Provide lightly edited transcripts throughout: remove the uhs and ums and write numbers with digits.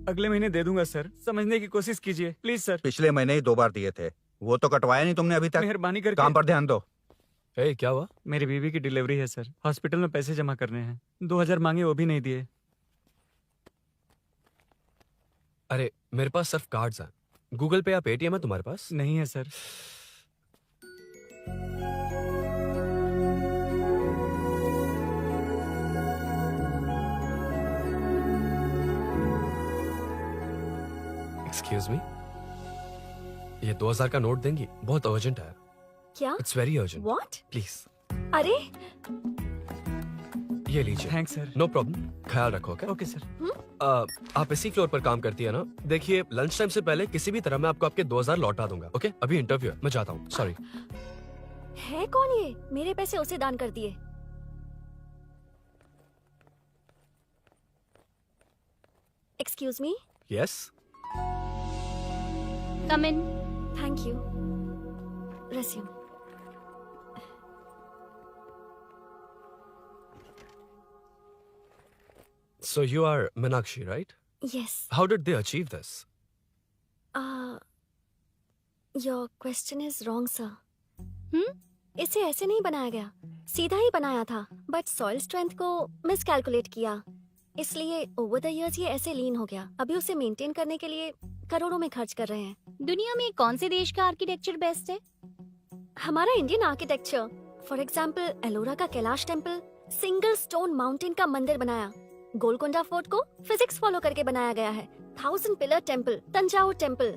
अगले महीने दे दूंगा सर, समझने की कोशिश कीजिए प्लीज सर। पिछले महीने ही 2 बार दिए थे, वो तो कटवाया नहीं तुमने अभी तक। मेहरबानी करके। काम पर ध्यान दो। ए, क्या हुआ? मेरी बीवी की डिलीवरी है सर, हॉस्पिटल में पैसे जमा करने हैं। 2000 मांगे, वो भी नहीं दिए। अरे मेरे पास सिर्फ कार्ड्स हैं। गूगल पे या पेटीएम है तुम्हारे पास? नहीं है सर। एक्सक्यूज मी, ये 2000 का नोट देंगी? बहुत अर्जेंट है। क्या? It's very urgent. What? Please अरे ये लीजिए। Thanks sir. नो प्रॉब्लम, ख्याल रखो। Okay okay sir. आप इसी फ्लोर पर काम करती है ना? देखिए लंच टाइम से पहले किसी भी तरह मैं आपको आपके 2000 लौटा दूंगा। ओके अभी इंटरव्यू है, मैं जाता हूँ। सॉरी। है कौन ये? मेरे पैसे उसे दान कर दिए। Excuse me. Yes. Come in. Thank you. Resume. So you are Meenakshi, right? Yes. How did they achieve this? Your question is wrong, sir. इसे ऐसे नहीं बनाया गया, सीधा ही बनाया था, बट सॉइल स्ट्रेंथ को मिसकैलकुलेट किया, इसलिए ओवर द इयर्स ये ऐसे लीन हो गया। अभी उसे मेंटेन करने के लिए करोड़ों में खर्च कर रहे हैं। दुनिया में कौन से देश का आर्किटेक्चर बेस्ट है? हमारा Indian architecture. For example Ellora का Kailash temple, single stone mountain का मंदिर बनाया। गोलकोंडा फोर्ट को फिजिक्स फॉलो करके बनाया गया है। 1000 पिलर टेम्पल, तंजावुर टेम्पल,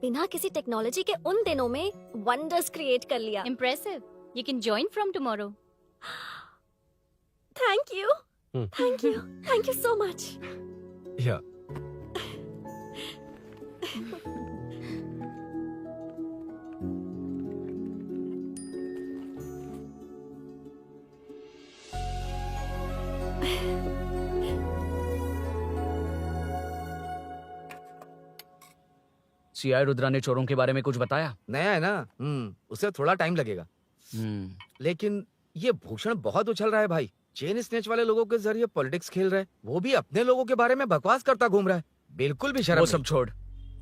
बिना किसी टेक्नोलॉजी के उन दिनों में वंडर्स क्रिएट कर लिया। Impressive. You can join from tomorrow. Thank you, thank you, thank you so much. Yeah. CI Rudra ने चोरों के बारे में कुछ बताया? नया है ना, उसे थोड़ा टाइम लगेगा। लेकिन ये भूषण बहुत उछल रहा है भाई। चेन स्नेच वाले लोगों के जरिए पॉलिटिक्स खेल रहा है, वो भी अपने लोगों के बारे में बकवास करता घूम रहा है। बिल्कुल भी शर्म वो नहीं। सब छोड़,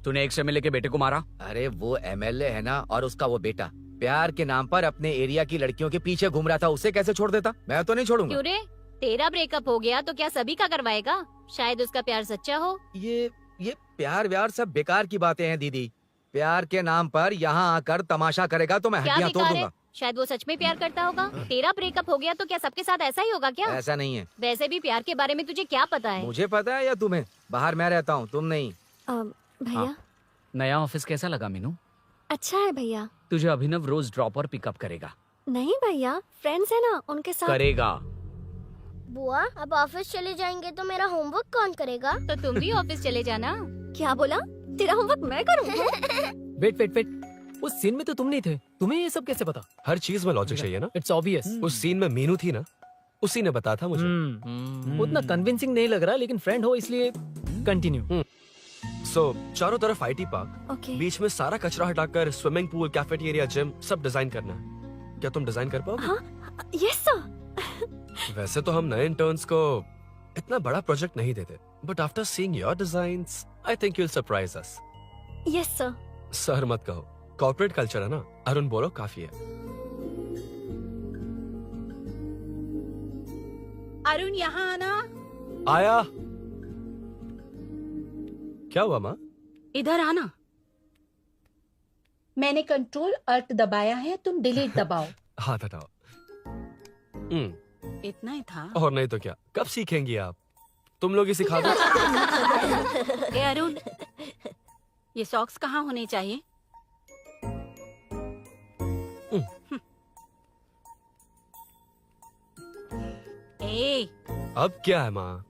तूने एक एमएलए के बेटे को मारा। अरे वो एमएलए है ना, और उसका वो बेटा प्यार के नाम पर अपने एरिया की लड़कियों के पीछे घूम रहा था, उसे कैसे छोड़ देता? मैं तो नहीं छोड़ूंगा। क्यों रे? तेरा ब्रेकअप हो गया तो क्या सभी का करवाएगा? शायद उसका प्यार सच्चा हो। ये प्यार व्यार सब बेकार की बातें हैं दीदी। प्यार के नाम पर यहाँ आकर तमाशा करेगा तो मैं क्या हड्डियां तोड़ बेकार है? दूंगा। शायद वो सच में प्यार करता होगा। तेरा ब्रेकअप हो गया तो क्या सबके साथ ऐसा ही होगा क्या? ऐसा नहीं है। वैसे भी प्यार के बारे में तुझे क्या पता है? मुझे पता है या तुम्हें? बाहर मैं रहता हूँ, तुम नहीं। भैया नया ऑफिस कैसा लगा मीनू? अच्छा है भैया। तुझे अभिनव रोज ड्रॉप और पिकअप करेगा। नहीं भैया, फ्रेंड्स है ना, उनके साथ करेगा। बुआ अब ऑफिस चले जाएंगे तो मेरा होमवर्क कौन करेगा? तो तुम भी ऑफिस चले जाना। क्या बोला? तेरा होमवर्क मैं करूँ? वेट वेट वेट, उस सीन में तो तुम नहीं थे, तुम्हें ये सब कैसे पता? हर चीज में लॉजिक चाहिए ना। It's obvious. उस सीन में मीनू थी ना, उसी ने बताया था मुझे। उतना कन्विंसिंग नहीं लग रहा, लेकिन फ्रेंड हो इसलिए कंटिन्यू। सो चारों तरफ आईटी पार्क, ओके। बीच में सारा कचरा हटाकर स्विमिंग पूल, कैफेटेरिया, जिम सब डिजाइन करना है। क्या तुम डिजाइन कर पाओगे? हाँ, यस सर। वैसे तो हम नए इंटर्न्स को इतना बड़ा प्रोजेक्ट नहीं देते, but after seeing your designs I think you will surprise us. Yes sir. Sir मत कहो, कॉर्पोरेट कल्चर है ना। अरुण बोलो, काफी है। अरुण यहाँ आना। आया। क्या हुआ माँ? इधर आना। मैंने कंट्रोल अल्ट दबाया है, तुम डिलीट दबाओ। हाथ हटाओ। इतना ही था। और नहीं तो क्या, कब सीखेंगी आप? तुम लोग ही सिखा दो। ए अरुण, ये सॉक्स कहाँ होने चाहिए? ए, अब क्या है माँ?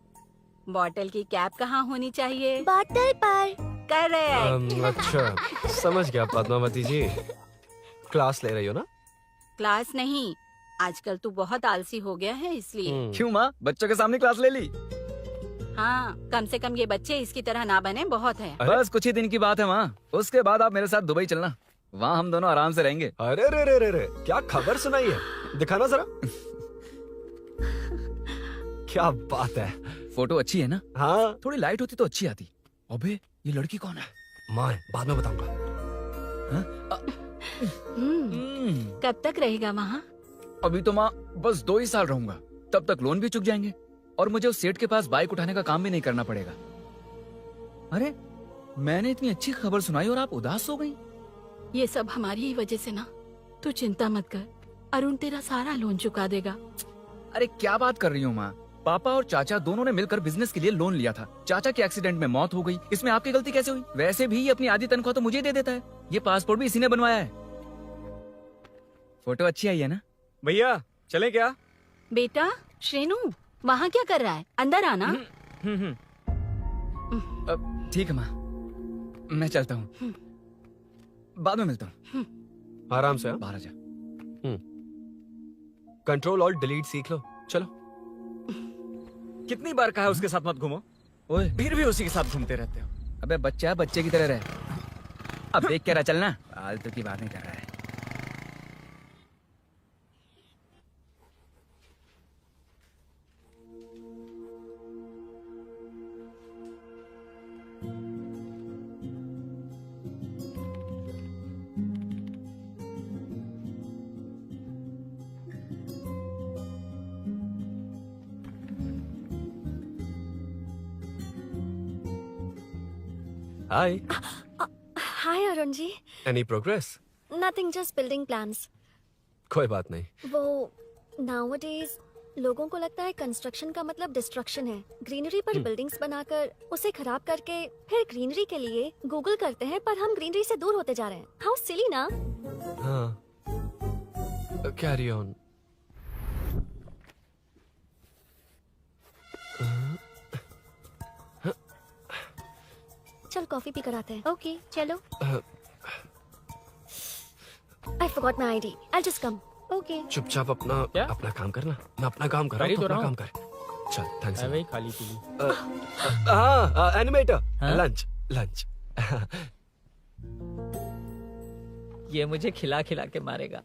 बॉटल की कैप कहाँ होनी चाहिए? बॉटल पर। करेक्ट। अच्छा समझ गया पद्मावती जी। क्लास ले रही हो ना? क्लास नहीं, आजकल तू बहुत आलसी हो गया है इसलिए। क्यों माँ, बच्चों के सामने क्लास ले ली? हाँ, कम से कम ये बच्चे इसकी तरह ना बने, बहुत है। बस कुछ ही दिन की बात है माँ, उसके बाद आप मेरे साथ दुबई चलना, वहाँ हम दोनों आराम से रहेंगे। अरे रे रे रे रे, क्या खबर सुनाई है, दिखाना जरा। क्या बात है। फोटो अच्छी है ना? हाँ थोड़ी लाइट होती तो अच्छी आती। अबे ये लड़की कौन है? माँ है, बाद में बताऊंगा। कब तक रहेगा वहाँ? अभी तो माँ बस 2 ही साल रहूंगा, तब तक लोन भी चुक जाएंगे और मुझे उस सेठ के पास बाइक उठाने का काम भी नहीं करना पड़ेगा। अरे मैंने इतनी अच्छी खबर सुनाई और आप उदास हो गई। ये सब हमारी ही वजह से ना। तू चिंता मत कर, अरुण तेरा सारा लोन चुका देगा। अरे क्या बात कर रही हो माँ? पापा और चाचा दोनों ने मिलकर बिजनेस के लिए लोन लिया था। चाचा के एक्सीडेंट में मौत हो गई, इसमें आपकी गलती कैसे हुई? वैसे भी ये अपनी आधी तनख्वाह तो मुझे दे देता है। ये पासपोर्ट भी इसी ने बनवाया है। फोटो अच्छी आई है ना? भैया चले क्या? बेटा श्रेनु, वहाँ क्या कर रहा है? अंदर आना। ठीक है माँ, मैं चलता हूँ, बाद में मिलता हूँ। आराम से। बाहर आ जा। कंट्रोल और डिलीट सीख लो। चलो। कितनी बार कहा उसके साथ मत घूमो, ओए फिर भी उसी के साथ घूमते रहते हो। अबे बच्चा बच्चे की तरह रहे। अब देख के रहा चलना, फालतू की बात नहीं कर रहा है। Hi. Hi Arun ji. Any progress? Nothing, just building plans. कोई बात नहीं। वो नाउअडेज लोगों को लगता है कंस्ट्रक्शन का मतलब डिस्ट्रक्शन है। ग्रीनरी पर बिल्डिंग्स बनाकर उसे खराब करके फिर ग्रीनरी के लिए गूगल करते हैं, पर हम ग्रीनरी से दूर होते जा रहे हैं। हाउ सिली ना? हाँ। Carry on. चल कॉफी पी कर आते हैं। ओके चलो। I forgot my ID, I just come. Okay चुपचाप अपना क्या? अपना काम करना। मैं अपना काम कर रहा कर ही हूँ, तो तो अपना रहा काम कर। चल थैंक्स। मैं वही खाली पीली। हाँ एनिमेटर। हाँ? Lunch lunch. ये मुझे खिला खिला के मारेगा।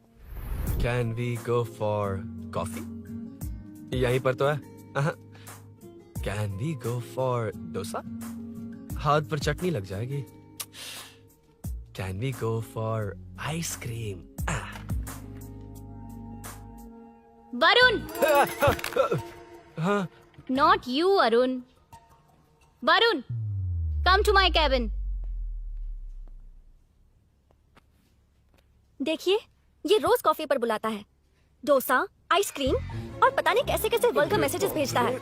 Can we go for coffee? यहीं पर तो है। Can we go for dosa? हाथ पर चटनी लग जाएगी। Can we go for ice cream? Varun, हाँ। Not you Arun. Varun, come to my cabin. देखिए, ये रोज कॉफी पर बुलाता है, डोसा, आइसक्रीम और पता नहीं कैसे कैसे वर्ल्ड का मैसेजेस भेजता है।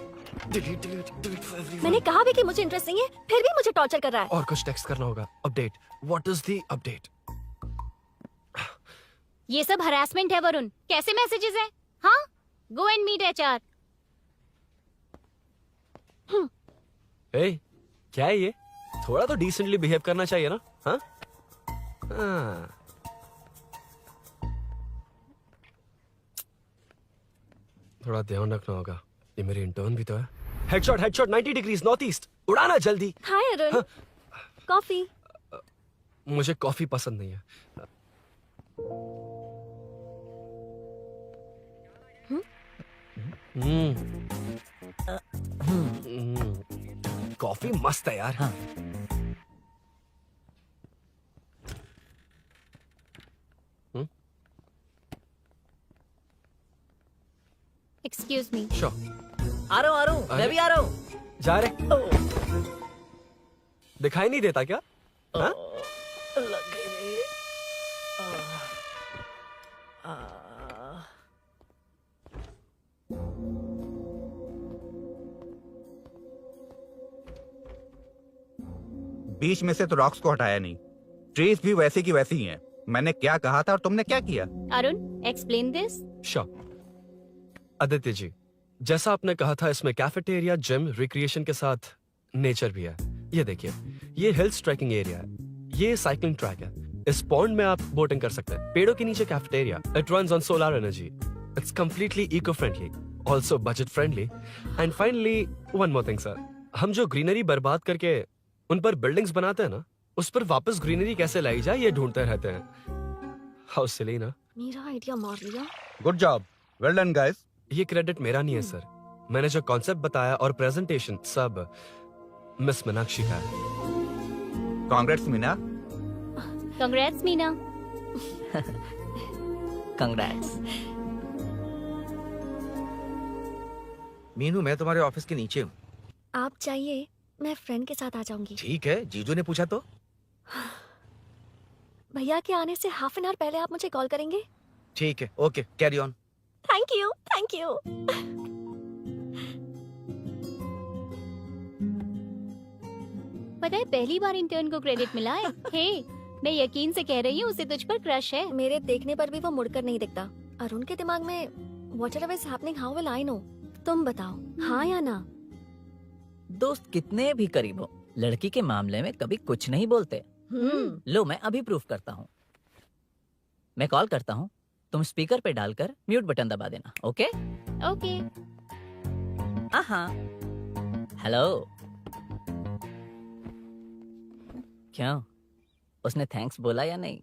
मैंने कहा भी कि मुझे इंटरेस्ट नहीं है, फिर भी मुझे टॉर्चर कर रहा है। और कुछ टेक्स्ट करना होगा। Update. What is the update? ये सब हरासमेंट है वरुण। कैसे मैसेजेस हैं? हाँ, गो एंड मीट एचआर। ए, क्या है ये? थोड़ा तो डिसेंटली बिहेव करना चाहिए ना? हाँ? हाँ। थोड़ा ध्यान रखना होगा। ये मेरी इंटर्न भी तो है। Headshot 90 degrees north east. उड़ाना जल्दी। हाय अरुण, कॉफी। मुझे कॉफी पसंद नहीं है। कॉफी मस्त है यार। हाँ। Excuse me. श्योर। आ रहा हूँ, मैं भी आ रहा हूँ। जा रहे? दिखाई नहीं देता क्या? हाँ? लग गई रे। बीच में से तो रॉक्स को हटाया नहीं, ट्रीज भी वैसी की वैसी ही हैं। मैंने क्या कहा था और तुमने क्या किया? Arun, explain this. Sure. Aditya ji, जैसा आपने कहा था, इसमें कैफेटेरिया, जिम, रिक्रिएशन के साथ नेचर भी है। ये देखिए, ये हिल्स ट्रैकिंग एरिया है, ये साइकिलिंग ट्रैक है। इस पॉन्ड में आप बोटिंग कर सकते हैं। पेड़ों के नीचे cafeteria. It runs on solar energy. It's completely eco friendly, also budget friendly. And finally one more thing sir, हम जो ग्रीनरी बर्बाद करके उन पर बिल्डिंग्स बनाते हैं ना, उस पर वापस ग्रीनरी कैसे लाई जाए ये ढूंढते रहते हैं। हाउ सिली ना? मेरा आइडिया मार लिया। Good job, well done guys. ये क्रेडिट मेरा नहीं है सर। मैंने जो कॉन्सेप्ट बताया और प्रेजेंटेशन सब मिस मीनाक्षी का है। Congrats Meena. Congrats Meena. Congrats. Meenu मैं तुम्हारे ऑफिस के नीचे हूँ। आप चाहिए मैं फ्रेंड के साथ आ जाऊंगी। ठीक है, जीजू ने पूछा तो। भैया के आने से हाफ एन आवर पहले आप मुझे कॉल करेंगे? ठीक है, okay, carry on. Thank you, thank you. पता है पहली बार इंटर्न को क्रेडिट मिला है। हे, मैं यकीन से कह रही हूँ उसे तुझ पर क्रश है। मेरे देखने पर भी वो मुड़कर नहीं दिखता। अरुण के दिमाग में whatever is happening how will I know? तुम बताओ, हाँ या ना? दोस्त कितने भी करीब हो, लड़की के मामले में कभी कुछ नहीं बोलते। लो मैं अभी प्रूफ करता हूँ। मैं कॉल करता हूँ, तुम स्पीकर पे डालकर म्यूट बटन दबा देना। ओके? ओके। हाँ। हेलो। क्यों, उसने थैंक्स बोला या नहीं?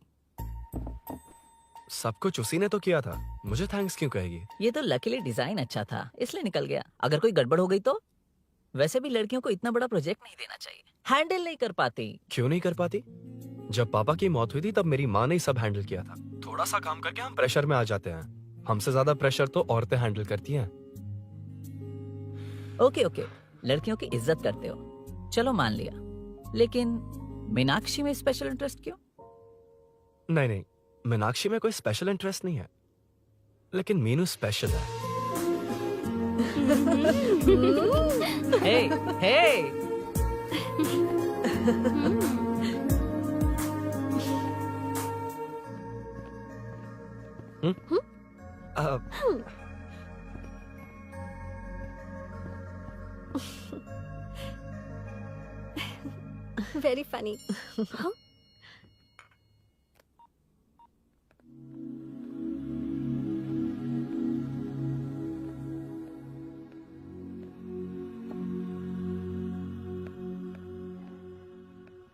सब कुछ उसी ने तो किया था, मुझे थैंक्स क्यों कहेगी? ये तो लकीली डिजाइन अच्छा था इसलिए निकल गया। अगर कोई गड़बड़ हो गई तो? वैसे भी लड़कियों को इतना बड़ा प्रोजेक्ट नहीं देना चाहिए, हैंडल नहीं कर पाती। क्यों नहीं कर पाती? जब पापा की मौत हुई थी तब मेरी माँ ने ही सब हैंडल किया था। थोड़ा सा काम करके हम प्रेशर में आ जाते हैं। हमसे ज्यादा प्रेशर तो औरतें हैंडल करती हैं। ओके, लड़कियों की इज्जत करते हो, चलो मान लिया। लेकिन मीनाक्षी में स्पेशल इंटरेस्ट क्यों? नहीं, मीनाक्षी में कोई स्पेशल इंटरेस्ट नहीं है, लेकिन मीनू स्पेशल है। Hey. Very funny.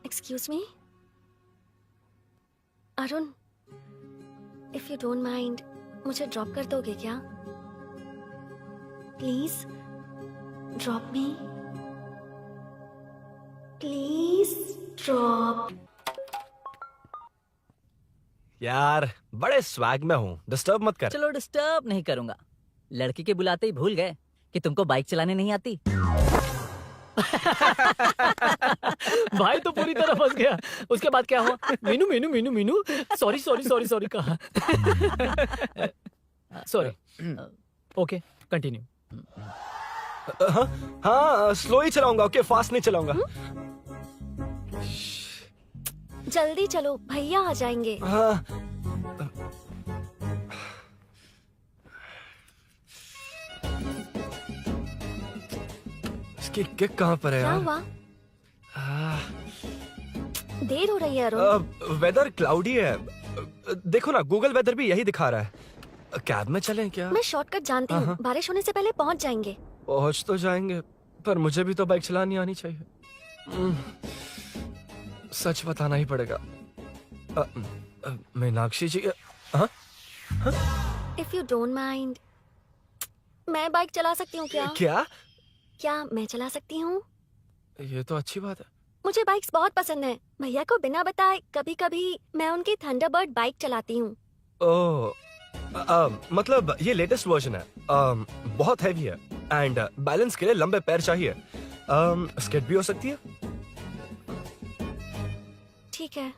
Excuse me Arun, if you don't mind मुझे ड्रॉप कर दोगे क्या? Please drop me, please drop. यार बड़े स्वैग में हूँ, डिस्टर्ब मत कर। चलो डिस्टर्ब नहीं करूंगा। लड़की के बुलाते ही भूल गए कि तुमको बाइक चलाने नहीं आती। भाई तो पूरी तरह फंस गया। उसके बाद क्या हुआ? मीनू मीनू मीनू मीनू सॉरी कहा। सॉरी। Okay, continue. हाँ, स्लो ही चलाऊंगा। ओके, फास्ट नहीं चलाऊंगा। जल्दी चलो, भैया आ जाएंगे। हाँ। इसकी किक कहाँ पर है क्या यार? हुआ? देर हो रही है अरुण। वेदर क्लाउडी है। देखो ना, गूगल वेदर भी यही दिखा रहा है। कैब में चलें क्या? मैं शॉर्टकट जानती हूँ, बारिश होने से पहले पहुँच जाएंगे। पहुंच तो जाएंगे, पर मुझे भी तो बाइक चलानी आनी चाहिए। सच बताना ही पड़ेगा। मीनाक्षी जी। हाँ? इफ यू डोंट माइंड, मैं बाइक चला सकती हूँ क्या? क्या मैं चला सकती हूँ? ये तो अच्छी बात है। मुझे बाइक्स बहुत पसंद है। भैया को बिना बताए कभी कभी मैं उनकी थंडरबर्ड बाइक चलाती हूँ। मतलब ये लेटेस्ट वर्जन है। बहुत हैवी है एंड बैलेंस के लिए लंबे पैर चाहिए। स्केट भी हो सकती है। ठीक है,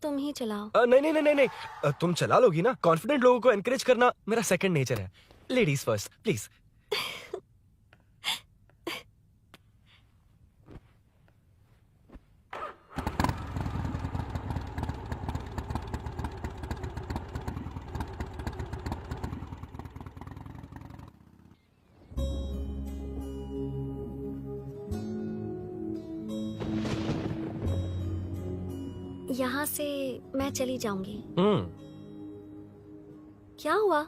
तुम ही चलाओ। नहीं, तुम चला लोगी ना। कॉन्फिडेंट लोगों को एनकरेज करना मेरा सेकंड नेचर है। Ladies first please. यहाँ से मैं चली जाऊंगी। हम्म। क्या हुआ?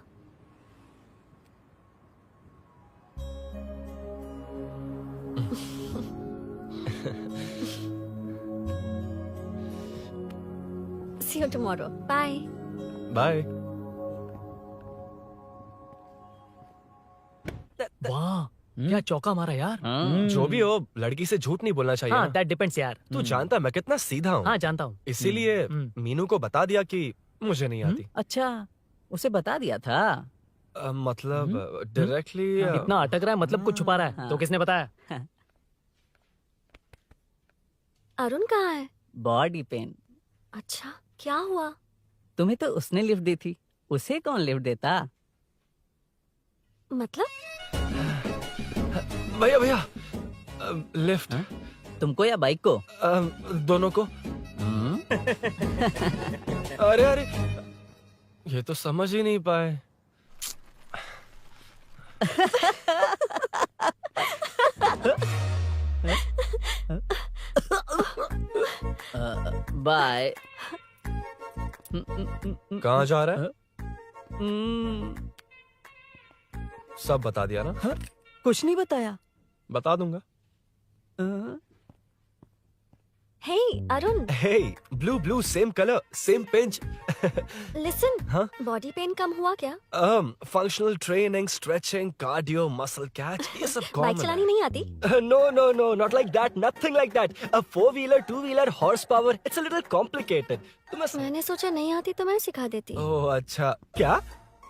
See you tomorrow. Bye. Bye. वाह, क्या चौका मारा यार। जो भी हो, लड़की से झूठ नहीं बोलना चाहिए हाँ ना। दैट डिपेंड्स यार। तू जानता है मैं कितना सीधा हूँ। हाँ जानता हूँ। इसीलिए मीनू को बता दिया कि मुझे नहीं आती। अच्छा, उसे बता दिया था। मतलब डायरेक्टली इतना अटक रहा है मतलब कुछ छुपा रहा है। हाँ। तो किसने बताया? अरुण कहाँ है? Body pain. अच्छा, क्या हुआ? तुम्हें तो उसने लिफ्ट दी थी, उसे कौन लिफ्ट देता? मतलब? भैया भैया लिफ्ट। तुमको या बाइक को? दोनों को। अरे अरे ये तो समझ ही नहीं पाए। बाय। कहाँ जा रहा है? सब बता दिया ना? कुछ नहीं बताया। बता दूंगा। Hey Arun, Hey, blue, same color, same pinch. Listen. हाँ? बॉडी पेन कम हुआ क्या? Functional training, stretching, cardio, muscle catch, ये सब बाइक common चलानी है। नहीं आती? No, not like that, nothing like that. A 4-wheeler, 2-wheeler, horsepower, it's a little complicated. तुम्हें मैंने सोचा नहीं आती तो मैं सिखा देती। ओह अच्छा, क्या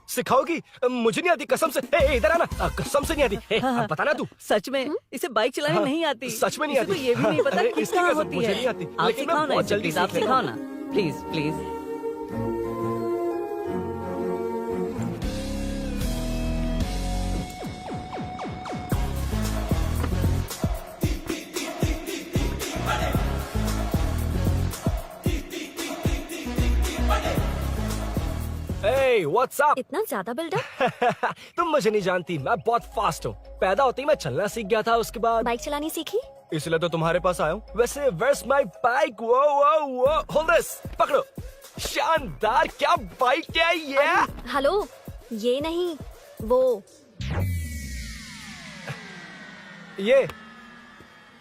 सिखाओगी? मुझे नहीं आती कसम से। ए, इधर आना, कसम से नहीं आती। ए, बता ना तू। सच में इसे बाइक चलानी हाँ, नहीं आती। सच में नहीं इसे तो आती। ये भी नहीं पता अरे, कि इसकी कहाँ कसम होती मुझे है। नहीं आती, आप लेकिन मैं सिखाओ ना बहुत इसे, जल्दी प्लीज, आप सीख लेता सिखाओ ना, please please. Hey, what's up? इतना ज्यादा बिल्डअप? तुम मुझे नहीं जानती, मैं बहुत फास्ट हूँ। पैदा होते ही मैं चलना सीख गया था, उसके बाद बाइक चलानी सीखी? इसलिए तो तुम्हारे पास आया हूँ। वैसे where's my bike? वो hold this, पकड़ो। शानदार, क्या बाइक है ये? हेलो, ये नहीं, वो। ये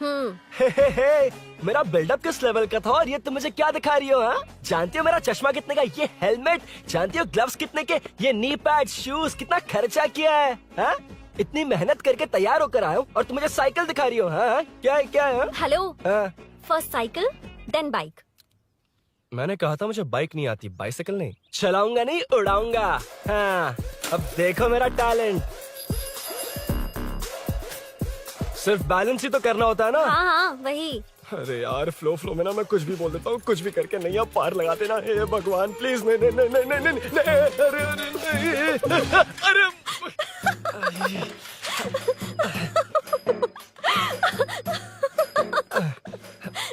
हम्म, हे, मेरा बिल्डअप किस लेवल का था और ये तुम मुझे क्या दिखा रही हो? हाँ, जानती हो मेरा चश्मा कितने का, ये हेलमेट, जानती हो ग्लव्स कितने के, ये नी पैड, शूज, कितना खर्चा किया है? हाँ? इतनी मेहनत करके तैयार होकर आया हूँ और तुम मुझे साइकिल दिखा रही हो? हाँ? क्या है क्या है? हेलो, हाँ? First cycle then bike. मैंने कहा था मुझे बाइक नहीं आती, बाइसाइकिल नहीं। चलाऊंगा नहीं, उड़ाऊंगा। हाँ, अब देखो मेरा टैलेंट। सिर्फ बैलेंस ही तो करना होता है ना? हाँ हाँ, वही। अरे यार, फ्लो में ना मैं कुछ भी बोल देता हूँ, कुछ भी करके नहीं आप पार लगा देना। हे भगवान प्लीज, नहीं नहीं नहीं नहीं नहीं नहीं, अरे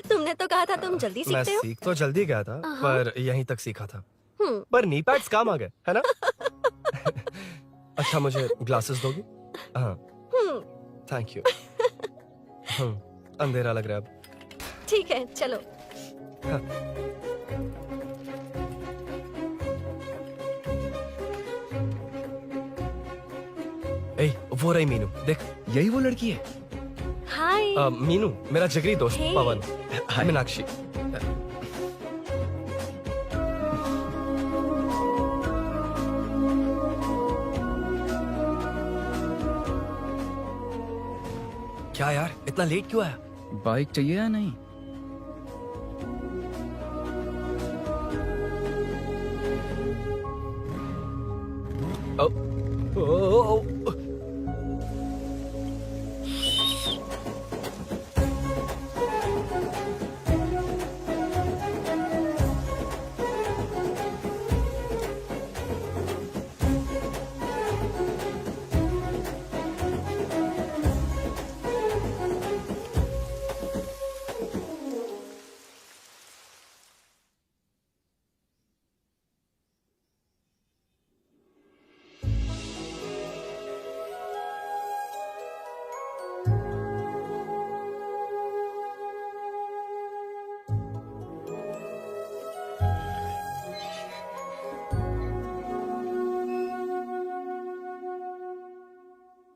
तुमने तो कहा था तुम जल्दी मैं सीखते हो। सीख तो जल्दी गया था, पर यहीं तक सीखा था। हम्म, पर नी पैड्स काम आ गए, है ना? अच्छा, मुझे ग्लासेस दोगी? हाँ, हम्म, थैंक यू। अंधेरा लग रहा है अब। ठीक है, चलो। ए, वो रही मीनू, देख। यही वो लड़की है? हाय। मीनू, मेरा जिगरी दोस्त Hey. पवन। मीनाक्षी। क्या यार, इतना लेट क्यों आया? बाइक चाहिए या नहीं? ओ,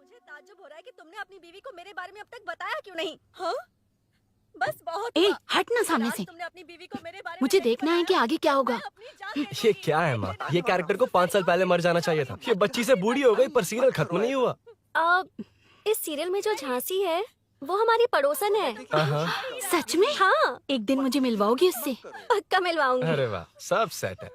मुझे ताज्जुब हो रहा है कि तुमने अपनी बीवी को मेरे बारे में अब तक बताया क्यों नहीं? हाँ? बस बहुत ए हुआ। हट ना सामने आज से। तुमने अपनी बीवी को मेरे बारे में मुझे नहीं देखना है कि बताया। आगे क्या होगा। मैं अपनी जान ये क्या है माँ? ये कैरेक्टर को 5 साल पहले मर जाना चाहिए था। ये बच्ची से बूढ़ी हो गई पर सीरियल खत्म नहीं हुआ। इस सीरियल में जो झांसी है वो हमारी पड़ोसन है। सच में? हाँ, एक दिन मुझे मिलवाओगी उससे? पक्का मिलवाऊंगी। अरे वाह, सब सेट है।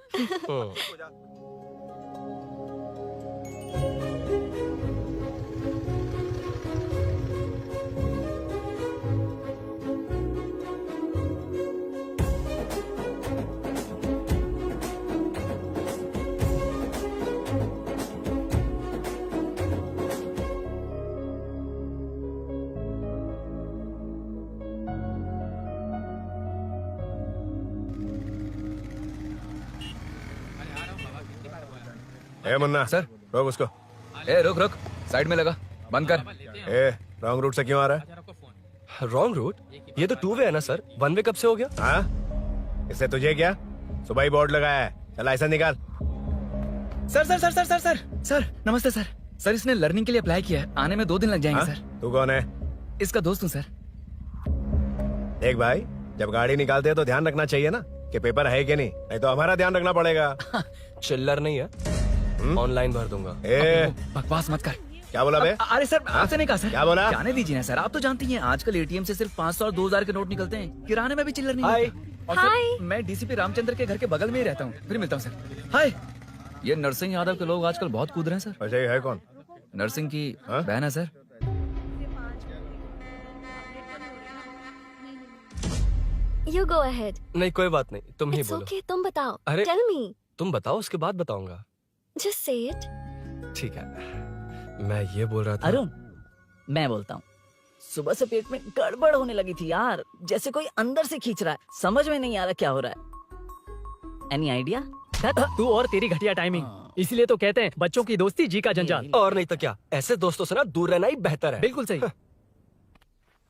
ए मुन्ना सर। रोक उसको। ए रुक रुक, साइड में लगा, बंद कर। ए रॉन्ग रूट से क्यों आ रहा है? Wrong route? ये तो 2 वे है ना सर, 1 वे कब से हो गया? हाँ, इससे तुझे क्या? सुबह ही बोर्ड लगाया है, चल लाइसेंस निकाल। Sir sir sir sir sir sir sir नमस्ते सर। सर इसने लर्निंग के लिए अप्लाई किया है, आने में 2 दिन लग जाएंगे। हाँ? सर तू कौन है? इसका दोस्त हूँ सर। देख भाई, जब गाड़ी निकालते हैं तो ध्यान रखना चाहिए ना कि पेपर है कि नहीं तो हमारा ध्यान रखना पड़ेगा। चिल्लर नहीं है, ऑनलाइन भर दूंगा। ए बकवास मत कर। क्या बोला बे? अरे सर आपसे नहीं कहा सर। क्या बोला? जाने दीजिए ना सर, आप तो जानती हैं आजकल एटीएम से सिर्फ 500 और 2000 के नोट निकलते हैं, किराने में भी चिल्लर नहीं हाय। मिलता। और सर, मैं डीसीपी रामचंद्र के घर के बगल में ही रहता हूँ। फिर मिलता हूँ सर। हाय, ये नरसिंह यादव के लोग आजकल बहुत कूद रहे हैं सर। अच्छा ये है कौन? नरसिंह की हाँ? बहन है सर। You go ahead. नहीं कोई बात नहीं, तुम ही इट्स बोलो। ओके, तुम बताओ। अरे- टेल मी, तुम बताओ, उसके बाद बताऊंगा। Just say it. ठीक है, मैं ये बोल रहा था। अरुण, मैं बोलता हूँ, सुबह से पेट में गड़बड़ होने लगी थी यार, जैसे कोई अंदर से खींच रहा है, समझ में नहीं आ रहा क्या हो रहा है। Any idea? तू और तेरी घटिया टाइमिंग, इसलिए तो कहते हैं बच्चों की दोस्ती जी का जंजाल। और नहीं तो क्या, ऐसे दोस्तों से ना दूर रहना ही बेहतर है। बिल्कुल सही।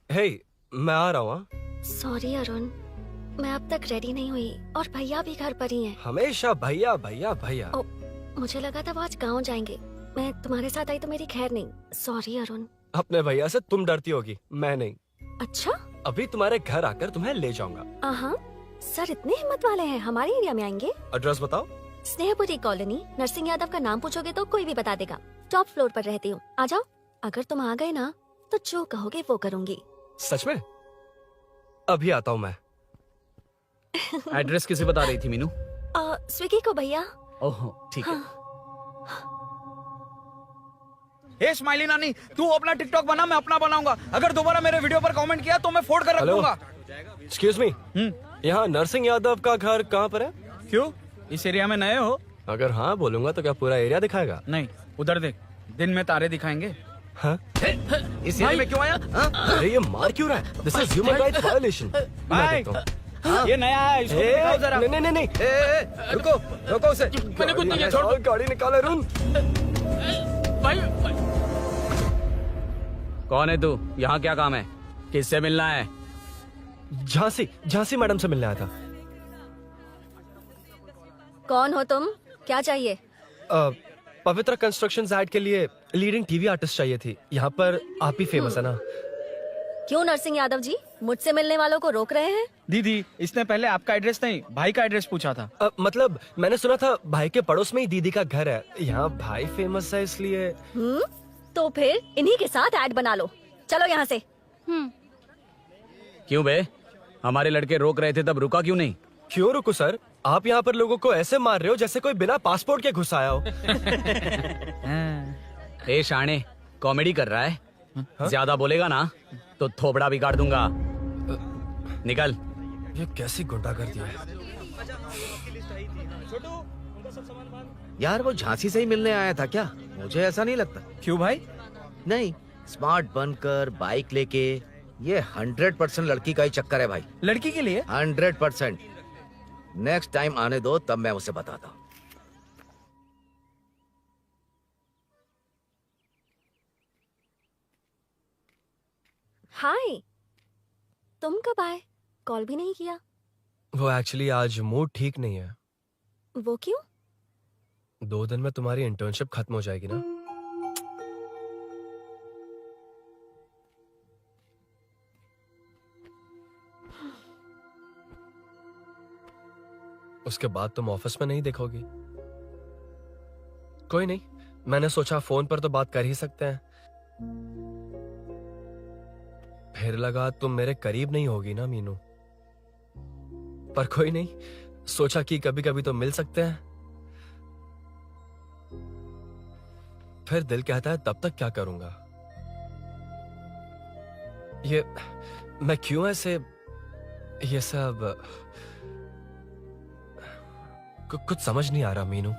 हे, मैं आ रहा हूँ। सॉरी अरुण, मैं अब तक रेडी नहीं हुई और भैया भी घर पर ही हैं। हमेशा भैया भैया भैया। ओ, मुझे लगा था वो आज गाँव जाएंगे, मैं तुम्हारे साथ आई तो मेरी खैर नहीं। सॉरी अरुण। अपने भैया से तुम डरती होगी, मैं नहीं। अच्छा? अभी तुम्हारे घर आकर तुम्हें ले जाऊंगा। हाँ, सर इतने हिम्मत वाले हैं, हमारे एरिया में आएंगे। एड्रेस बताओ। स्नेहपुरी कॉलोनी, नरसिंह यादव का नाम पूछोगे तो कोई भी बता देगा। टॉप फ्लोर पर रहती हूँ, आ जाओ। अगर तुम आ गए ना तो जो कहोगे वो करूँगी। सच में? अभी आता हूँ मैं। एड्रेस किसे बता रही थी मीनू? स्विगी को भैया। ओह ठीक है। हे स्माइली नानी, तू अपना टिकटॉक बना, मैं अपना बनाऊंगा। अगर दोबारा मेरे वीडियो पर कमेंट किया तो मैं फोड़ कर रख हेलो। दूंगा। एक्सक्यूज मी, यहाँ नरसिंह यादव का घर कहाँ पर है? क्यों, इस एरिया में नए हो? अगर हाँ बोलूंगा तो क्या पूरा एरिया दिखाएगा? नहीं, उधर देख, दिन में तारे दिखाएंगे। हाँ? इस एरिया में क्यों आया? हाँ? अरे ये मार क्यों रहा है? This is human rights violation. भाई, ये नया है, इसको दिखाओ जरा। नहीं नहीं नहीं, रुको रुको उसे। मैंने कुछ नहीं किया, छोड़ दो। गाड़ी निकाल अरुण। भाई कौन है तू? यहाँ क्या काम है? किससे मिलना है? झांसी मैडम से मिलने आया था। कौन हो तुम? क्या चाहिए? पवित्र कंस्ट्रक्शंस ऐड के लिए लीडिंग टीवी आर्टिस्ट चाहिए थी। यहाँ पर आप ही फेमस है ना? क्यों नरसिंह यादव जी मुझसे मिलने वालों को रोक रहे हैं? दीदी, इसने पहले आपका एड्रेस नहीं, भाई का एड्रेस पूछा था। मतलब मैंने सुना था भाई के पड़ोस में ही दीदी का घर है। यहाँ भाई फेमस है इसलिए। तो फिर इन्हीं के साथ ऐड बना लो। चलो यहाँ से। क्यों बे, हमारे लड़के रोक रहे थे तब रुका क्यों नहीं? क्यों रुको सर, आप यहाँ पर लोगों को ऐसे मार रहे हो जैसे कोई बिना पासपोर्ट के घुस आया हो। ए शाणे, कॉमेडी कर रहा है? ज्यादा बोलेगा ना तो थोबड़ा भी काट दूंगा। निकल। ये कैसी गुंडागर्दी है? यार वो झांसी से ही मिलने आया था क्या? मुझे ऐसा नहीं लगता। क्यों भाई? नहीं, स्मार्ट बनकर बाइक लेके, ये 100% लड़की का ही चक्कर है भाई। लड़की के लिए? 100%। नेक्स्ट टाइम आने दो, तब मैं उसे बताता हूँ। हाय, तुम कब आए? कॉल भी नहीं किया। वो एक्चुअली आज मूड ठीक नहीं है। वो क्यों? 2 दिन में तुम्हारी इंटर्नशिप खत्म हो जाएगी ना। उसके बाद तुम ऑफिस में नहीं देखोगी। कोई नहीं, मैंने सोचा फोन पर तो बात कर ही सकते हैं। फिर लगा तुम मेरे करीब नहीं होगी ना मीनू, पर कोई नहीं, सोचा कि कभी कभी तो मिल सकते हैं। फिर दिल कहता है तब तक क्या करूंगा। ये मैं क्यों ऐसे ये सब कुछ समझ नहीं आ रहा मीनू।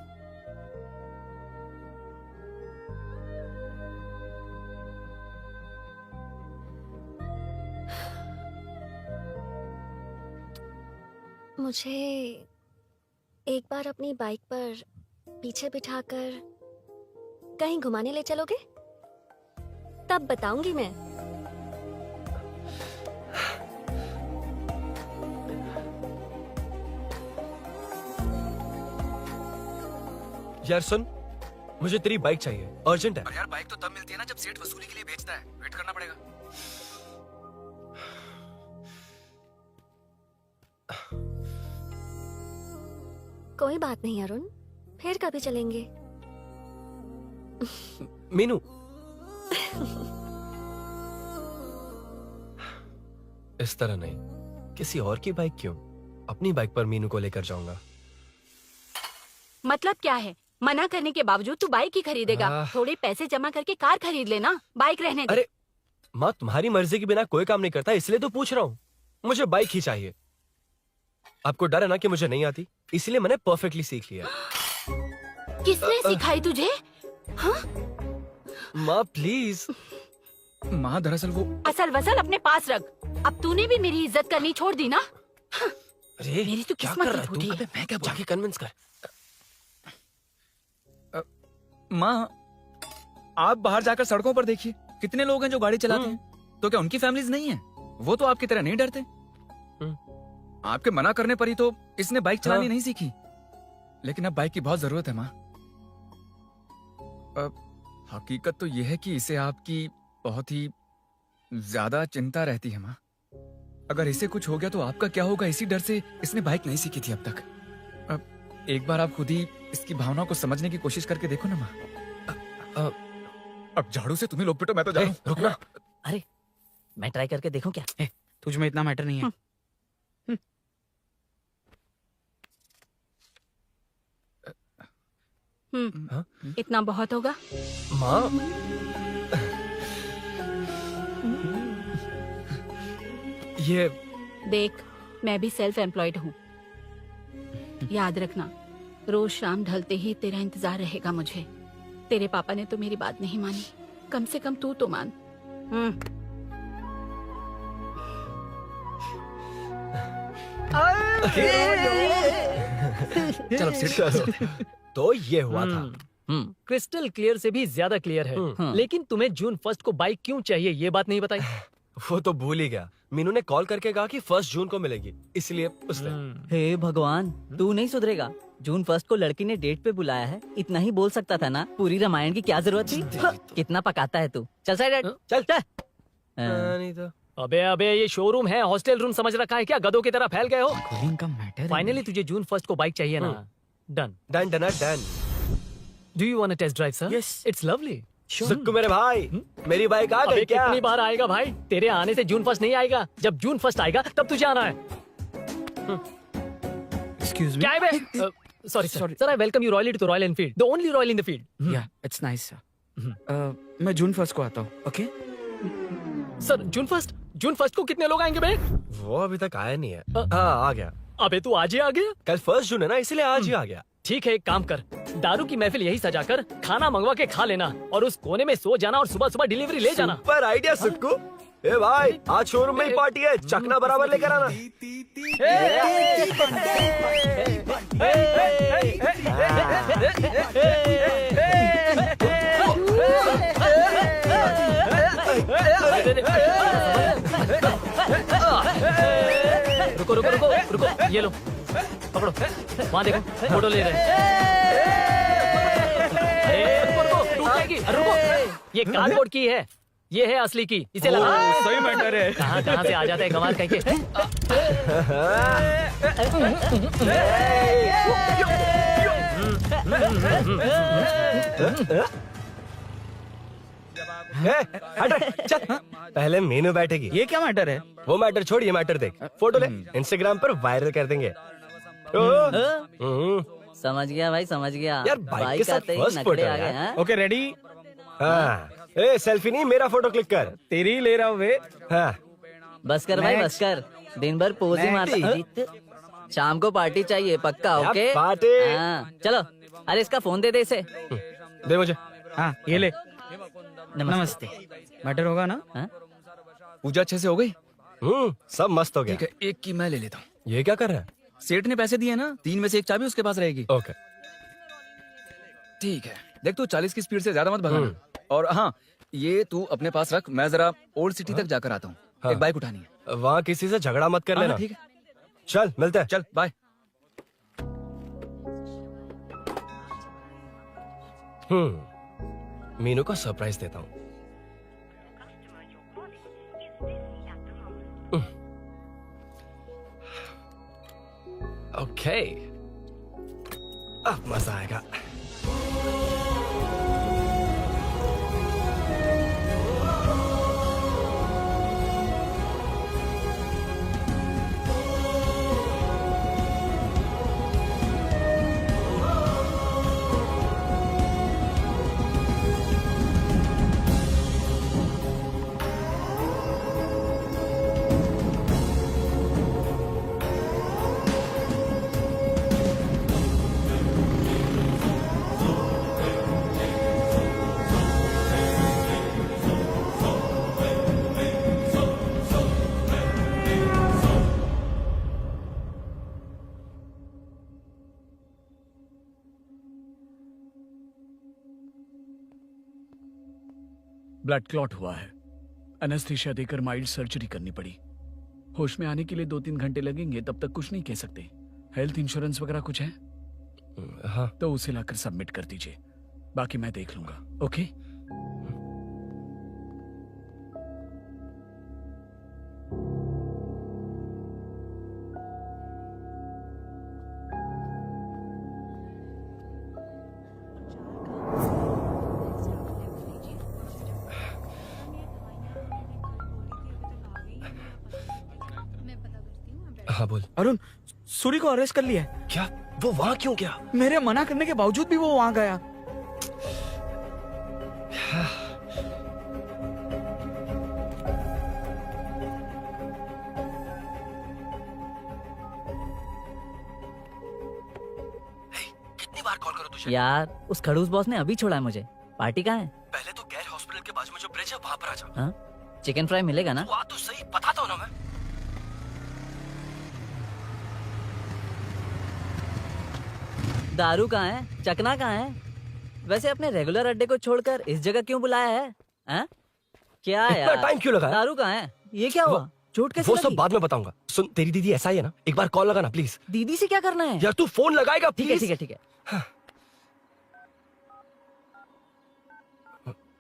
मुझे एक बार अपनी बाइक पर पीछे बिठाकर कहीं घुमाने ले चलोगे? तब बताऊंगी मैं। यार सुन, मुझे तेरी बाइक चाहिए, अर्जेंट है। और यार बाइक तो तब मिलती है ना जब सेठ वसूली के लिए बेचता है, वेट करना पड़ेगा। कोई बात नहीं अरुण, फिर कभी चलेंगे। मीनू इस तरह नहीं, किसी और की बाइक क्यों, अपनी बाइक पर मीनू को लेकर जाऊंगा। मतलब क्या है? मना करने के बावजूद तू बाइक ही खरीदेगा? थोड़े पैसे जमा करके कार खरीद लेना, बाइक रहने दे। अरे माँ, तुम्हारी मर्जी के बिना कोई काम नहीं करता, इसलिए तो पूछ रहा हूँ। मुझे बाइक ही चाहिए। आपको डर है ना कि मुझे नहीं आती, इसलिए मैंने परफेक्टली सीख लिया। किसने सिखाई तुझे? हाँ? माँ प्लीज। माँ दरअसल वो असल वसल अपने पास रख। अब तूने भी मेरी इज्जत करनी छोड़ दी ना। अरे मेरी तो क्या किस्मत कर ही रहा है फूटी तू? है। अबे मैं क्या जाके कन्विंस कर। माँ, आप बाहर जाकर सड़कों पर देखिए, कितने लोग हैं जो गाड़ी चलाते हैं। तो क्या उनकी फैमिलीज नहीं है? वो तो आपकी तरह नहीं डरते। आपके मना करने पर ही तो इसने बाइक चलानी नहीं सीखी। लेकिन अब बाइक की बहुत जरूरत है माँ। हकीकत तो यह है कि इसे आपकी बहुत ही ज्यादा चिंता रहती है माँ। अगर इसे कुछ हो गया तो आपका क्या होगा, इसी डर से इसने बाइक नहीं सीखी थी अब तक। अब एक बार आप खुद ही इसकी भावना को समझने की कोशिश करके देखो ना माँ। अब झाड़ू से तुम्हें लोग पिटो, मैं तो जा रहा हूं। रुकना। अरे मैं ट्राई करके देखूं क्या? तुझ में इतना मैटर नहीं है। इतना बहुत होगा। माँ ये देख, मैं भी सेल्फ एम्प्लॉयड हूँ। याद रखना, रोज शाम ढलते ही तेरा इंतजार रहेगा मुझे। तेरे पापा ने तो मेरी बात नहीं मानी, कम से कम तू तो मान। चलो तो ये हुआ था। क्रिस्टल क्लियर से भी ज्यादा क्लियर है। लेकिन तुम्हें जून 1 को बाइक क्यों चाहिए, ये बात नहीं बताई। वो तो भूल ही गया। मीनू ने कॉल करके कहा कि 1 जून को मिलेगी, इसलिए उसने। हे भगवान, तू नहीं सुधरेगा। जून 1 को लड़की ने डेट पे बुलाया है, इतना ही बोल सकता था ना। पूरी रामायण की क्या जरूरत थी? कितना पकाता है तू। चल साइड, चल चल। नहीं तो अबे ये शोरूम है, हॉस्टल रूम समझ रखा है क्या? गधों की तरह फैल गए हो। का मैटर फाइनली तुझे जून 1 को बाइक चाहिए ना? Done done done done. Do you want to test drive sir? Yes. It's lovely. Sukku मेरे भाई, मेरी बाइक आ गई क्या? कितनी बार आएगा भाई? तेरे आने से जून 1 नहीं आएगा। जब जून 1 आएगा तब तुझे आना है। एक्सक्यूज क्या है बे? Sorry sir, I welcome you royally to Royal Enfield, the only royal in the field. Yeah it's nice sir. मैं जून 1 को आता हूँ। ओके सर, जून 1 को कितने लोग आएंगे बे? वो अभी तक आया नहीं है। हाँ आ गया। अबे तू आज ही आ गया? कल 1 जून है ना, इसलिए आज ही आ गया। ठीक है, एक काम कर, दारू की महफिल यही सजाकर खाना मंगवा के खा लेना और उस कोने में सो जाना और सुबह सुबह डिलीवरी ले जाना। Super idea Sukhu. ए भाई, आज शोरूम में ही पार्टी है, चकना बराबर लेकर आना। रुको रुको रुको रुको, ये लो पकड़ो, वहाँ देखो फोटो ले रहे हैं। रुको रुको, टूट जाएगी। रुको, ये कार्डबोर्ड की है, ये है असली की, इसे लगा। सही मैटर है। कहाँ कहाँ से आ जाता है कमाल कहीं के। हट चल। पहले मीनू बैठेगी। ये क्या मैटर है? वो मैटर छोड़, ये मैटर देख। फोटो ले, इंस्टाग्राम पर वायरल कर देंगे। समझ गया भाई, समझ गया। यार, बाइक के साथ आते ही first नखरे photo आ गए, यार। हाँ? Okay ready? हाँ, ए सेल्फी नहीं, मेरा फोटो क्लिक कर। तेरी ही ले रहा हूँ वे। हाँ, बस कर भाई, बस कर। दिन भर पोज ही मारता है। शाम को पार्टी चाहिए पक्का, यार, ओके? पार्टी। हाँ, चलो। अरे इसका फोन दे इसे। दे मुझे। हाँ ये ले। नमस्ते। मैटर होगा ना? हाँ? पूजा अच्छे से हो गई? सब मस्त हो गया। ठीक है, एक की मैं ले लेता हूँ। ये क्या कर रहा है? सेठ ने पैसे दिए ना, 3 में से 1 चाबी उसके पास रहेगी। ओके। ठीक है, देख तू 40 की स्पीड से ज्यादा मत भगाना। और हाँ, ये तू अपने पास रख, मैं जरा ओल्ड सिटी तक जाकर आता हूँ। हाँ। एक बाइक उठानी है। वहाँ किसी से झगड़ा मत कर हाँ, लेना। ठीक है, चल मिलते हैं। चल बाय। मीनू को सरप्राइज देता हूँ। ओके, अब मजा आएगा। ब्लड क्लॉट हुआ है। एनेस्थीसिया देकर माइल्ड सर्जरी करनी पड़ी। होश में आने के लिए 2-3 घंटे लगेंगे, तब तक कुछ नहीं कह सकते। हेल्थ इंश्योरेंस वगैरह कुछ है? हाँ। तो उसे लाकर सबमिट कर दीजिए, बाकी मैं देख लूंगा। ओके? हाँ बोल। अरुण, सूरी को अरेस्ट कर लिया है। क्या? वो वहाँ क्यों गया? मेरे मना करने के बावजूद भी वो वहाँ गया। कितनी बार कॉल करो तुझे? यार, उस खड़ूस बॉस ने अभी छोड़ा है मुझे। पार्टी कहाँ है? पहले तो गैर हॉस्पिटल के बाजू में जो ब्रिज है वहाँ पर आ जा। हाँ? चिकन फ्राई मिलेगा ना? तू आ तो सही, बताता हूँ ना मैं। दारू कहाँ है? चकना कहाँ है? वैसे अपने रेगुलर अड्डे को छोड़कर इस जगह क्यों बुलाया है? हाँ? क्या इतना यार? टाइम क्यों लगा? दारू कहाँ है? ये क्या हुआ? चोट कैसे वो सब लगी? बाद में बताऊंगा। सुन, तेरी दीदी ऐसा ही है ना, एक बार कॉल लगाना प्लीज। दीदी से क्या करना है? यार तू फोन लगाएगा ठीक है, प्लीज? ठीक है, ठीक है।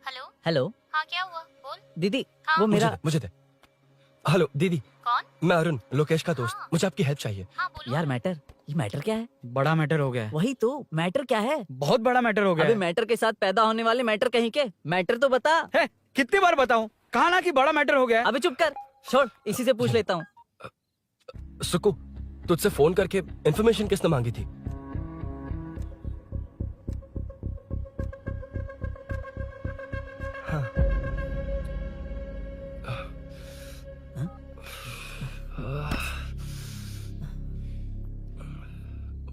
हेलो? हेलो, हाँ क्या हुआ? बोल। दीदी, हाँ? वो मेरा मुझे दे। हेलो दीदी, कौन? मैं अरुण, लोकेश का दोस्त। हाँ। मुझे आपकी हेल्प चाहिए। हाँ बोलो। यार मैटर, ये मैटर क्या है? बड़ा मैटर हो गया है। वही तो, मैटर क्या है? बहुत बड़ा मैटर हो गया अबे है। मैटर के साथ पैदा होने वाले मैटर कहीं के? मैटर तो बता। है, कितनी बार बताऊं? कहा ना कि बड़ा मैटर हो गया है। अबे चुप कर, छोड़, इसी से पूछ लेता हूँ। सुकू, तुझसे फोन करके इन्फॉर्मेशन किसने मांगी थी? हाँ।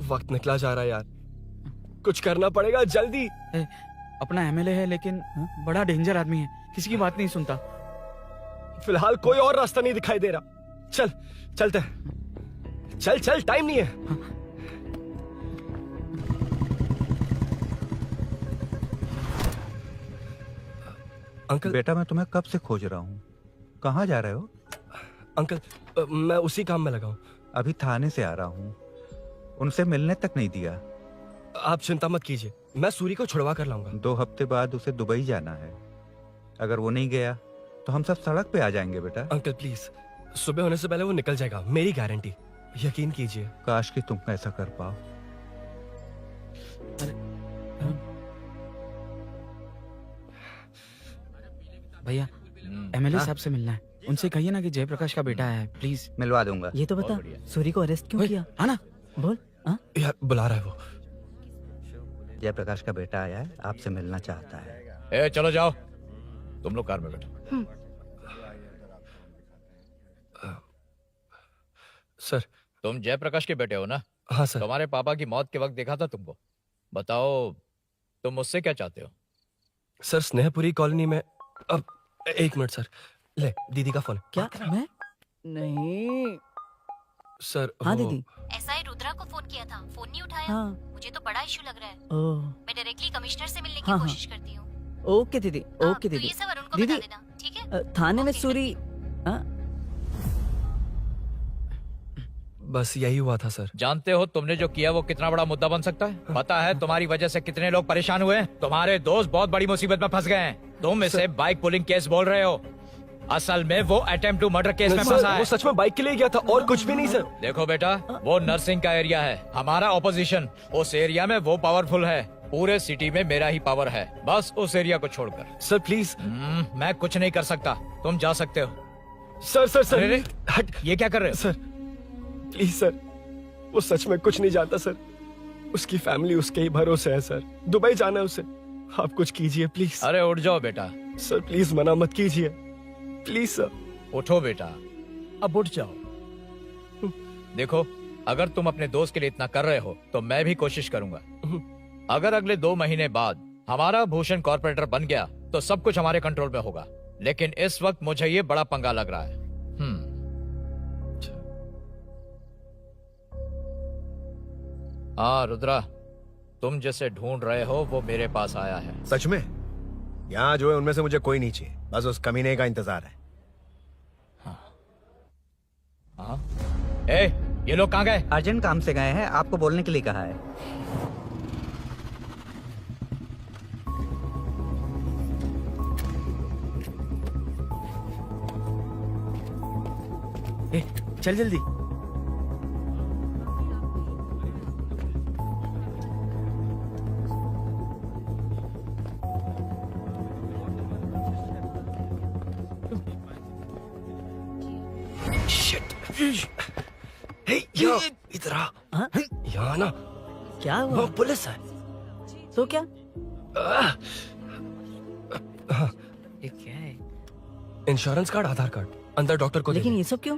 वक्त निकला जा रहा है यार, कुछ करना पड़ेगा जल्दी। अपना एमएलए है लेकिन बड़ा डेंजर आदमी है, किसी की बात नहीं सुनता। फिलहाल कोई और रास्ता नहीं दिखाई दे रहा। चल चलते हैं, चल चल, टाइम नहीं है। अंकल। बेटा मैं तुम्हें कब से खोज रहा हूँ, कहाँ जा रहे हो? अंकल, मैं उसी काम में लगा हूँ। अभी थाने से आ रहा हूँ, उनसे मिलने तक नहीं दिया। आप चिंता मत कीजिए, मैं सूरी को छुड़वा कर लाऊंगा। 2 हफ्ते बाद उसे दुबई जाना है। अगर वो नहीं गया तो हम सब सड़क पे आ जाएंगे बेटा। अंकल प्लीज, सुबह होने से पहले वो निकल जाएगा, मेरी गारंटी, यकीन कीजिए। काश कि तुम ऐसा कर पाओ। भैया एमएलए साहब से मिलना है, उनसे कहिए ना कि जयप्रकाश का बेटा आया है, प्लीज। मिलवा दूंगा। ये तो बता, सूरी को अरेस्ट क्यों किया? आना, बोल। यार बुला रहा है वो। जयप्रकाश का बेटा आया है, आपसे मिलना चाहता है। ए चलो जाओ, तुम लोग कार में बैठो। सर, तुम जयप्रकाश के बेटे हो ना? हाँ सर। तुम्हारे पापा की मौत के वक्त देखा था तुमको। बताओ तुम मुझसे क्या चाहते हो? सर स्नेहपुरी कॉलोनी में अब 1 मिनट सर, ले दीदी का फोन। क्या मैं नहीं सर? हाँ दीदी। एसआई रुद्रा को फोन किया था, फोन नहीं उठाया। हाँ। मुझे तो बड़ा इशू लग रहा है। ओह मैं डायरेक्टली कमिश्नर से मिलने की हाँ, कोशिश करती हूँ। ओके दीदी, ओके तो दीदी। ये सब अरुण को दीदी बता देना, ठीक है? थाने में सूरी। बस यही हुआ था सर। जानते हो तुमने जो किया वो कितना बड़ा मुद्दा बन सकता है? पता है तुम्हारी वजह से कितने लोग परेशान हुए हैं? तुम्हारे दोस्त बहुत बड़ी मुसीबत में फंस गए हैं। तुम इसे बाइक पुलिंग केस बोल रहे हो, असल में वो अटेम्प्ट टू मर्डर केस में फंसा है। वो सच में बाइक के लिए गया था और कुछ भी नहीं सर। देखो बेटा, वो नर्सिंग का एरिया है, हमारा ऑपोजिशन उस एरिया में वो पावरफुल है। पूरे सिटी में मेरा ही पावर है, बस उस एरिया को छोड़कर। Sir please. मैं कुछ नहीं कर सकता, तुम जा सकते हो। सर सर सर अरे, हट, ये क्या कर रहे हो? सर प्लीज सर, वो सच में कुछ नहीं जानता सर। उसकी फैमिली उसके ही भरोसे है सर। दुबई जाना है उसे, आप कुछ कीजिए प्लीज। अरे उठ जाओ बेटा। सर प्लीज मना मत कीजिए प्लीज सर। उठो बेटा, अब उठ जाओ। देखो, अगर तुम अपने दोस्त के लिए इतना कर रहे हो तो मैं भी कोशिश करूंगा। अगर अगले 2 महीने बाद हमारा भूषण कॉर्पोरेटर बन गया तो सब कुछ हमारे कंट्रोल में होगा, लेकिन इस वक्त मुझे ये बड़ा पंगा लग रहा है। हाँ रुद्रा, तुम जिसे ढूंढ रहे हो वो मेरे पास आया है। सच में? यहाँ जो है उनमें से मुझे कोई नहीं चाहिए, बस उस कमीने का इंतजार है। हाँ। ए, ये लोग कहाँ गए? अर्जेंट काम से गए हैं, आपको बोलने के लिए कहा है। ए, चल जल्दी। इधर आ। यहाँ ना क्या हुआ? वो पुलिस है। तो क्या? ये क्या है? इंश्योरेंस कार्ड, आधार कार्ड, अंदर डॉक्टर को। लेकिन ये सब क्यों?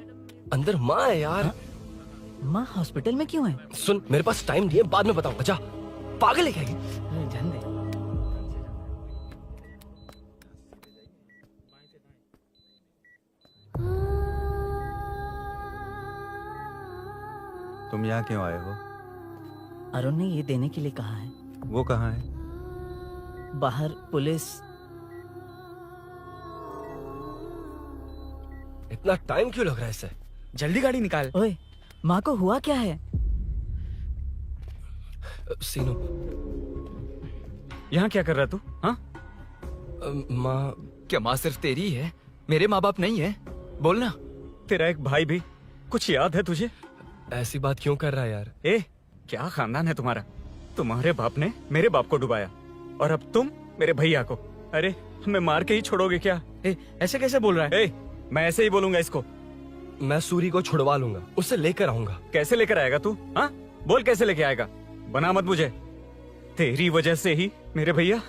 अंदर माँ है यार। माँ हॉस्पिटल में क्यों है? सुन, मेरे पास टाइम नहीं है, बाद में बताऊंगा। जा, पागल है क्या ये? जान दे। तुम यहाँ क्यों आए हो? अरुण ने ये देने के लिए कहा है। वो कहाँ है? बाहर पुलिस। इतना टाइम क्यों लग रहा है इसे? जल्दी गाड़ी निकाल। ओए, माँ को हुआ क्या है? सीनू, यहाँ क्या कर रहा तू? हाँ? माँ। क्या माँ सिर्फ तेरी है? मेरे माँ बाप नहीं है? बोलना। तेरा एक भाई भी। कुछ याद है तुझे? ऐसी बात क्यों कर रहा है यार? ए, क्या खानदान है तुम्हारा? तुम्हारे बाप ने मेरे बाप को डुबाया और अब तुम मेरे भैया को। अरे हमें मार के ही छोड़ोगे क्या? ए, ऐसे कैसे बोल रहा है? ए, मैं ऐसे ही बोलूंगा इसको। मैं सूरी को छुड़वा लूंगा, उसे लेकर आऊंगा। कैसे लेकर आएगा तू? हाँ, बोल कैसे लेके आएगा? बना मत मुझे। तेरी वजह से ही मेरे भैया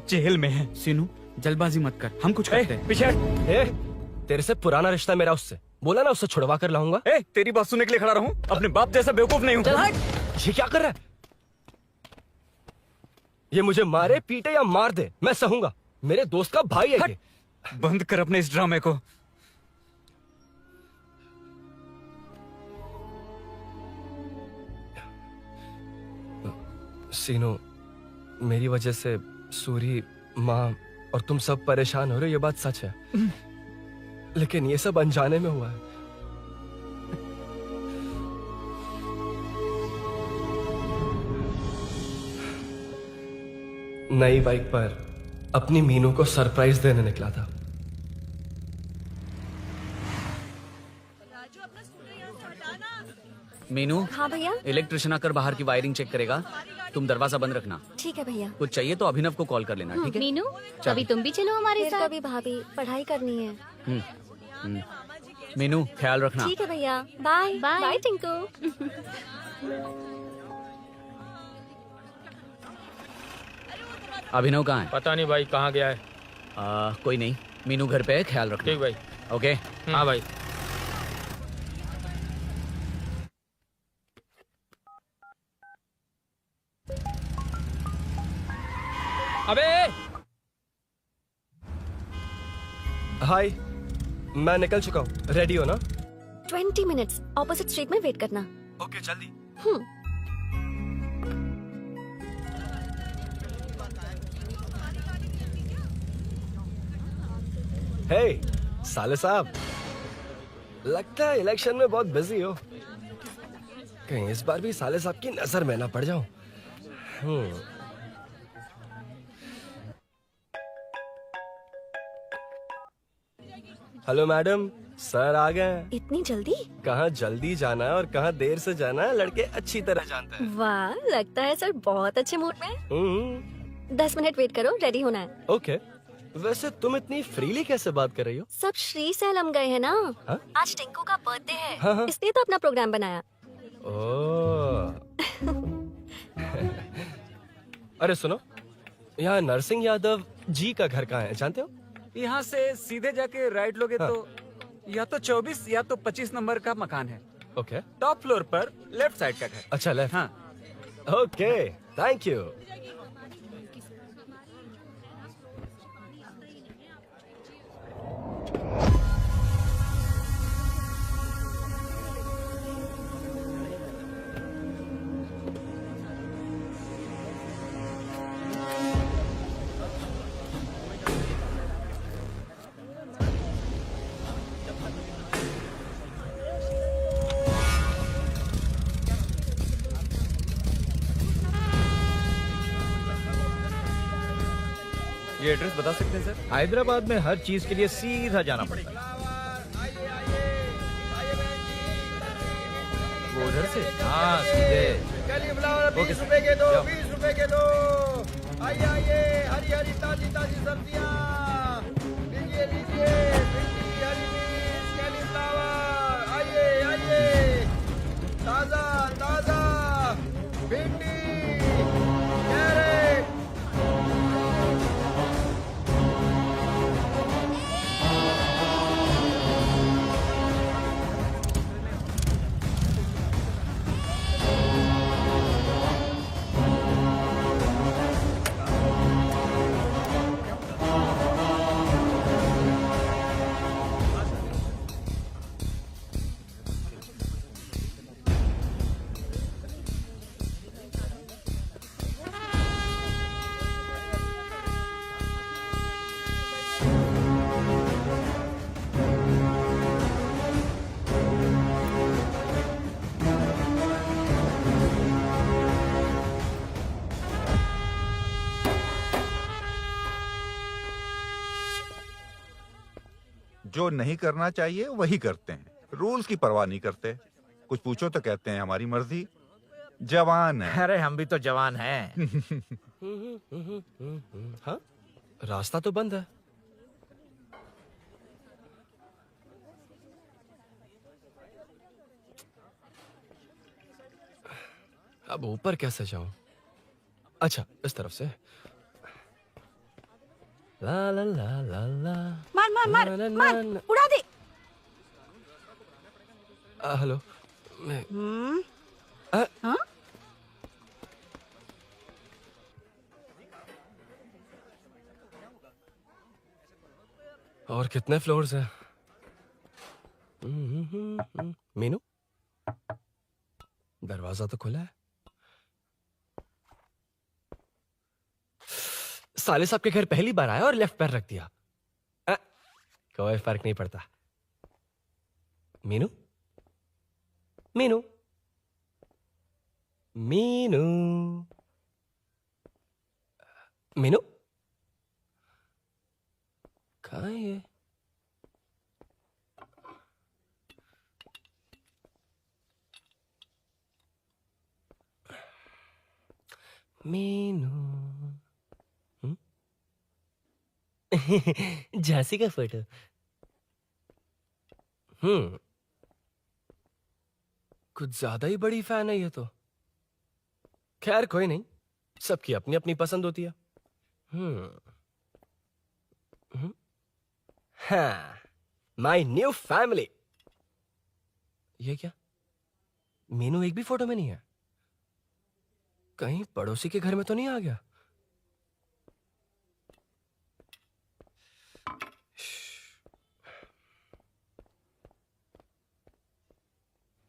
जेल में है। सीनू, जल्दबाजी मत कर, हम कुछ करते हैं। पीछे। तेरे से पुराना रिश्ता मेरा उससे। बोला ना उससे छुड़वा कर लाऊंगा। ए, तेरी बात सुनने के लिए खड़ा रहूं? अपने बाप जैसा बेवकूफ नहीं हूं। चल हट। ये क्या कर रहा है? ये मुझे मारे, पीटे या मार दे, मैं सहूंगा। मेरे दोस्त का भाई है ये। बंद कर अपने इस ड्रामे को। सीनो, मेरी वजह से सूरी, माँ और तुम सब परेशान हो रहे हो, ये बात सच है। लेकिन ये सब अनजाने में हुआ है। नई बाइक पर अपनी मीनू को सरप्राइज देने निकला था। राजू अपना स्कूटर मीनू, हाँ भैया। इलेक्ट्रिशियन आकर बाहर की वायरिंग चेक करेगा, तुम दरवाजा बंद रखना। ठीक है भैया। कुछ चाहिए तो अभिनव को कॉल कर लेना, ठीक है? मीनू, अभी तुम भी चलो हमारे फिर साथ। कभी भाभी, पढ़ाई करनी है। हम्म। मीनू, ख्याल रखना। ठीक है भैया, बाय बाय। बाय टिंकू। अभिनव कहाँ है? पता नहीं भाई कहाँ गया है। कोई नहीं, मीनू घर पे है, ख्याल रखना। ठीक भाई। ओके। हाँ भाई। अबे हाय, मैं निकल चुका हूँ, रेडी हो ना? 20 मिनट्स ऑपोजिट स्ट्रीट में वेट करना। ओके, जल्दी। हे साले साहब, लगता है इलेक्शन में बहुत बिजी हो। कहीं इस बार भी साले साहब की नजर में ना पड़ जाऊं। हेलो मैडम, सर आ गए हैं। इतनी जल्दी? कहाँ जल्दी जाना है और कहाँ देर से जाना है लड़के अच्छी तरह जानते हैं। वाह, लगता है सर बहुत अच्छे मूड में हैं। 10 मिनट वेट करो, रेडी होना है। ओके। वैसे तुम इतनी फ्रीली कैसे बात कर रही हो? सब श्री सैलम गए हैं ना। हाँ? आज टिंकू का बर्थडे है, हाँ, हाँ। इसलिए तो अपना प्रोग्राम बनाया। ओह। अरे सुनो, यहाँ नरसिंह यादव जी का घर कहाँ है, जानते हो? यहाँ से सीधे जाके राइट लोगे तो या तो 24 या तो 25 नंबर का मकान है। ओके। टॉप फ्लोर पर लेफ्ट साइड का घर। अच्छा, लेफ्ट। हाँ। Okay, thank you. ये एड्रेस बता सकते हैं सर? हैदराबाद में हर चीज के लिए सीधा जाना पड़ता है। वो उधर से? हाँ, सीधे। ओके, 20 रुपए के दो, जाओ। 20 रुपए के दो। आइए आइए, हरी हरी ताजी ताजी सब्जियां लीजिए लीजिए। भिंडी, हरी मिर्च, कैलीफ्लावर, आइए आइए, ताजा ताजा भिंडी, कैरेट। जो नहीं करना चाहिए वही करते हैं, रूल्स की परवाह नहीं करते। कुछ पूछो तो कहते हैं हमारी मर्जी। जवान है। अरे हम भी तो जवान हैं। हाँ, रास्ता तो बंद है। अब ऊपर कैसे जाऊं? अच्छा, इस तरफ से। ला ला ला ला ला। मार मार मार ना, ना, मार, ना, ना। उड़ा दे। हेलो, मैं हाँ? और कितने फ्लोर्स हैं? मीनू, दरवाजा तो खुला है। साले साहब के घर पहली बार आया और लेफ्ट पैर रख दिया। कोई फर्क नहीं पड़ता। मीनू, मीनू, मीनू, मीनू, कहाँ है ये? मीनू झांसी का फोटो। कुछ ज्यादा ही बड़ी फैन है ये तो। खैर कोई नहीं, सबकी अपनी अपनी पसंद होती है। हाँ, माय न्यू फैमिली। ये क्या, मीनू एक भी फोटो में नहीं है? कहीं पड़ोसी के घर में तो नहीं आ गया?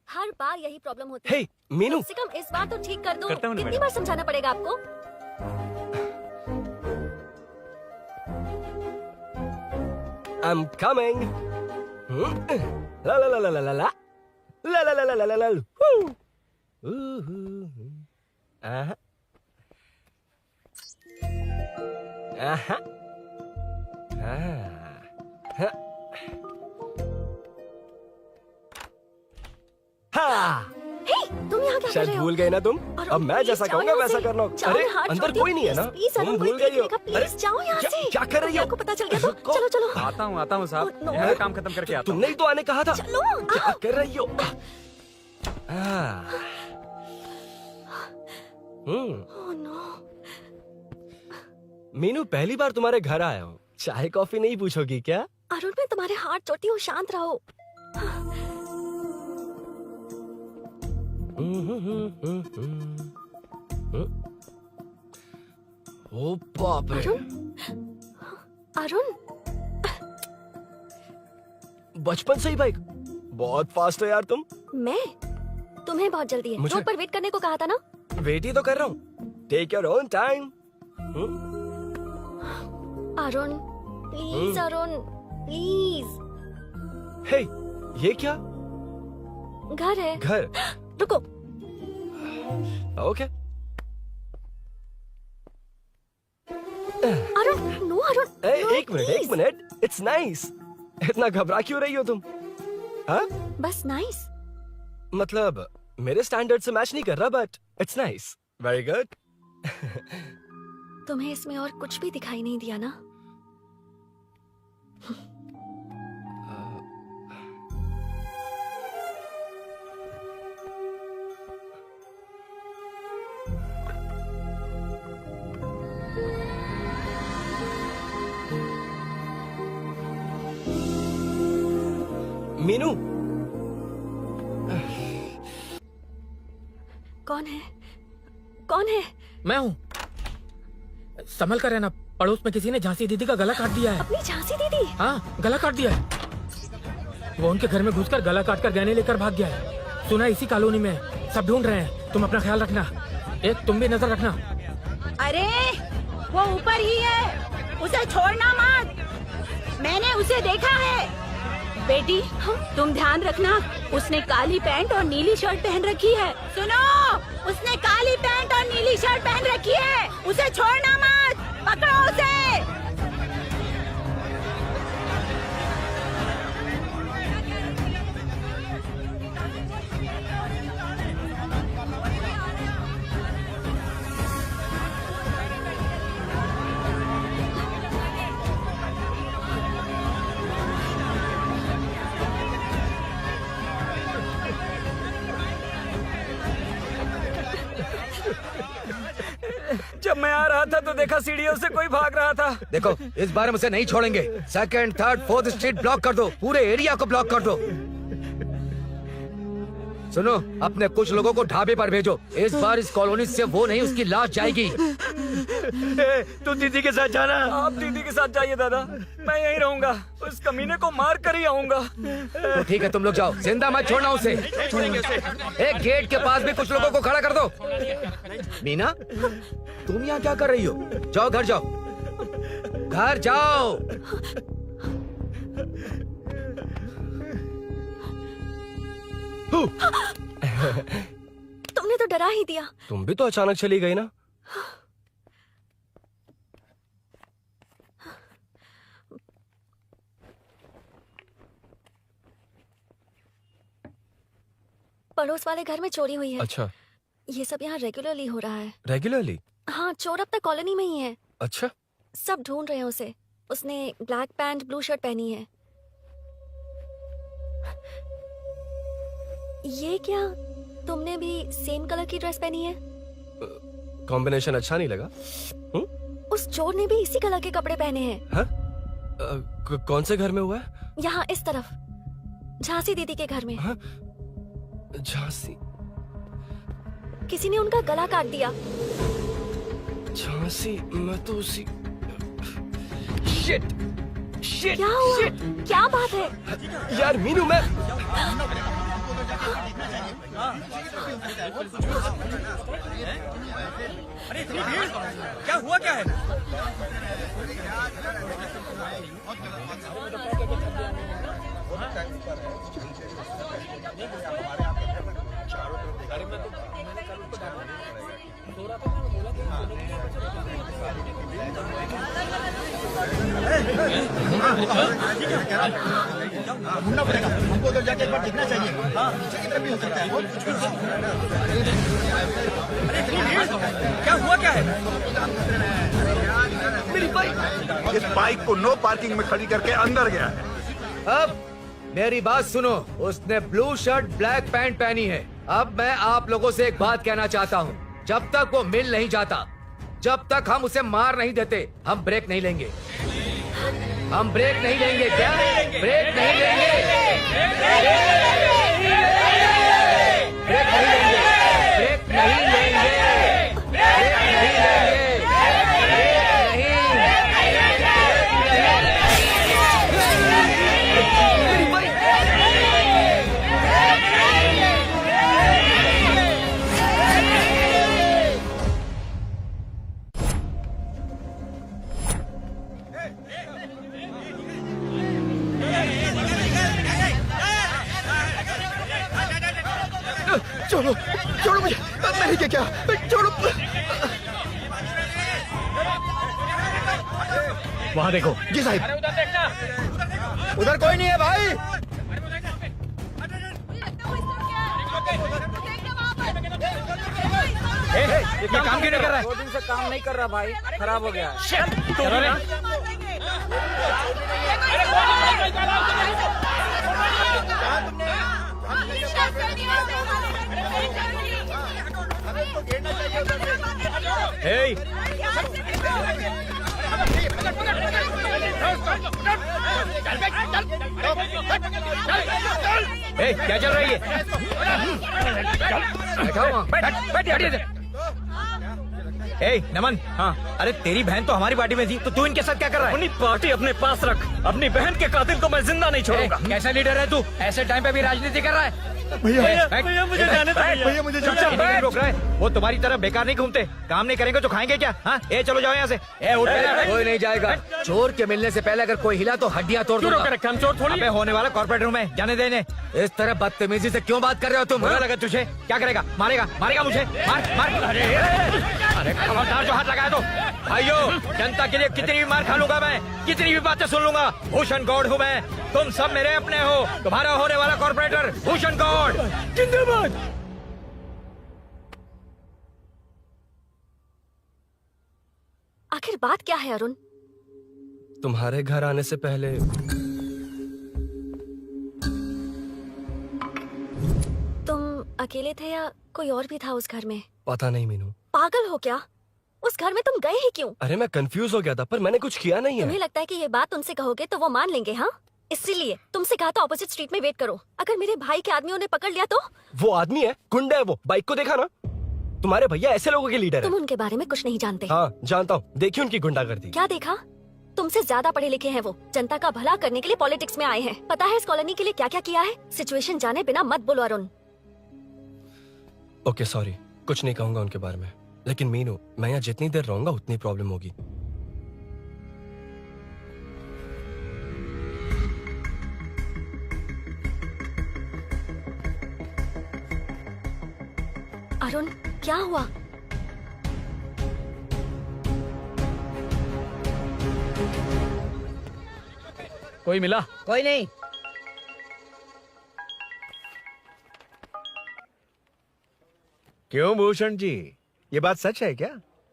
हर बार यही प्रॉब्लम होती है। हे मीनू, कम से कम इस बार तो ठीक कर दो। करता हूँ ना कितनी मैडम। बार समझाना पड़ेगा आपको? I'm coming. La la la la la la la. La la la la la la la. Woo. Aha. Aha. Ah. हाँ, हे, तुम यहाँ क्या कर शायद रहे हो? भूल गए ना तुम। अरुण, अब मैं प्लीज जैसा जाओ कहूंगा यहाँ वैसा से। करना। जाओ, अरे हाथ अंदर छोड़िए, कोई नहीं है ना? प्लीज, तुम अरुण, भूल कोई गई हो। देखेगा, प्लीज जाओ यहाँ से। क्या कर रही हो? आपको पता चल गया तो चलो चलो। आता हूँ साहब, Oh, no. मेरा काम खत्म करके आता हूँ। तुमने ही तो आने कहा था। चलो, क्या कर रही हो? Oh, no. मीनू, पहली बार तुम्हारे घर आया हूँ, चाय कॉफी नहीं पूछोगी क्या? अरुण, मैं तुम्हारे हाथ जोड़ती हूँ, शांत रहो। ओ बाप रे, अरुण, बचपन से ही बाइक। बहुत फास्ट है यार तुम। मैं तुम्हें बहुत जल्दी है। मुझे- रोड पर वेट करने को कहा था ना। वेट ही तो कर रहा हूँ। Take your own time. Arun please, Arun please. Hey, ये क्या? घर है। घर? रुको। Okay. Arun, no Arun. No, एक मिनट, please। एक मिनट। It's nice. इतना घबरा क्यों रही हो तुम? हाँ? बस नाइस। मतलब मेरे स्टैंडर्ड से मैच नहीं कर रहा, but it's nice. Very good. तुम्हें इसमें और कुछ भी दिखाई नहीं दिया ना? मीनू, कौन है? कौन है? मैं हूँ। संभल कर रहना, पड़ोस में किसी ने झांसी दीदी का गला काट दिया है। अपनी झांसी दीदी? हाँ, गला काट दिया है। वो उनके घर में घुसकर गला काट कर गहने लेकर भाग गया है। सुना इसी कॉलोनी में, सब ढूंढ रहे हैं। तुम अपना ख्याल रखना। एक तुम भी नजर रखना। अरे वो ऊपर ही है, उसे छोड़ना मत। मैंने उसे देखा है। बेटी, तुम ध्यान रखना, उसने काली पैंट और नीली शर्ट पहन रखी है। सुनो, उसने काली पैंट और नीली शर्ट पहन रखी है। उसे छोड़ना मत, पकड़ो उसे। जब मैं आ रहा था तो देखा सीढ़ियों से कोई भाग रहा था। देखो, इस बार मुझे नहीं छोड़ेंगे। Second, third, fourth street block कर दो। पूरे एरिया को ब्लॉक कर दो। सुनो, अपने कुछ लोगों को ढाबे पर भेजो। इस बार इस कॉलोनी से वो नहीं, उसकी लाश जाएगी। तू दीदी के साथ जाना। आप दीदी के साथ जाइए दादा, मैं यहीं रहूंगा। उस कमीने को मार कर ही आऊंगा। तो ठीक है, तुम लोग जाओ, जिंदा मत छोड़ना उसे। एक गेट के पास भी कुछ लोगों को खड़ा कर दो। मीना, तुम यहाँ क्या कर रही हो? जाओ घर जाओ, घर जाओ। तुमने तो डरा ही दिया। तुम भी तो अचानक चली गई ना। पड़ोस वाले घर में चोरी हुई है। अच्छा, ये सब यहाँ रेगुलरली हो रहा है। रेगुलरली? हाँ, चोर अब तक कॉलोनी में ही है। अच्छा, सब ढूंढ रहे हैं उसे। उसने ब्लैक पैंट ब्लू शर्ट पहनी है। ये क्या, तुमने भी सेम कलर की ड्रेस पहनी है? कॉम्बिनेशन अच्छा नहीं लगा? उस चोर ने भी इसी कलर के कपड़े पहने हैं। हाँ? कौन से घर में हुआ है? यहाँ इस तरफ, झांसी दीदी के घर में। हाँ? झांसी? किसी ने उनका गला काट दिया। झांसी? मैं तो उसी शिट क्या हुआ? क्या बात है? यार मीनू, मैं अरे इतनी भीड़, क्या हुआ क्या है? ढूंढना पड़ेगा हमको, उधर जाके एक बार देखना चाहिए। हाँ, पीछे की तरफ भी हो सकता है। अरे इतनी भीड़, क्या हुआ क्या है? मेरी बाइक, इस बाइक को नो पार्किंग में खड़ी करके अंदर गया है। अब मेरी बात सुनो, उसने ब्लू शर्ट ब्लैक पैंट पहनी है। अब मैं आप लोगों से एक बात कहना चाहता हूँ, जब तक वो मिल नहीं जाता, जब तक हम उसे मार नहीं देते, हम ब्रेक नहीं लेंगे। हम ब्रेक नहीं लेंगे। क्या ब्रेक नहीं लेंगे? ब्रेक नहीं लेंगे। ब्रेक नहीं लेंगे। ब्रेक नहीं लेंगे। छोड़ो, छोड़ो मुझे, मैं क्या क्या, छोड़ो। वहाँ देखो। जी साहब। उधर कोई नहीं है भाई। ये काम क्यों नहीं कर रहा है? 2 दिन से काम नहीं कर रहा भाई, खराब हो गया। क्या चल रही है? नमन, हाँ, अरे तेरी बहन तो हमारी पार्टी में थी, तो तू इनके साथ क्या कर रहा है? अपनी पार्टी अपने पास रख, अपनी बहन के कातिल को मैं जिंदा नहीं छोड़ूंगा। कैसा लीडर है तू? ऐसे टाइम पे भी राजनीति कर रहा है? भैया मुझे जाने दो। भैया मुझे नहीं रोक रहा है। वो तुम्हारी तरह बेकार नहीं घूमते, काम नहीं करेंगे तो खाएंगे क्या? हाँ, ए चलो जाओ यहाँ से। ए उठ के। कोई नहीं जाएगा। चोर के मिलने से पहले अगर कोई हिला तो हड्डियां तोड़ दूंगा। हम चोर थोड़ी। अबे होने वाला कॉर्पोरेट रूम है, जाने देने। इस तरह बदतमीजी से क्यों बात कर रहे हो तुम? बुरा लगा तुझे? क्या करेगा? मारेगा? मारेगा मुझे? मार मार। अरे खबरदार जो हाथ लगाया तो। भाइयों, जनता के लिए कितनी भी मार खा लूंगा मैं, कितनी भी बातें सुन लूंगा। भूषण गौड़ हूँ मैं, तुम सब मेरे अपने हो। तुम्हारा होने वाला कॉर्पोरेटर भूषण गौड़ जिंदाबाद। आखिर बात क्या है अरुण? तुम्हारे घर आने से पहले तुम अकेले थे या कोई और भी था उस घर में? पता नहीं मीनू। पागल हो क्या? उस घर में तुम गए ही क्यों? अरे मैं कंफ्यूज हो गया था, पर मैंने कुछ किया नहीं तुम्हें है। लगता है कि ये बात उनसे कहोगे तो वो मान लेंगे? हाँ, इसीलिए तुमसे कहा था ऑपोजिट स्ट्रीट में वेट करो। अगर मेरे भाई के आदमियों ने पकड़ लिया तो? वो आदमी है, गुंडा है वो। बाइक को देखा ना? तुम्हारे भैया ऐसे लोगों के लीडर तुम है। उनके बारे में कुछ नहीं जानते। हाँ जानता हूँ, देखी उनकी गुंडागर्दी। क्या देखा? तुमसे ज्यादा पढ़े लिखे हैं वो, जनता का भला करने के लिए पॉलिटिक्स में आए हैं। पता है इस कॉलोनी के लिए क्या क्या किया है? सिचुएशन जाने बिना मत बोलो अरुण। ओके सॉरी, कुछ नहीं कहूंगा उनके बारे में। लेकिन मीनू, मैं यहाँ जितनी देर रहूंगा उतनी प्रॉब्लम होगी। अरुण, क्या हुआ? कोई मिला? कोई नहीं। क्यों भूषण जी, ये बात सच है क्या?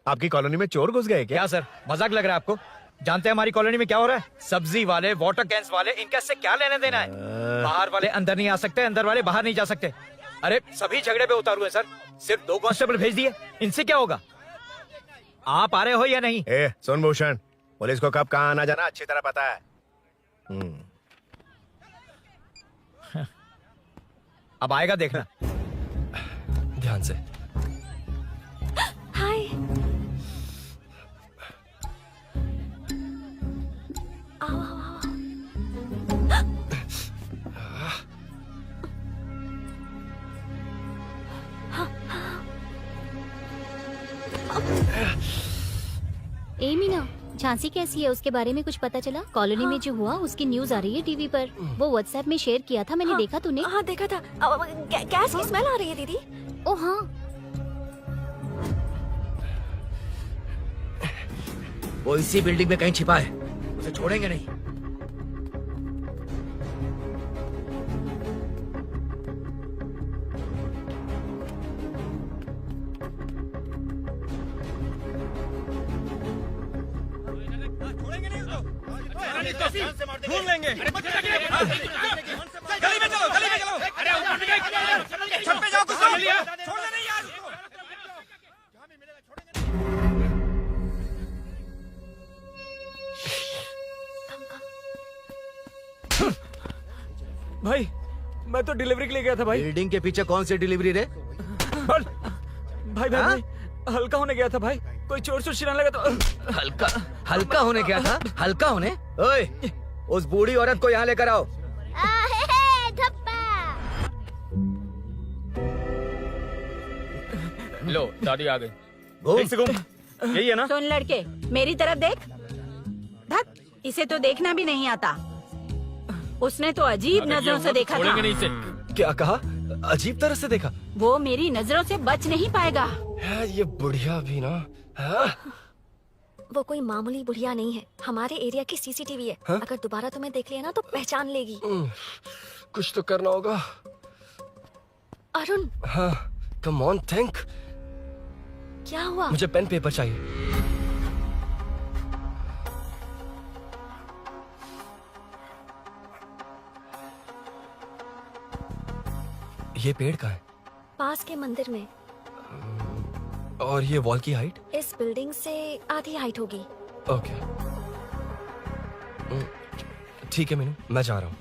आपकी कॉलोनी में चोर घुस गए क्या? सर मजाक लग रहा है आपको? जानते हैं हमारी कॉलोनी में क्या हो रहा है? सब्जी वाले, वाटर कैंस वाले, इनका इससे क्या लेने देना है? बाहर वाले अंदर नहीं आ सकते, अंदर वाले बाहर नहीं जा सकते। अरे सभी झगड़े पे उतारू है सर। सिर्फ 2 कांस्टेबल भेज दिए, इनसे क्या होगा? आप आ रहे हो या नहीं? सुन भूषण, पुलिस को कब कहाँ आना जाना अच्छी तरह पता है। अब आएगा देखना। ध्यान से। हाय। आओ आओ आओ। ए मीना, झांसी कैसी है? उसके बारे में कुछ पता चला? कॉलोनी में जो हुआ उसकी न्यूज आ रही है टीवी पर। वो व्हाट्सएप में शेयर किया था, मैंने देखा। तूने? हाँ देखा था। गैस की स्मेल आ रही है दीदी। ओ हाँ, वो इसी बिल्डिंग में कहीं छिपा है, उसे छोड़ेंगे नहीं। ढूंढ लेंगे। गली में चलो, गली में चलो। अरे छत पे जाओ, कुछ छोड़ने नहीं यार। भाई मैं तो डिलीवरी के लिए गया था भाई। बिल्डिंग के पीछे कौन सी डिलीवरी रे? भाई भाई, भाई हल्का होने गया था भाई। कोई चोर चोर चिल्लाने लगा तो हल्का होने गया था? हल्का होने? ओए, उस बूढ़ी औरत को यहाँ लेकर आओ। लो दादी आ गई। यही है ना? सुन लड़के, मेरी तरफ देख। धत, इसे तो देखना भी नहीं आता। उसने तो अजीब नजरों से देखा था। नहीं इसे। क्या कहा? अजीब तरह से देखा? वो मेरी नजरों से बच नहीं पाएगा। ये बुढ़िया भी ना। वो कोई मामूली बुढ़िया नहीं है, हमारे एरिया की सीसीटीवी है। हाँ? अगर दोबारा तुम्हें देख लिया ना तो पहचान लेगी। कुछ तो करना होगा। अरुण। हाँ, कम ऑन थिंक। क्या हुआ? मुझे पेन पेपर चाहिए। ये पेड़ का है? पास के मंदिर में। और ये वॉल की हाइट? इस बिल्डिंग से आधी हाइट होगी। ओके, ठीक है मीनू, मैं जा रहा हूँ।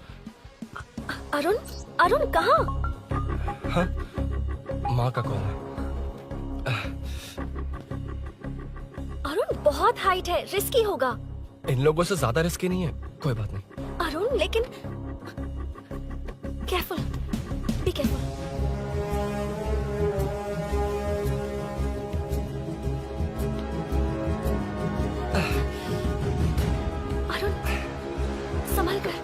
अरुण, अरुण कहाँ? हाँ, माँ का कॉल है। अरुण बहुत हाइट है, रिस्की होगा। इन लोगों से ज्यादा रिस्की नहीं है। कोई बात नहीं। अरुण लेकिन केयरफुल, बी केयरफुल। अरुण संभल कर।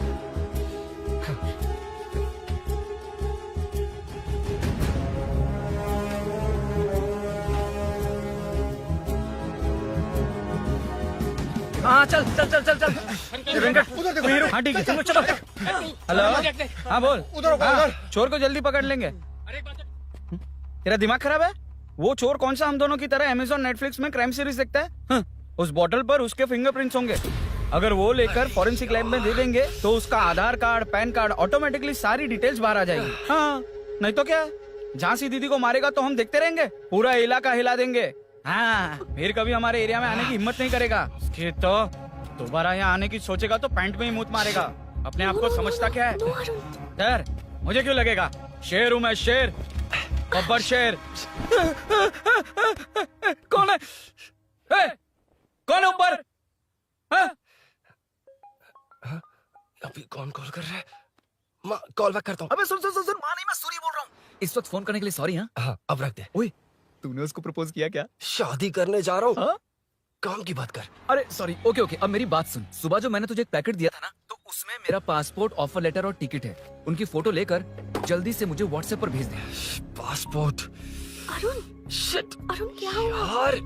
हाँ चल चल चल चल चल। वेंकट, हाँ ठीक है, चलो चलो। हेलो, हाँ बोल। उधर चोर को जल्दी पकड़ लेंगे। तेरा दिमाग खराब है? वो चोर कौन सा हम दोनों की तरह अमेज़न नेटफ्लिक्स में क्राइम सीरीज देखता है? हाँ, उस बॉटल पर उसके फिंगरप्रिंट्स होंगे। अगर वो लेकर फॉरेंसिक लैब में दे देंगे तो उसका आधार कार्ड, पैन कार्ड, ऑटोमेटिकली सारी डिटेल्स बाहर आ जाएगी। हाँ, नहीं तो क्या, झांसी दीदी को मारेगा तो हम देखते रहेंगे, पूरा इलाका हिला देंगे। हाँ, फिर कभी हमारे एरिया में आने की हिम्मत नहीं करेगा। फिर तो दोबारा यहाँ आने की सोचेगा तो पैंट में ही मूत मारेगा। अपने आप को समझता क्या है? डर मुझे क्यों लगेगा? शेर हूँ मैं, शेर, गब्बर शेर। कौन है? कौन है ऊपर? अभी कौन कॉल कर रहा है? माँ, कॉल बैक करता हूँ। अबे सुन सुन सुन, माँ नहीं, मैं सूरी बोल रहा हूँ। इस वक्त फोन करने के लिए सॉरी। हाँ, अब रख दे। ओए, तूने उसको प्रपोज किया क्या? शादी करने जा रहा हूँ। काम की बात कर। अरे सॉरी, ओके ओके, अब मेरी बात सुन। सुबह जो मैंने तुझे एक पैकेट दिया था ना, तो उसमें मेरा पासपोर्ट, ऑफर लेटर और टिकट है। उनकी फोटो लेकर जल्दी से मुझे व्हाट्सएप पर भेज दे। पासपोर्ट? अरुण, शिट, अरुण क्या हुआ? यार,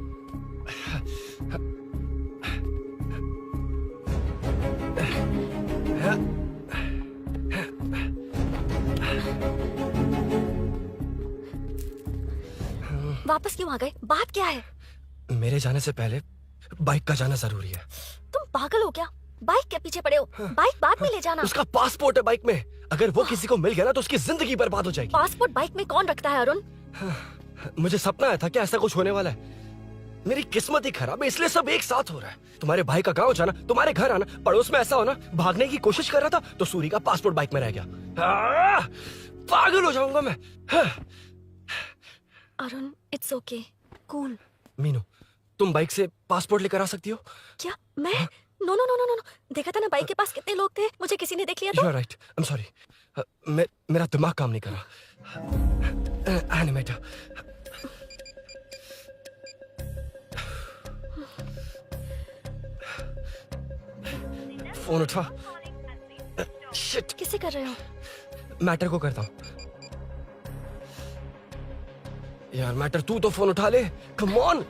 वापस क्यों आ गए? बात क्या है? मेरे जाने से पहले बाइक का जाना जरूरी है। तुम पागल हो क्या? बाइक के पीछे पड़े हो? बाइक बाद में ले जाना। उसका पासपोर्ट है बाइक में, अगर वो किसी को मिल गया ना तो उसकी जिंदगी बर्बाद हो जाएगी। पासपोर्ट बाइक में कौन रखता है अरुण? मुझे सपना आया था कि ऐसा कुछ होने वाला है। मेरी किस्मत ही खराब है, इसलिए सब एक साथ हो रहा है। तुम्हारे भाई का गांव जाना, तुम्हारे घर आना, पड़ोस में ऐसा होना। भागने की कोशिश कर रहा था तो सूरी का पासपोर्ट बाइक में रह गया। पागल हो जाऊंगा मैं। Arun, it's okay, cool. Meenu, तुम बाइक से पासपोर्ट लेकर आ सकती हो? क्या मैं? No no no no no, देखा था ना बाइक के पास कितने लोग थे, मुझे किसी ने देख लिया तो। You are right. I'm sorry. मेरा दिमाग काम नहीं कर रहा। एनिमेटर। फोन उठा। शिट। किसे कर रहे हो? मैटर को करता हूँ। यार मैटर, तू तो फोन उठा ले। Come on.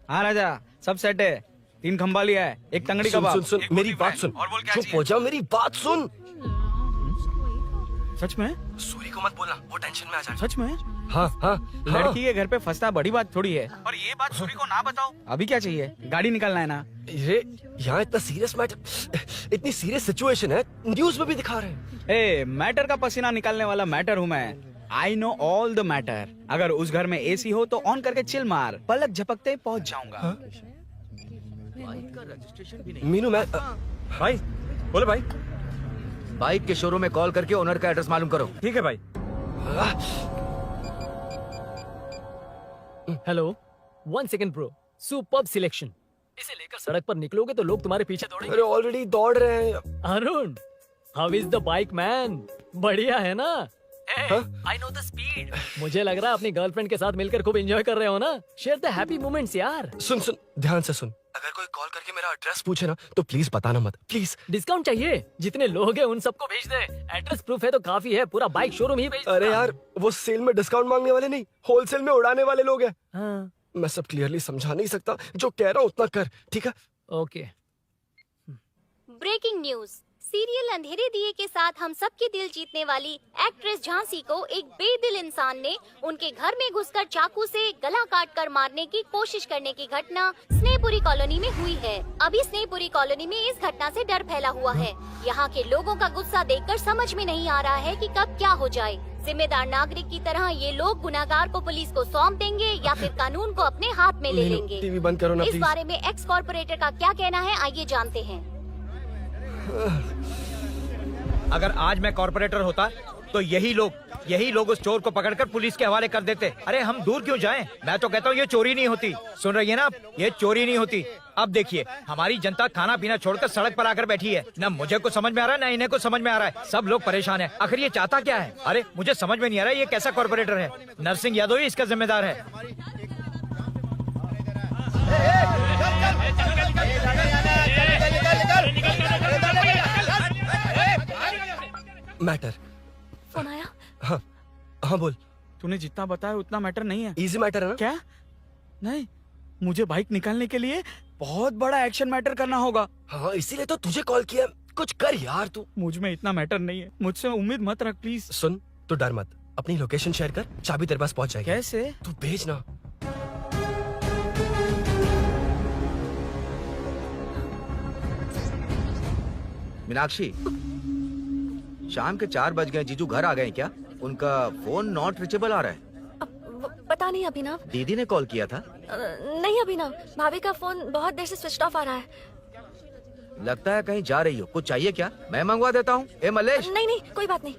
हाँ राजा, सब सेट है। 3 खंबा लिया है, एक तंगड़ी सुन, कबाब। सुन सुन मेरी बात सुन। चुप हो जा, मेरी बात सुन। सच में? सूरी को मत बोलना, वो टेंशन में आ जाएगा। सच में? हाँ हाँ। लड़की के घर पे फंसना बड़ी बात थोड़ी है। और ये बात सूरी को ना बताओ। अभी क्या चाहिए? गाड़ी निकलना है ना? ये यहाँ इतना सीरियस मैटर, इतनी सीरियस सिचुएशन है, न्यूज में भी दिखा रहे हैं। ए, मैटर का पसीना निकालने वाला मैटर हूँ मैं। I know all the matter. अगर उस घर में एसी हो तो ऑन करके चिल मार, पलक झपकते ही पहुँच जाऊंगा। मीनू, मैं भाई बोलो भाई। बाइक के शोरूम में कॉल करके ओनर का एड्रेस मालूम करो। ठीक है भाई। Hello, 1 second bro, superb selection. इसे लेकर सड़क पर निकलोगे तो लोग तुम्हारे पीछे दौड़ेंगे। अरे ऑलरेडी दौड़ रहे हैं। Arun, how is the bike man? बढ़िया है ना? I know the speed. मुझे लग रहा है अपनी गर्लफ्रेंड के साथ मिलकर खूब एंजॉय कर रहे हो ना? शेयर द हैप्पी मोमेंट्स यार। सुन सुन, ध्यान से सुन। अगर कोई कॉल करके मेरा एड्रेस पूछे ना तो प्लीज बताना मत, प्लीज। डिस्काउंट चाहिए? जितने लोग हैं उन सबको भेज दे। एड्रेस प्रूफ है तो काफी है, पूरा बाइक शोरूम ही भेज दे। अरे यार, वो सेल में डिस्काउंट मांगने वाले नहीं, होलसेल में उड़ाने वाले लोग हैं। हाँ। मैं सब क्लियरली समझा नहीं सकता, जो कह रहा हूँ उतना कर, ठीक है? ओके। Breaking news. सीरियल अंधेरे दिए के साथ हम सबके दिल जीतने वाली एक्ट्रेस झांसी को एक बेदिल इंसान ने उनके घर में घुसकर चाकू से गला काटकर मारने की कोशिश करने की घटना स्नेहपुरी कॉलोनी में हुई है। अभी स्नेहपुरी कॉलोनी में इस घटना से डर फैला हुआ है। यहाँ के लोगों का गुस्सा देखकर समझ में नहीं आ रहा है कि कब क्या हो जाए। जिम्मेदार नागरिक की तरह ये लोग गुनाहगार को पुलिस को सौंप देंगे या फिर कानून को अपने हाथ में ले लेंगे। टीवी बंद करो ना इस प्लीज। बारे में एक्स कॉर्पोरेटर का क्या कहना है, आइए जानते हैं। अगर आज मैं कॉर्पोरेटर होता तो यही लोग उस चोर को पकड़कर पुलिस के हवाले कर देते। अरे हम दूर क्यों जाएं? मैं तो कहता हूँ ये चोरी नहीं होती। सुन रही है ना आप? ये चोरी नहीं होती। अब देखिए, हमारी जनता खाना पीना छोड़कर सड़क पर आकर बैठी है। ना मुझे कुछ समझ में आ रहा है, ना इन्हें कुछ समझ में आ रहा है। सब लोग परेशान हैं। आखिर ये चाहता क्या है? अरे मुझे समझ में नहीं आ रहा है, ये कैसा कॉर्पोरेटर है? नरसिंह यादव ही इसका जिम्मेदार है। मैटर। फोन आया? हाँ हाँ बोल। तूने जितना बताया उतना मैटर नहीं है। इजी मैटर है ना? क्या? नहीं, मुझे बाइक निकालने के लिए बहुत बड़ा एक्शन मैटर करना होगा। हाँ, इसीलिए तो तुझे कॉल किया। कुछ कर यार तू। मुझ में इतना मैटर नहीं है, मुझसे उम्मीद मत रख प्लीज। सुन, तू डर मत, अपनी लोकेशन शेयर कर, चाबी तेरे पास पहुंच जाएगी। कैसे? तू भेज ना। मीनाक्षी, शाम के 4 बज गए, जीजू घर आ गए क्या? उनका फोन नॉट रिचेबल आ रहा है। पता नहीं अभिनव। दीदी ने कॉल किया था? नहीं अभिनव, भाभी का फोन बहुत देर से स्विच ऑफ आ रहा है। लगता है कहीं जा रही हो। कुछ चाहिए क्या? मैं मंगवा देता हूँ। ए मलेश। नहीं नहीं, कोई बात नहीं,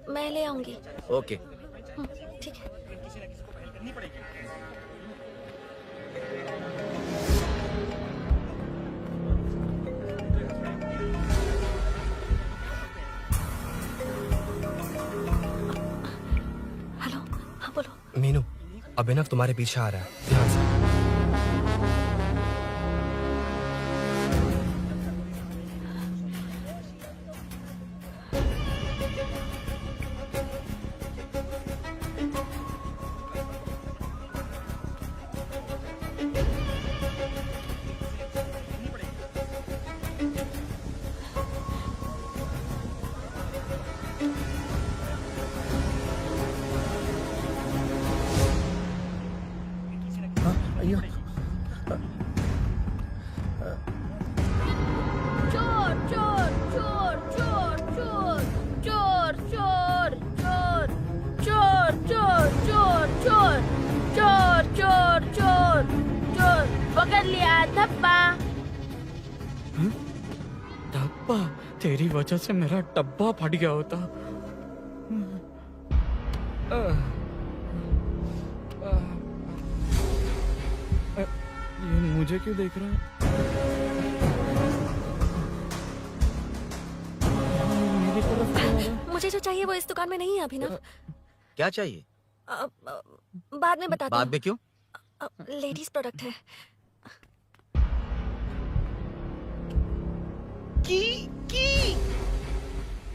मैं ले आऊंगी। ओके ठीक है। हेलो, हाँ बोलो। मीनू, अभिनव तुम्हारे पीछे आ रहा है, ध्यान से। अयो चोर चोर चोर चोर चोर चोर चोर चोर चोर चोर चोर चोर चोर चोर चोर पकड़ लिया धप्पा। डब्बा, तेरी वजह से मेरा डब्बा फट गया होता। ये मुझे क्यों देख रहा है? मेरी तरफ क्यों आ रहा है? मुझे जो चाहिए वो इस दुकान में नहीं है अभिनव। क्या चाहिए? बाद में बताती बाद में क्यों? हूँ। लेडीज प्रोडक्ट है।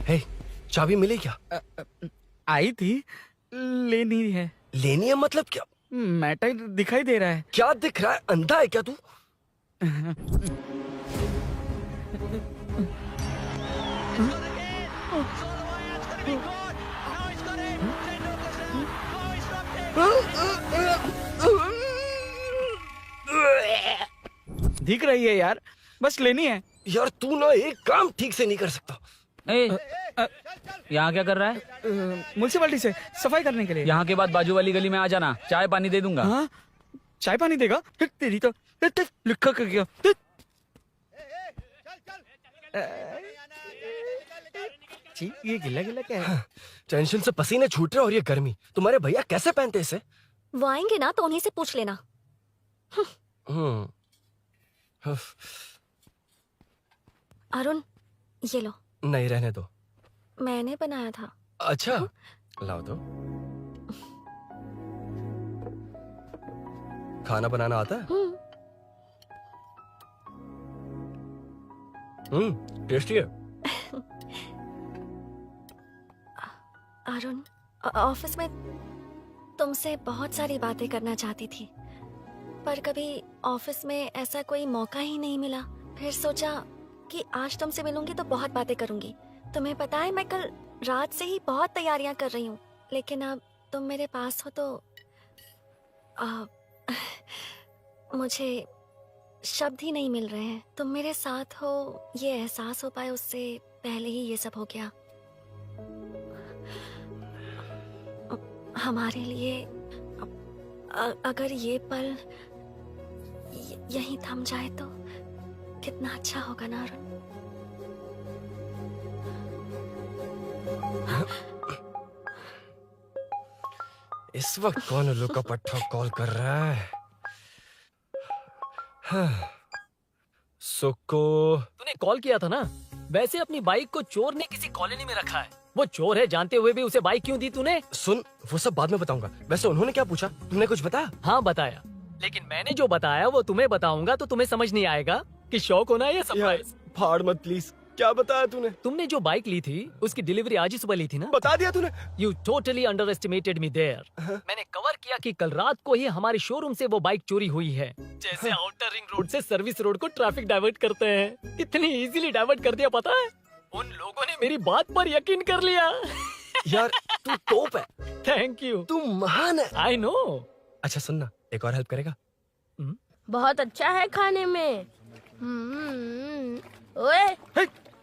हे, चाबी मिली क्या? आई थी, लेनी है। लेनी है मतलब क्या? मैटर दिखाई दे रहा है। क्या दिख रहा है? अंधा है क्या तू? दिख रही है यार, बस लेनी है। यार तू ना एक काम ठीक से नहीं कर सकता। यहाँ क्या कर रहा है? म्युनिसिपैलिटी से सफाई करने के लिए। यहाँ के बाद बाजू वाली गली में आ जाना, चाय पानी दे दूंगा। हाँ? चाय पानी देगा? तेरी तो लिखा कर गया। ये गिला गिला क्या है? टेंशन से पसीने छूट रहे और ये गर्मी, तुम्हारे भैया कैसे पहनते इसे? वो आएंगे ना तो उन्हीं से पूछ लेना। अरुण, ये लो। नहीं, रहने दो। मैंने बनाया था। अच्छा, लाओ दो। खाना बनाना आता है? टेस्टी है। अरुण, ऑफिस में तुमसे बहुत सारी बातें करना चाहती थी, पर कभी ऑफिस में ऐसा कोई मौका ही नहीं मिला। फिर सोचा कि आज तुमसे मिलूंगी तो बहुत बातें करूंगी। तुम्हें पता है मैं कल रात से ही बहुत तैयारियां कर रही हूँ, लेकिन अब तुम मेरे पास हो तो मुझे शब्द ही नहीं मिल रहे हैं। तुम मेरे साथ हो ये एहसास हो पाए उससे पहले ही ये सब हो गया। हमारे लिए अगर ये पल यहीं थम जाए तो कितना अच्छा होगा ना अरुण। इस वक्त कौन उल्लू का पट्टा कॉल कर रहा है? सुक्को, तूने कॉल किया था ना? वैसे अपनी बाइक को चोर ने किसी कॉलोनी में रखा है। वो चोर है जानते हुए भी उसे बाइक क्यों दी तूने? सुन, वो सब बाद में बताऊंगा। वैसे उन्होंने क्या पूछा? तुमने कुछ बताया? हाँ बताया, लेकिन मैंने जो बताया वो तुम्हें बताऊंगा तो तुम्हें समझ नहीं आएगा कि शौक होना है या सरप्राइज। फाड़ मत प्लीज। क्या बताया तूने? तुमने जो बाइक ली थी उसकी डिलीवरी आज ही सुबह ली थी ना? बता दिया तूने? You totally underestimated me there. मैंने कवर किया कि कल रात को ही हमारे शोरूम से वो बाइक चोरी हुई है। जैसे आउटर रिंग रोड से सर्विस रोड को ट्रैफिक डाइवर्ट करते हैं, इतनी इजीली डाइवर्ट कर दिया पता है? उन लोगों ने मेरी बात पर यकीन कर लिया। यार तू टॉप है। Thank you. तू महान है। I know. अच्छा सुनना, एक और हेल्प करेगा? बहुत अच्छा है खाने में। ओए,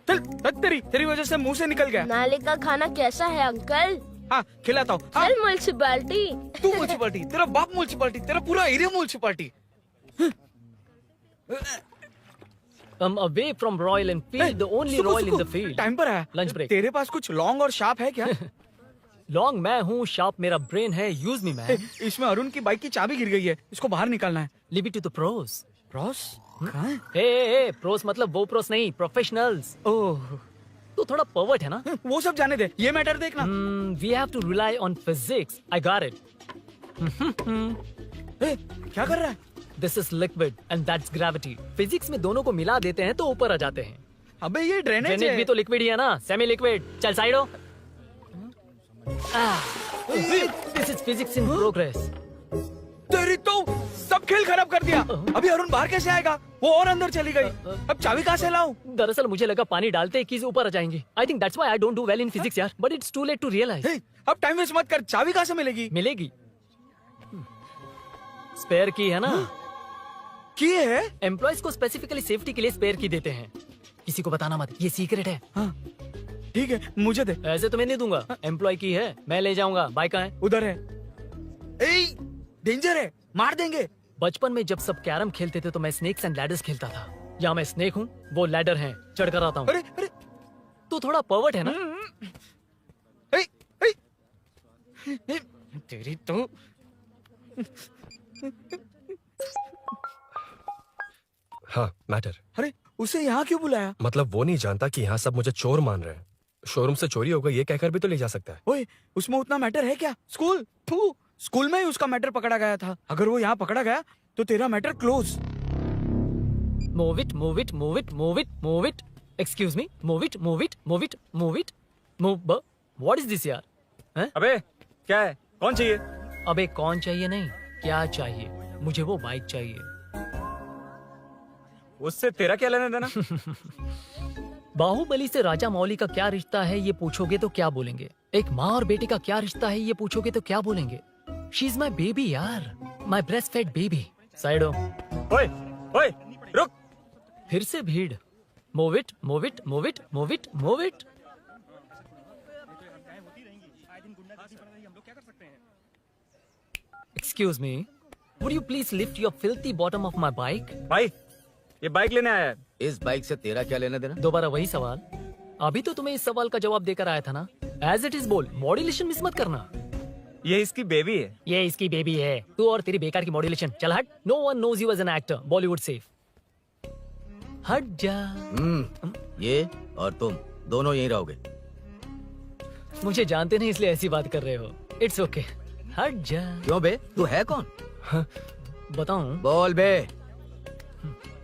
तेरी वजह से मुंह से निकल गया। नाले का खाना कैसा है अंकल? हाँ, खिलाता हूँ। हाँ? चल म्युनिसिपैलिटी। तू म्युनिसिपैलिटी, तेरा बाप म्युनिसिपैलिटी, तेरा पूरा area municipality. Come away from Royal Enfield, the only Royal in the field. Time पर है। Lunch break. तेरे पास कुछ लॉन्ग और शार्प है क्या? लॉन्ग मैं हूँ, शार्प मेरा ब्रेन है। Use me man. इसमें अरुण की बाइक की चाबी गिर गई है, इसको बाहर निकालना है। Leave it to the pros. Pros? कहाँ है? ए, प्रोस मतलब वो प्रोस नहीं, प्रोफेशनल्स। ओह, तू थोड़ा पर्वर्ट है ना? वो सब जाने दे, ये मैटर देखना। We have to rely on physics. I got it. क्या कर रहा है? This is liquid and that's gravity. Physics में दोनों को मिला देते हैं तो ऊपर आ जाते हैं। अबे ये ड्रेनेज है। भी तो लिक्विड ही है ना, सेमी लिक्विड। चल साइड हो। This is physics in progress. तेरी तो सब खेल खराब कर दिया। अभी अरुण बाहर कैसे आएगा? वो और अंदर चली गई। अब चाबी कहाँ से लाऊं? दरअसल मुझे लगा पानी डालते ही कीज ऊपर आ जाएंगी। I think that's why I don't do well in physics यार। But it's too late to realize. अब टाइम वेस्ट मत कर, चाबी कहाँ से मिलेगी? मिलेगी। स्पेयर की है ना? किए है? एम्प्लॉयज को स्पेसिफिकली सेफ्टी के लिए स्पेयर की देते हैं। किसी को बताना मत, ये सीक्रेट है। हाँ ठीक है, मुझे दे। ऐसे तो मैं नहीं दूंगा। एम्प्लॉय की है, मैं ले जाऊंगा। बाइक कहाँ है? उधर है। ए, डेंजर है, मार देंगे। बचपन में जब सब कैरम खेलते थे तो मैं स्नेक्स एंड लैडर्स खेलता था। यहाँ मैं स्नेक हूँ, वो लैडर है, चढ़ कर आता हूँ। अरे अरे, तू थोड़ा पर्वर्ट है ना? तेरी तो हाँ, मैटर। अरे उसे यहाँ क्यों बुलाया? मतलब वो नहीं जानता कि यहाँ सब मुझे चोर मान रहे हैं। शोरूम से चोरी होगा ये कहकर भी तो ले जा सकता है। ओए, उसमें उतना मैटर है क्या? स्कूल में ही उसका मैटर पकड़ा गया था। अगर वो यहाँ पकड़ा गया तो तेरा matter close. Move it, move it, move it, move it, move it. Excuse me, move it, move it, move it, move it, move. What is this यार? हैं? अबे क्या है? कौन चाहिए? अबे कौन चाहिए नहीं, क्या चाहिए? मुझे वो बाइक चाहिए। उससे तेरा क्या लेना देना? बाहुबली से राजा मौली का क्या रिश्ता है ये पूछोगे तो क्या बोलेंगे? एक माँ और बेटे का क्या रिश्ता है ये पूछोगे तो क्या बोलेंगे? शी इज माई बेबी यार, my breast fed baby. Side हो। ओए, ओए, रुक। फिर से भीड़। Move it, move it, move it, move it, move it. Excuse me, would you please lift your filthy bottom of my bike? भाई, ये बाइक लेने आया है। इस बाइक से तेरा क्या लेना देना? दोबारा वही सवाल। अभी तो तुम्हें इस सवाल का जवाब देकर आया था ना। एज इट इज बोल, मॉड्यूलेशन मिस मत करना। ये इसकी बेबी है। ये इसकी बेबी है। तू और तेरी बेकार की मॉड्यूलेशन। चल हट। No one knows you as an actor. Bollywood safe. हट जा। ये और तुम दोनों यहीं रहोगे। मुझे जानते नहीं इसलिए ऐसी बात कर रहे हो। It's okay. हट जा। क्यों बे, तू है कौन? बताऊं? बोल बे।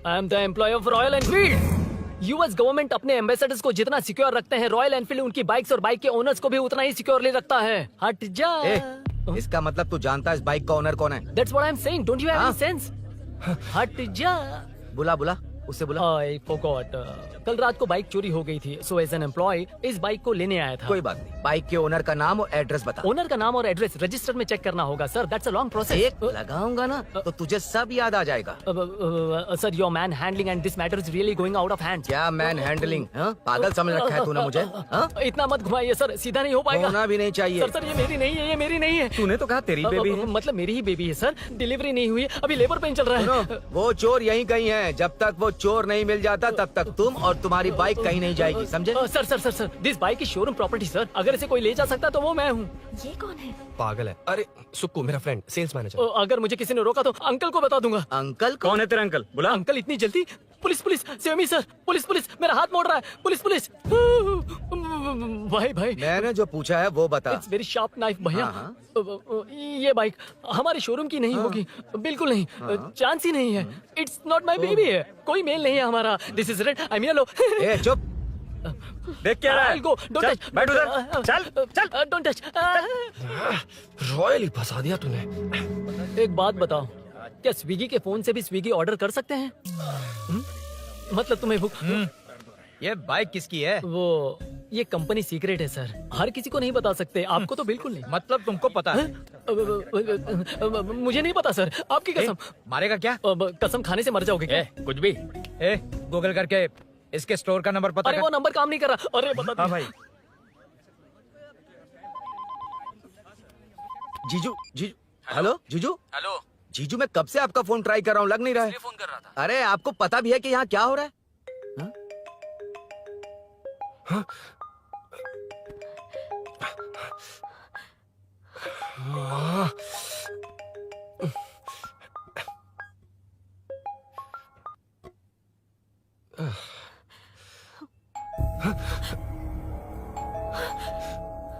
I am the employee of Royal Enfield. US government अपने एम्बेसडर्स को जितना सिक्योर रखते हैं, रॉयल एनफील्ड उनकी बाइक्स और बाइक के ओनर्स को भी उतना ही सिक्योरली रखता है। हट जा। इसका मतलब तू जानता है इस बाइक का ओनर कौन है? That's what I'm saying. Don't you have any sense? हट जा। बुला बुला, उससे बुला। I forgot. कल रात को बाइक चोरी हो गई थी, so as an employee इस बाइक को लेने आया था। कोई बात नहीं, बाइक के ओनर का नाम और एड्रेस बता। ओनर का नाम और एड्रेस रजिस्टर में चेक करना होगा sir. That's a long process. एक लगाऊंगा ना तो तुझे सब याद आ जाएगा। Sir, your man handling and this matter is really going out of hands. क्या मैन हैंडलिंग? पागल समझ रखा है तूने मुझे? इतना मत घुमाइए सर, सीधा नहीं हो पाएगा। होना भी नहीं चाहिए। सर सर, ये मेरी नहीं है, ये मेरी नहीं है। तूने तो कहा तेरी बेबी है। मतलब मेरी ही बेबी है सर। डिलीवरी नहीं हुई, अभी लेबर पेन चल रहा है। वो चोर यहीं कहीं है। जब तक वो चोर नहीं मिल जाता तब तक तुम और तुम्हारी बाइक कहीं नहीं जाएगी, समझे? Sir sir sir sir, this bike की शोरूम प्रॉपर्टी सर। अगर इसे कोई ले जा सकता तो वो मैं हूँ। ये कौन है? पागल है। अरे सुक्कू, मेरा फ्रेंड, सेल्स मैनेजर। अगर मुझे किसी ने रोका तो अंकल को बता दूंगा। अंकल? कौन है तेरा अंकल? बुला। अंकल इतनी जल्दी? Police police, save me sir. Police police, मेरा हाथ मोड़ रहा है। Police police. भाई भाई, मैंने जो पूछा है वो बता। इट्स वेरी शार्प नाइफ भैया। ये बाइक हमारे शोरूम की नहीं होगी, बिल्कुल नहीं। चांस ही नहीं है। इट्स नॉट माई बेबी है, कोई मेल नहीं है हमारा। This is red, I am yellow. चुप। देख क्या रहा है? गो, डोंट टच। बैठ उधर। चल चल, डोंट टच। रॉयल ही फंसा दिया तूने। एक बात बताओ, क्या स्विगी के फोन से भी स्विगी ऑर्डर कर सकते हैं? मतलब तुम्हें भूख? ये बाइक किसकी है? वो ये कंपनी सीक्रेट है सर, हर किसी को नहीं बता सकते। आपको तो बिल्कुल नहीं। मतलब तुमको पता है? मुझे नहीं पता सर, आपकी कसम। मारेगा क्या? कसम खाने से मर जाओगे क्या? कुछ भी। गूगल करके इसके स्टोर का नंबर पता अरे कर। वो नंबर काम नहीं कर रहा। अरे बता। हाँ भाई। जीजू, जीजू, हेलो जीजू। हेलो जीजू, मैं कब से आपका फोन ट्राई कर रहा हूँ, लग नहीं रहा है। फोन कर रहा था। अरे आपको पता भी है कि यहाँ क्या हो रहा है?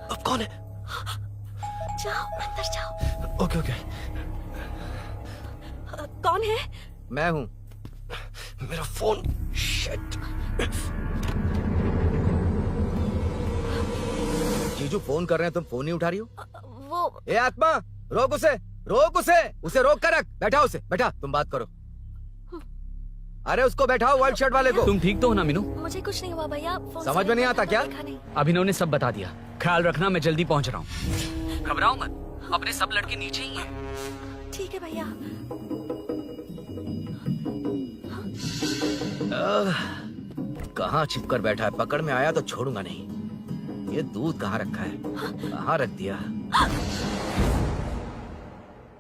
अब कौन है? जाओ अंदर जाओ। Okay okay. कौन है? मैं हूँ। मेरा फोन। शिट। जीजू फोन कर रहे हैं, तुम फोन नहीं उठा रही हो? वो ए आत्मा, रोक उसे, रोक उसे रोक कर रख। बैठा उसे, बैठा, तुम बात करो। अरे उसको बैठाओ, व्हाइट शर्ट वाले को। तुम ठीक तो हो ना मीनू? मुझे कुछ नहीं हुआ भैया। समझ में नहीं आता क्या? अभिनव ने सब बता दिया। ख्याल रखना, मैं जल्दी पहुंच रहा हूँ। घबराओ मत, अपने सब लड़के नीचे ही हैं। ठीक है भैया। कहाँ छिप कर बैठा है? पकड़ में आया तो छोड़ूंगा नहीं। ये दूध कहाँ रखा है? कहाँ रख दिया?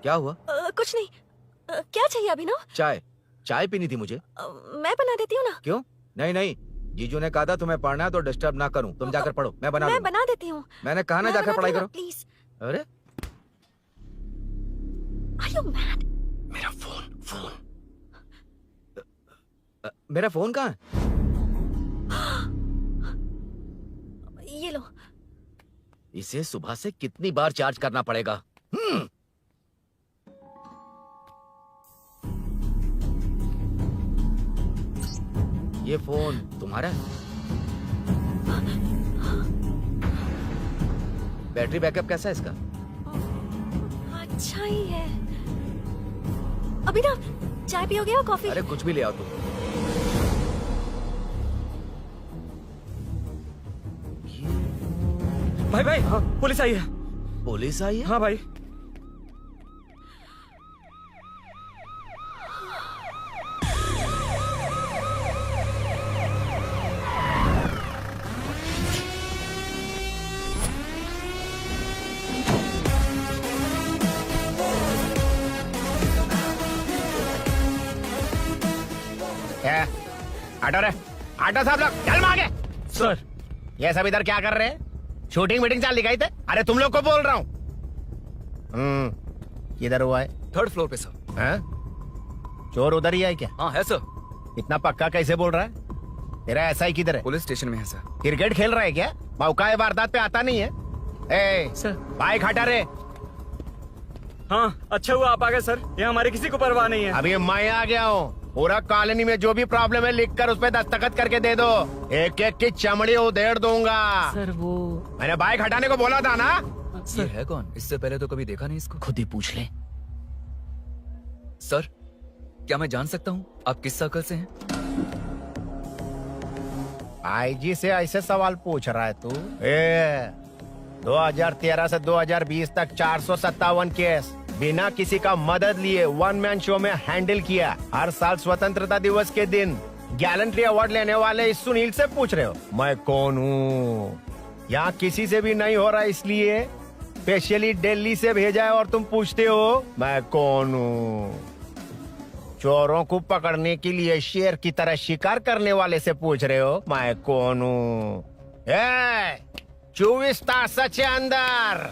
क्या हुआ? कुछ नहीं। क्या चाहिए अभिनव? चाय। चाय पीनी थी मुझे। मैं बना देती हूँ ना। क्यों? नहीं नहीं, जीजू ने कहा था तुम्हें पढ़ना है तो डिस्टर्ब ना करूं। तुम जाकर पढ़ो, मैं बना दूंगा। बना देती हूँ। मैंने कहा ना जाकर पढ़ाई करो प्लीज। अरे Are you mad? मेरा फोन मेरा फोन कहाँ है? ये लो। इसे सुबह से कितनी बार चार्ज करना पड़ेगा? ये फोन तुम्हारा है? बैटरी बैकअप कैसा है इसका? अच्छा ही है। अभिनव, चाय पियोगे या कॉफी? अरे कुछ भी ले आओ तुम। भाई भाई, हाँ, पुलिस आई है। पुलिस आई है? हाँ भाई। ऑटो रे, ऑटो साहब लोग चल आगे। सर, ये सब इधर क्या कर रहे हैं? शूटिंग मीटिंग चाल दिखाई थे? अरे तुम लोग को बोल रहा हूँ। किधर हुआ है? 3rd फ्लोर पे सर। हैं? चोर उधर ही है क्या? हाँ है सर। इतना पक्का कैसे बोल रहा है? तेरा ऐसा ही किधर है? पुलिस स्टेशन में है सर। क्रिकेट खेल रहा है क्या? मौका है वारदात पे आता नहीं है? ए सर, बाइक हटा रे। हाँ अच्छा हुआ आप आ गए सर, ये हमारे किसी को परवाह नहीं है। अभी मैं आ गया हूँ। पूरा कॉलोनी में जो भी प्रॉब्लम है लिख कर उस पर दस्तखत करके दे दो। एक एक की चमड़ी उधेड़ दूंगा। सर वो मैंने बाइक हटाने को बोला था ना? ये है कौन? इससे पहले तो कभी देखा नहीं इसको। खुद ही पूछ ले। सर, क्या मैं जान सकता हूँ आप किस सर्कल से हैं? आईजी से ऐसे सवाल पूछ रहा है तू? 2013 से 2020 तक 457 केस बिना किसी का मदद लिए 1 मैन शो में हैंडल किया। हर साल स्वतंत्रता दिवस के दिन गैलेंट्री अवार्ड लेने वाले इस सुनील से पूछ रहे हो मैं कौन हूँ? यहाँ किसी से भी नहीं हो रहा, इसलिए स्पेशली दिल्ली से भेजा है और तुम पूछते हो मैं कौन हूँ? चोरों को पकड़ने के लिए शेर की तरह शिकार करने वाले से पूछ रहे हो मैं कौन हूँ? 24 तास से अंदर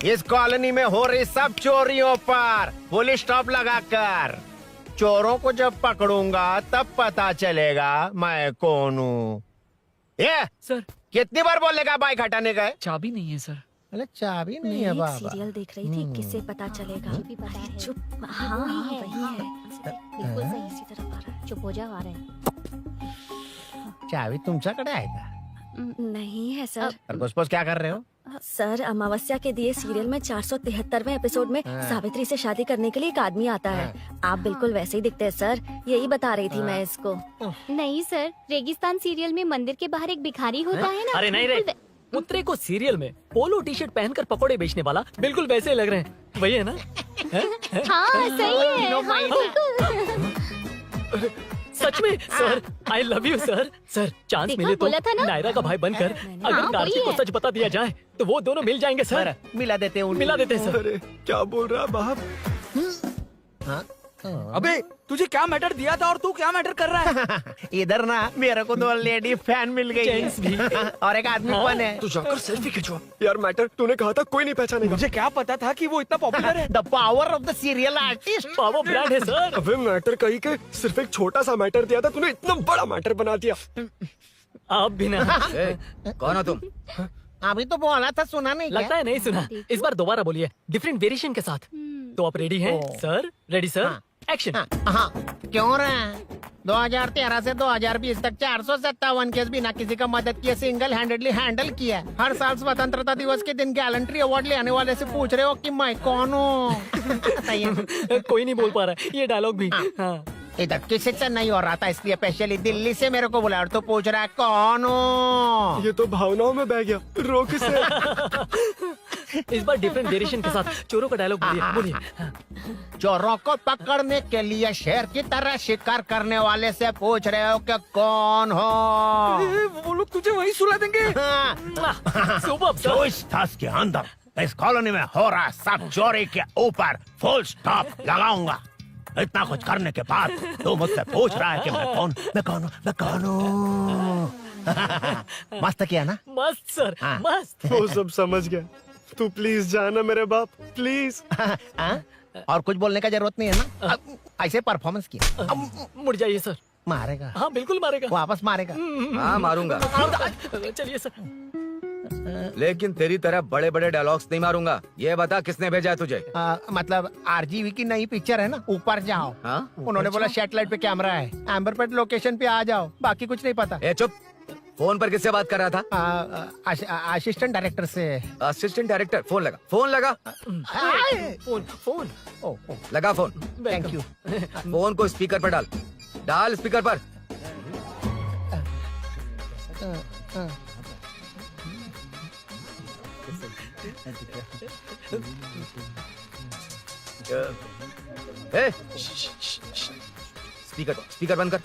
इस कॉलोनी में हो रही सब चोरियों पर पुलिस स्टॉप लगाकर चोरों को जब पकड़ूंगा तब पता चलेगा मैं कौन हूँ। ये सर, कितनी बार बोलेगा बाइक हटाने का है? चाबी नहीं है सर। अरे चाबी मैं नहीं है एक बाबा। सीरियल देख रही थी, किससे पता चलेगा? अरे चुप। हाँ वही है। बिल्कुल सही। इसी तरफ आ रहा है। चुप हो जा, आ रहे हैं। चाबी तुमच्याकडे आहे का? नहीं है सर। खरगोश क्या कर रहे हो? सर, अमावस्या के दिए सीरियल में 473वें एपिसोड में सावित्री से शादी करने के लिए एक आदमी आता है। आप बिल्कुल वैसे ही दिखते हैं सर, यही बता रही थी मैं इसको। नहीं सर, रेगिस्तान सीरियल में मंदिर के बाहर एक भिखारी होता है ना। अरे नहीं रे, पुत्रे को सीरियल में पोलो टी शर्ट पहनकर पकोड़े बेचने वाला बिल्कुल वैसे लग रहे हैं। वही है ना? हाँ सही है। हाँ, बिल्कुल। सच में sir, I love you sir. Sir, chance देखा, मिले तो बोला था ना? नायरा का भाई बनकर अगर हाँ, कार्तिक वही को है। सच बता दिया जाए तो वो दोनों मिल जाएंगे सर। मिला देते हैं मिला देते हैं सर। क्या बोल रहा है बाप? अबे तुझे क्या मैटर दिया था और तू क्या मैटर कर रहा है? इधर ना मेरे को 2 लेडी फैन मिल गई जेंट्स भी। और एक आदमी कौन है? तू जाकर सेल्फी खिंचवा। यार मैटर तूने कहा था कोई नहीं पहचानेगा। मुझे क्या पता था कि वो इतना पॉपुलर है। The power of the serial artist. Power brand है सर। अबे मैटर कहीं के सिर्फ एक छोटा सा मैटर दिया था, तूने इतना बड़ा मैटर बना दिया। आप भी ना। कौन हो तुम? अभी तो बोला था, सुना नहीं लगता है नहीं सुना। इस बार दोबारा बोलिए, डिफरेंट वेरिएशन के साथ। तो आप रेडी हैं सर? Ready sir? एक्शन। हाँ, क्यों रहे? 2013 से 2020 तक 457 केस बिना किसी का मदद किए सिंगल हैंडेडली हैंडल किया। हर साल स्वतंत्रता दिवस के दिन गैलेंट्री अवार्ड लेने वाले से पूछ रहे हो कि मैं कौन हूँ? कोई नहीं बोल पा रहा है ये डायलॉग भी। हाँ। इधर किसी से नहीं हो रहा था, इसलिए स्पेशली दिल्ली से मेरे को बुलाया और तो पूछ रहा है कौन हूँ? ये तो भावनाओं में बह गया। रोक इसे। इस बार डिफरेंट वेरिएशन के साथ चोरों का डायलॉग बोलिए बोलिए। चोरों को पकड़ने के लिए शेर की तरह शिकार करने वाले से पूछ रहे हो कि कौन हो? वो लोग तुझे वहीं सुला देंगे। सुबह जो इस दस के अंदर इस कॉलोनी में हो रहा सब चोरी के ऊपर फुल स्टॉप लगाऊंगा। इतना कुछ करने के बाद तू मुझसे पूछ रहा है कि मैं कौन हूँ? मस्त किया ना? मस्त सर, मस्त। वो सब समझ गया। तू प्लीज जाना मेरे बाप, प्लीज। और कुछ बोलने का जरूरत नहीं है ना? ऐसे परफॉर्मेंस किया। मुड़ जाइए सर। मारेगा? हाँ बिल्कुल मारेगा। वापस मारेगा? हाँ मारूंगा। चलिए सर। लेकिन तेरी तरह बड़े बड़े डायलॉग्स नहीं मारूंगा। ये बता किसने भेजा है तुझे? मतलब आरजीवी की नई पिक्चर है ना, ऊपर जाओ। उन्होंने बोला सैटेलाइट पे कैमरा है, एम्बर पेट लोकेशन पे आ जाओ, बाकी कुछ नहीं पता। ए चुप। फोन पर किससे बात कर रहा था? असिस्टेंट डायरेक्टर से। Assistant director? फोन लगा, फोन लगा। फोन लगा फोन। Thank you. फोन को स्पीकर पर डाल, डाल स्पीकर पर। स्पीकर बंद कर।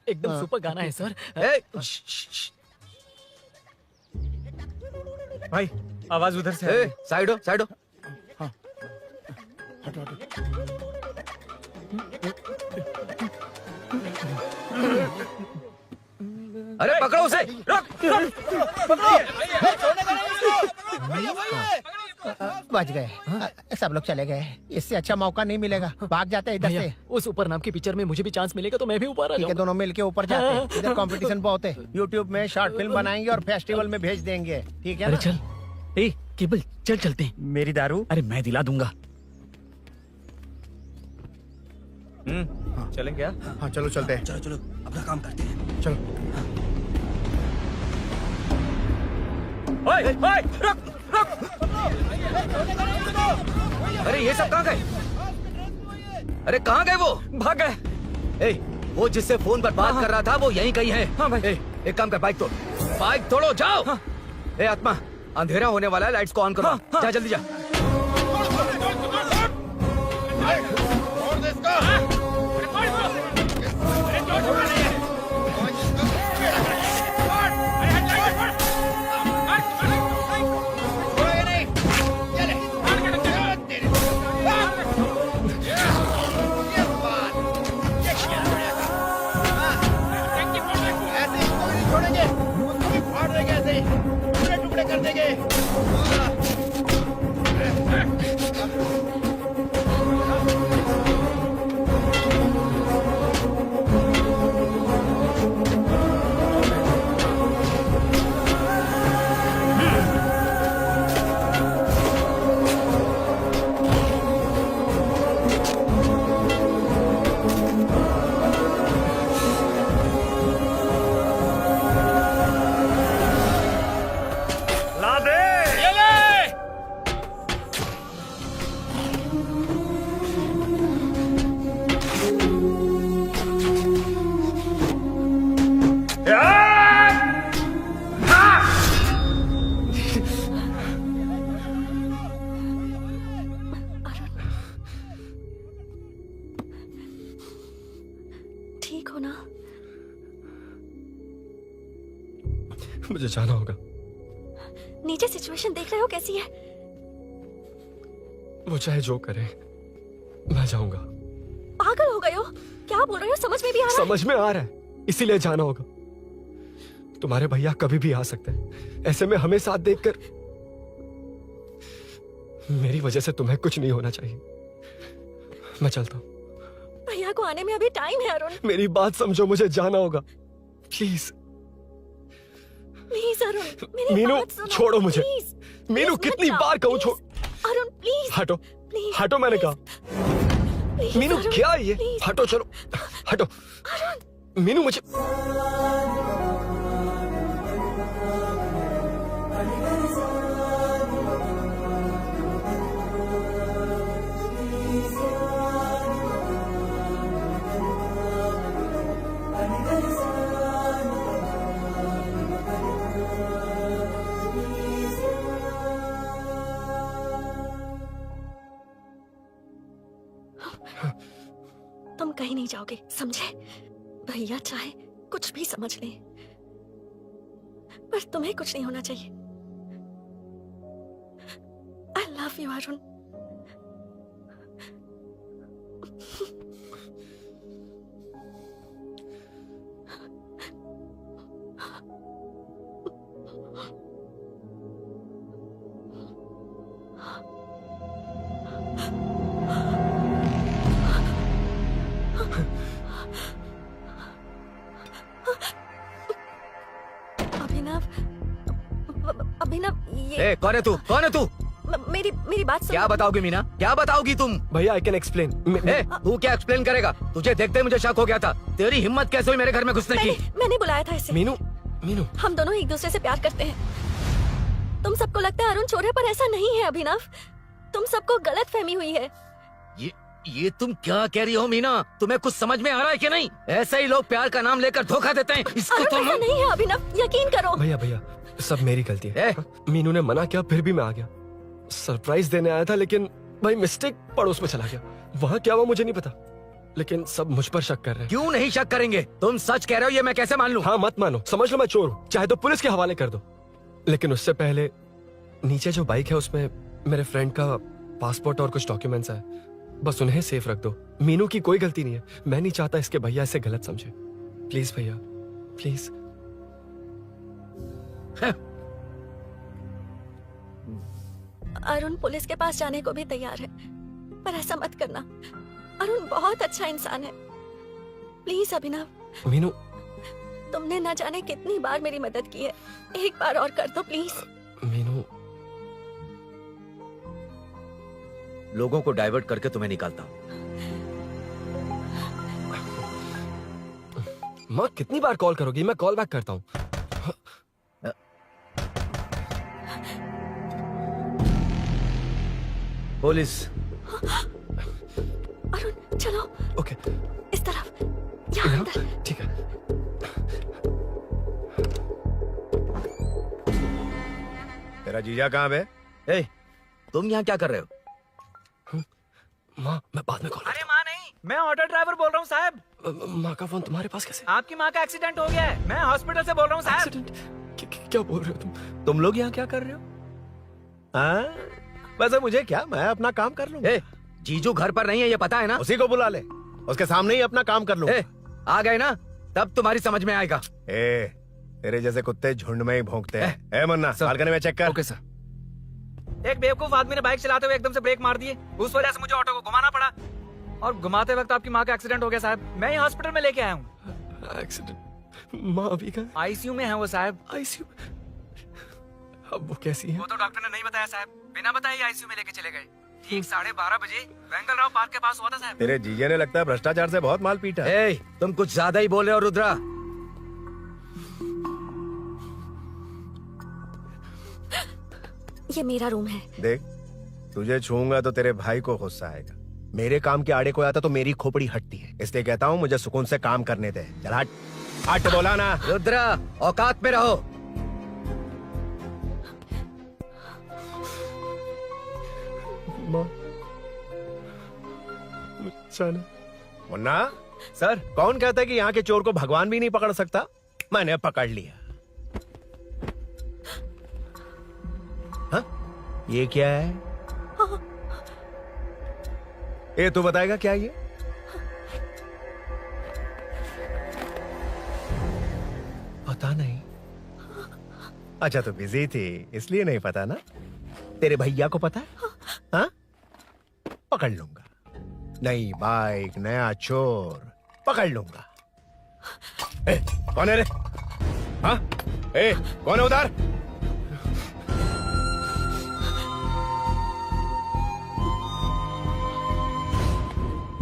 एकदम सुपर गाना है सर। भाई आवाज उधर से है। साइड हो, साइड हो। अरे पकड़ो उसे, रुक, बच गए। सब लोग चले गए, इससे अच्छा मौका नहीं मिलेगा। भाग जाते हैं इधर से। उस ऊपर नाम की पिक्चर में मुझे भी चांस मिलेगा तो मैं भी ऊपर आ जाऊंगा। दोनों मिलके ऊपर जाते हैं। इधर कंपटीशन बहुत है। यूट्यूब में शॉर्ट फिल्म बनाएंगे और फेस्टिवल में भेज देंगे, ठीक है ना? अरे चल, ए केबल चल चलते हैं। मेरी दारू? अरे मैं दिला दूंगा। चलें क्या? हाँ चलो चलते हैं। चलो चलो अपना काम करते हैं। चलो। ओए, ओए, रुक, रुक। अरे ये सब कहाँ गए? अरे कहाँ गए वो? भाग गए। ए, वो जिससे फोन पर बात कर रहा था वो यहीं कहीं है। हाँ भाई। एक काम कर, बाइक तोड़, बाइक तोड़ो, जाओ। ए आत्मा, अंधेरा होने वाला है, लाइट्स को ऑन करो। जा जल्दी जा। टुकड़े कर देंगे। ठीक हो ना? मुझे जाना होगा। नीचे सिचुएशन देख रहे हो कैसी है? वो चाहे जो करे, मैं जाऊंगा। पागल हो गए हो? क्या बोल रहे हो? समझ में भी आ रहा है? समझ में आ रहा है, इसीलिए जाना होगा। तुम्हारे भैया कभी भी आ सकते हैं। ऐसे में हमें साथ देखकर मेरी वजह से तुम्हें कुछ नहीं होना चाहिए। मैं चलता हूँ। भैया को आने में अभी टाइम है अरुण। मेरी बात समझो, मुझे जाना होगा। प्लीज प्लीज अरुण, मेरी मीनू, बात सुनो। छोड़ो मुझे। प्लीज, मीनू, प्लीज कितनी मत बार जाओ, कहूँ छोड़। अरुण प्लीज। हटो, प्लीज, हटो, मैंने कहा। प्लीज, मीनू अरुण, क्या ये? प्लीज। हटो, चलो हटो। मीनू मुझे तुम कहीं नहीं जाओगे, समझे? भैया चाहे कुछ भी समझ लें, पर तुम्हें कुछ नहीं होना चाहिए। I love you, Arun. अभिनव, ये कौन है तू? कौन है तू? मेरी बात सुनो। क्या बताओगी मीना? क्या बताओगी तुम? भैया आई कैन एक्सप्लेन। तू क्या एक्सप्लेन करेगा? तुझे देखते ही मुझे शक हो गया था। तेरी हिम्मत कैसे हुई मेरे घर में घुसने की? मैंने बुलाया था इसे। मीनू, मीनू, हम दोनों एक दूसरे से प्यार करते हैं। तुम सबको लगता है अरुण चोर है, पर ऐसा नहीं है अभिनव। तुम सबको गलत फहमी हुई है। ये तुम क्या कह रही हो मीना? तुम्हें कुछ समझ में आ रहा है कि नहीं? ऐसे ही लोग प्यार का नाम लेकर धोखा देते हैं। इसको तुम ऐसा नहीं है अभिनव, यकीन करो। भैया भैया सब मेरी गलती है। मीनू ने मना किया, फिर भी मैं आ गया। सरप्राइज देने आया था, लेकिन भाई मिस्टेक पड़ोस में चला गया। वहाँ क्या हुआ मुझे नहीं पता, लेकिन सब मुझ पर शक कर रहे हैं। क्यों नहीं शक करेंगे? तुम सच कह रहे हो, ये मैं कैसे मान लूं? हाँ मत मानो, समझ लो मैं चोर हूँ, चाहे तो पुलिस के हवाले कर दो। लेकिन उससे पहले नीचे जो बाइक है उसमें मेरे फ्रेंड का पासपोर्ट और कुछ डॉक्यूमेंट्स है, बस उन्हें सेफ रख दो। मीनू की कोई गलती नहीं है। मैं नहीं चाहता इसके भैया इसे गलत समझे। प्लीज भैया, प्लीज। अरुण पुलिस के पास जाने को भी तैयार है, पर ऐसा मत करना। अरुण बहुत अच्छा इंसान है। प्लीज अभिनव। मीनू, तुमने न जाने कितनी बार मेरी मदद की है, एक बार और कर दो प्लीज। मीनू, लोगों को डाइवर्ट करके तुम्हें निकालता हूँ। माँ कितनी बार कॉल करोगी? मैं कॉल बैक करता हूँ। पुलिस। अरुण चलो। ओके। इस तरफ, यहाँ अंदर। ठीक है। तेरा जीजा कहाँ पे? तुम यहाँ क्या कर रहे हो? माँ मैं बाद में कॉल। अरे माँ नहीं, मैं ऑटो ड्राइवर बोल रहा हूँ साहब। माँ का फोन तुम्हारे पास कैसे? आपकी माँ का एक्सीडेंट हो गया है, मैं हॉस्पिटल से बोल रहा हूँ साहब। क्या बोल रहे हो तुम लोग यहाँ क्या कर रहे हो? हाँ वैसे मुझे क्या, मैं अपना काम कर लूँ। जीजू घर पर नहीं है, ये पता है ना? उसी को बुला ले, उसके सामने ही अपना काम कर लूँ। आ गए ना, तब तुम्हारी समझ में आएगा। तेरे जैसे कुत्ते झुंड में ही भौंकते हैं। मुन्ना बालकनी में चेक कर। Okay sir. एक बेवकूफ आदमी ने बाइक चलाते हुए एकदम से ब्रेक मार दिए, उस वजह से मुझे ऑटो को घुमाना पड़ा, और घुमाते वक्त आपकी माँ का एक्सीडेंट हो गया साहब। मैं ही हॉस्पिटल में लेके आया हूँ। एक्सीडेंट? माँ अभी कहाँ? आईसीयू में है वो साहब। आईसीयू? अब वो कैसी है? वो तो डॉक्टर ने नहीं बताया साहब, बिना बताए आईसीयू में लेके चले गए। ठीक 12:30 बजे वेंकल राव पार्क के पास हुआ था साहब। तेरे जीजे ने लगता है भ्रष्टाचार से बहुत माल पीटा। तुम कुछ ज्यादा ही बोल रहे हो रुद्रा। ये मेरा रूम है। देख, तुझे छूऊंगा तो तेरे भाई को गुस्सा आएगा। मेरे काम के आड़े को आता तो मेरी खोपड़ी हटती है, इसलिए कहता हूँ मुझे सुकून से काम करने दे। चल हट, हट बोला ना। रुद्रा औकात में रहो। माँ मुन्ना सर, कौन कहता है कि यहाँ के चोर को भगवान भी नहीं पकड़ सकता? मैंने पकड़ लिया। हाँ? ये क्या है? ये तू बताएगा क्या ये? पता नहीं। अच्छा तो बिजी थी इसलिए नहीं पता ना? तेरे भैया को पता है? हाँ? पकड़ लूंगा। नई बाइक, नया चोर, पकड़ लूंगा। कौन है रे? हाँ? कौन है उधर?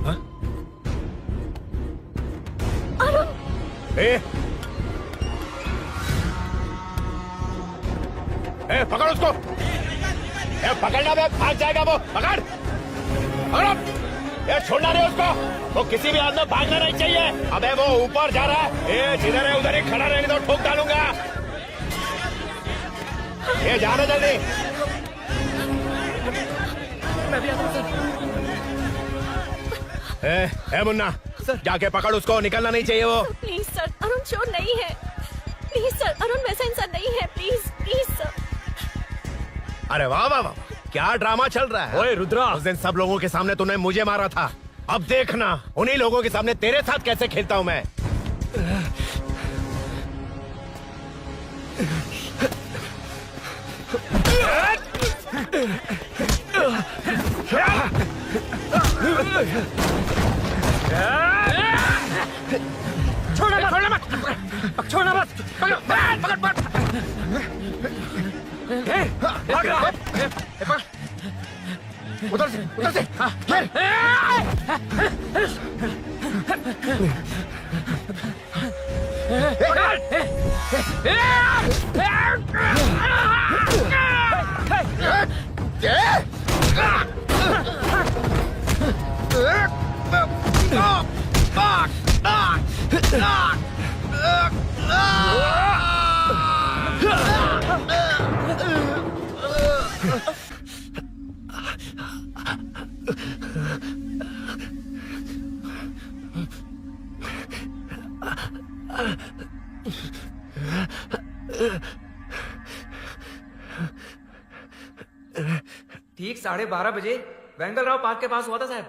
हाँ? पकड़ उसको। पकड़ना बे, भाग जाएगा वो। पकड़, पकड़ो। छोड़ना नहीं उसको। वो किसी भी हाथ में भागना नहीं चाहिए। अबे वो ऊपर जा रहा है। जिधर है उधर ही खड़ा रहने दो, ठोक डालूंगा। जाना जल्दी। मैं भी आता हूं सर। ए मुन्ना जाके पकड़ उसको, निकलना नहीं चाहिए वो। प्लीज सर, अरुण चोर नहीं है। प्लीज सर, अरुण वैसा इंसान नहीं है। Please please sir. अरे वाह वाह वाह, क्या ड्रामा चल रहा है। ओए रुद्रा, उस दिन सब लोगों के सामने तूने मुझे मारा था, अब देखना उन्हीं लोगों के सामने तेरे साथ कैसे खेलता हूं मैं। छोड़ना मत, छोड़ना मत, पकड़ पकड़ पकड़। भाग रहा है। उधर से हाँ, ठीक 12:30 बजे वेंगलराव पार्क के पास हुआ था साहब।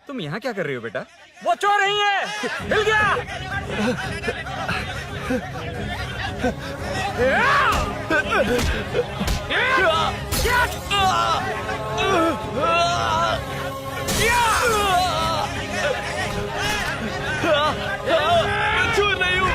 तुम यहाँ क्या कर रही हो बेटा? वो चोर नहीं है, हिल गया। चोर नहीं हूँ।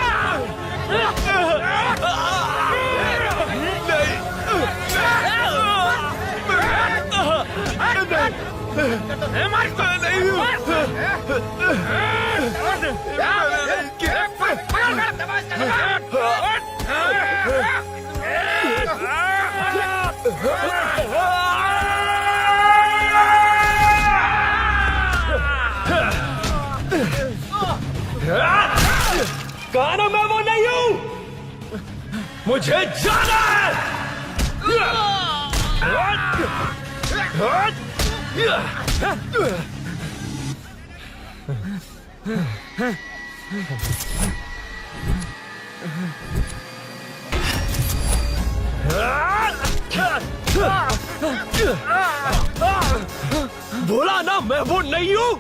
कहा मैं वो नहीं हूँ, मुझे जाना है। बोला ना मैं वो नहीं हूँ।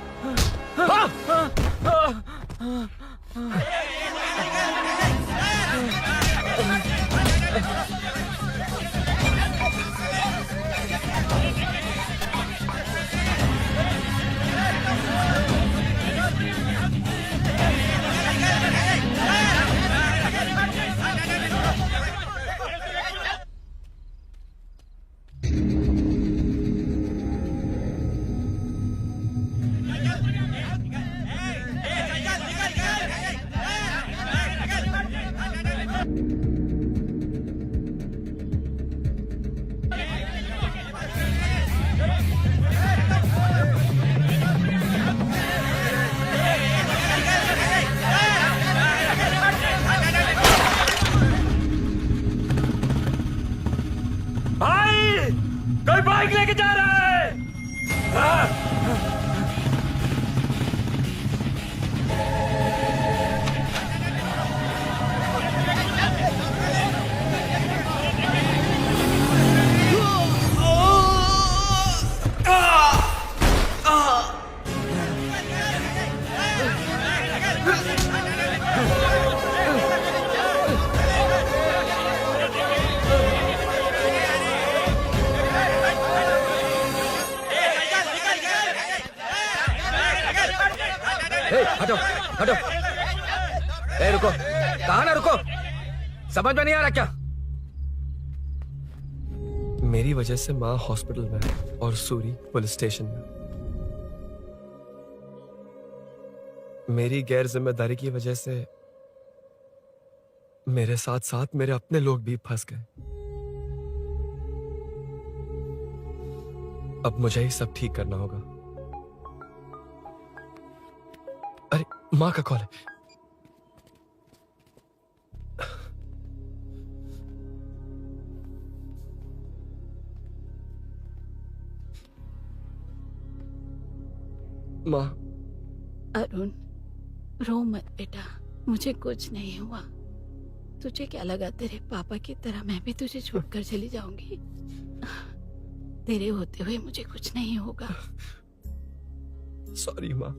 हटो हटो। ए रुको, कहाँ ना रुको, समझ में नहीं आ रहा क्या? मेरी वजह से माँ हॉस्पिटल में है और सूरी पुलिस स्टेशन में। मेरी गैर जिम्मेदारी की वजह से मेरे साथ साथ मेरे अपने लोग भी फंस गए। अब मुझे ही सब ठीक करना होगा। अरे माँ का कॉल है। माँ। अरुण, रो मत बेटा, मुझे कुछ नहीं हुआ। तुझे क्या लगा तेरे पापा की तरह मैं भी तुझे छोड़कर चली जाऊंगी? तेरे होते हुए मुझे कुछ नहीं होगा। सॉरी माँ।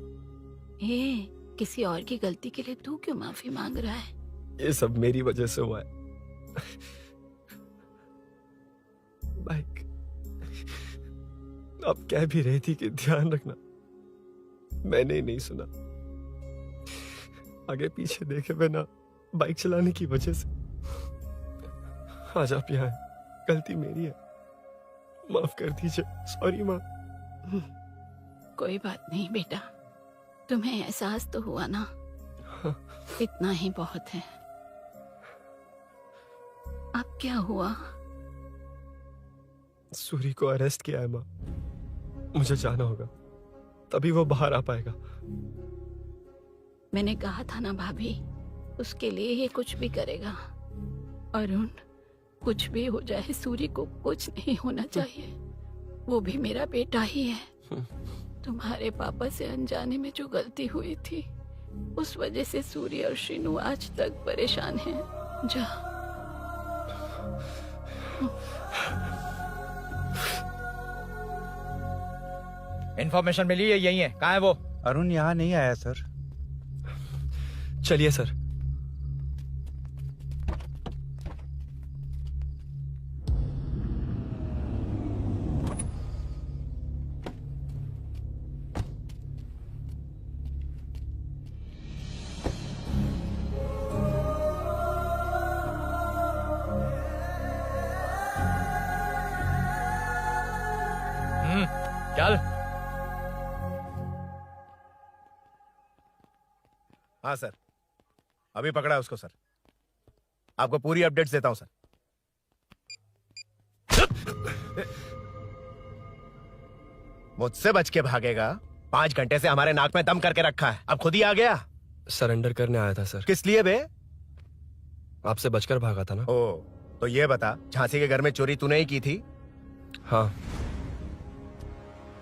ए, किसी और की गलती के लिए तू क्यों माफी मांग रहा है? ये सब मेरी वजह से हुआ है। बाइक अब कह भी रही थी कि ध्यान रखना, मैंने ही नहीं सुना। आगे पीछे देखे बिना बाइक चलाने की वजह से आज आप यहाँ हैं। गलती मेरी है, माफ कर दीजिए। सॉरी माँ। कोई बात नहीं बेटा, तुम्हें एहसास तो हुआ ना? हाँ। इतना ही बहुत है। अब क्या हुआ? सूरी को अरेस्ट किया है माँ। मुझे जाना होगा, तभी वो बाहर आ पाएगा। मैंने कहा था ना भाभी, उसके लिए ये कुछ भी करेगा। अरुण, कुछ भी हो जाए सूरी को कुछ नहीं होना चाहिए। वो भी मेरा बेटा ही है। तुम्हारे पापा से अनजाने में जो गलती हुई थी, उस वजह से सूरी और शीनू आज तक परेशान हैं। जा। इन्फॉर्मेशन मिली है, यही है। कहाँ है वो? अरुण यहाँ नहीं आया सर। चलिए सर। चल। हाँ सर, अभी पकड़ा उसको सर। आपको पूरी अपडेट्स देता हूं सर। मुझसे बच के भागेगा? 5 घंटे से हमारे नाक में दम करके रखा है, अब खुद ही आ गया। सरेंडर करने आया था सर। किस लिए बे? आपसे बचकर भागा था ना। ओ, तो ये बता, झांसी के घर में चोरी तूने ही की थी? हाँ।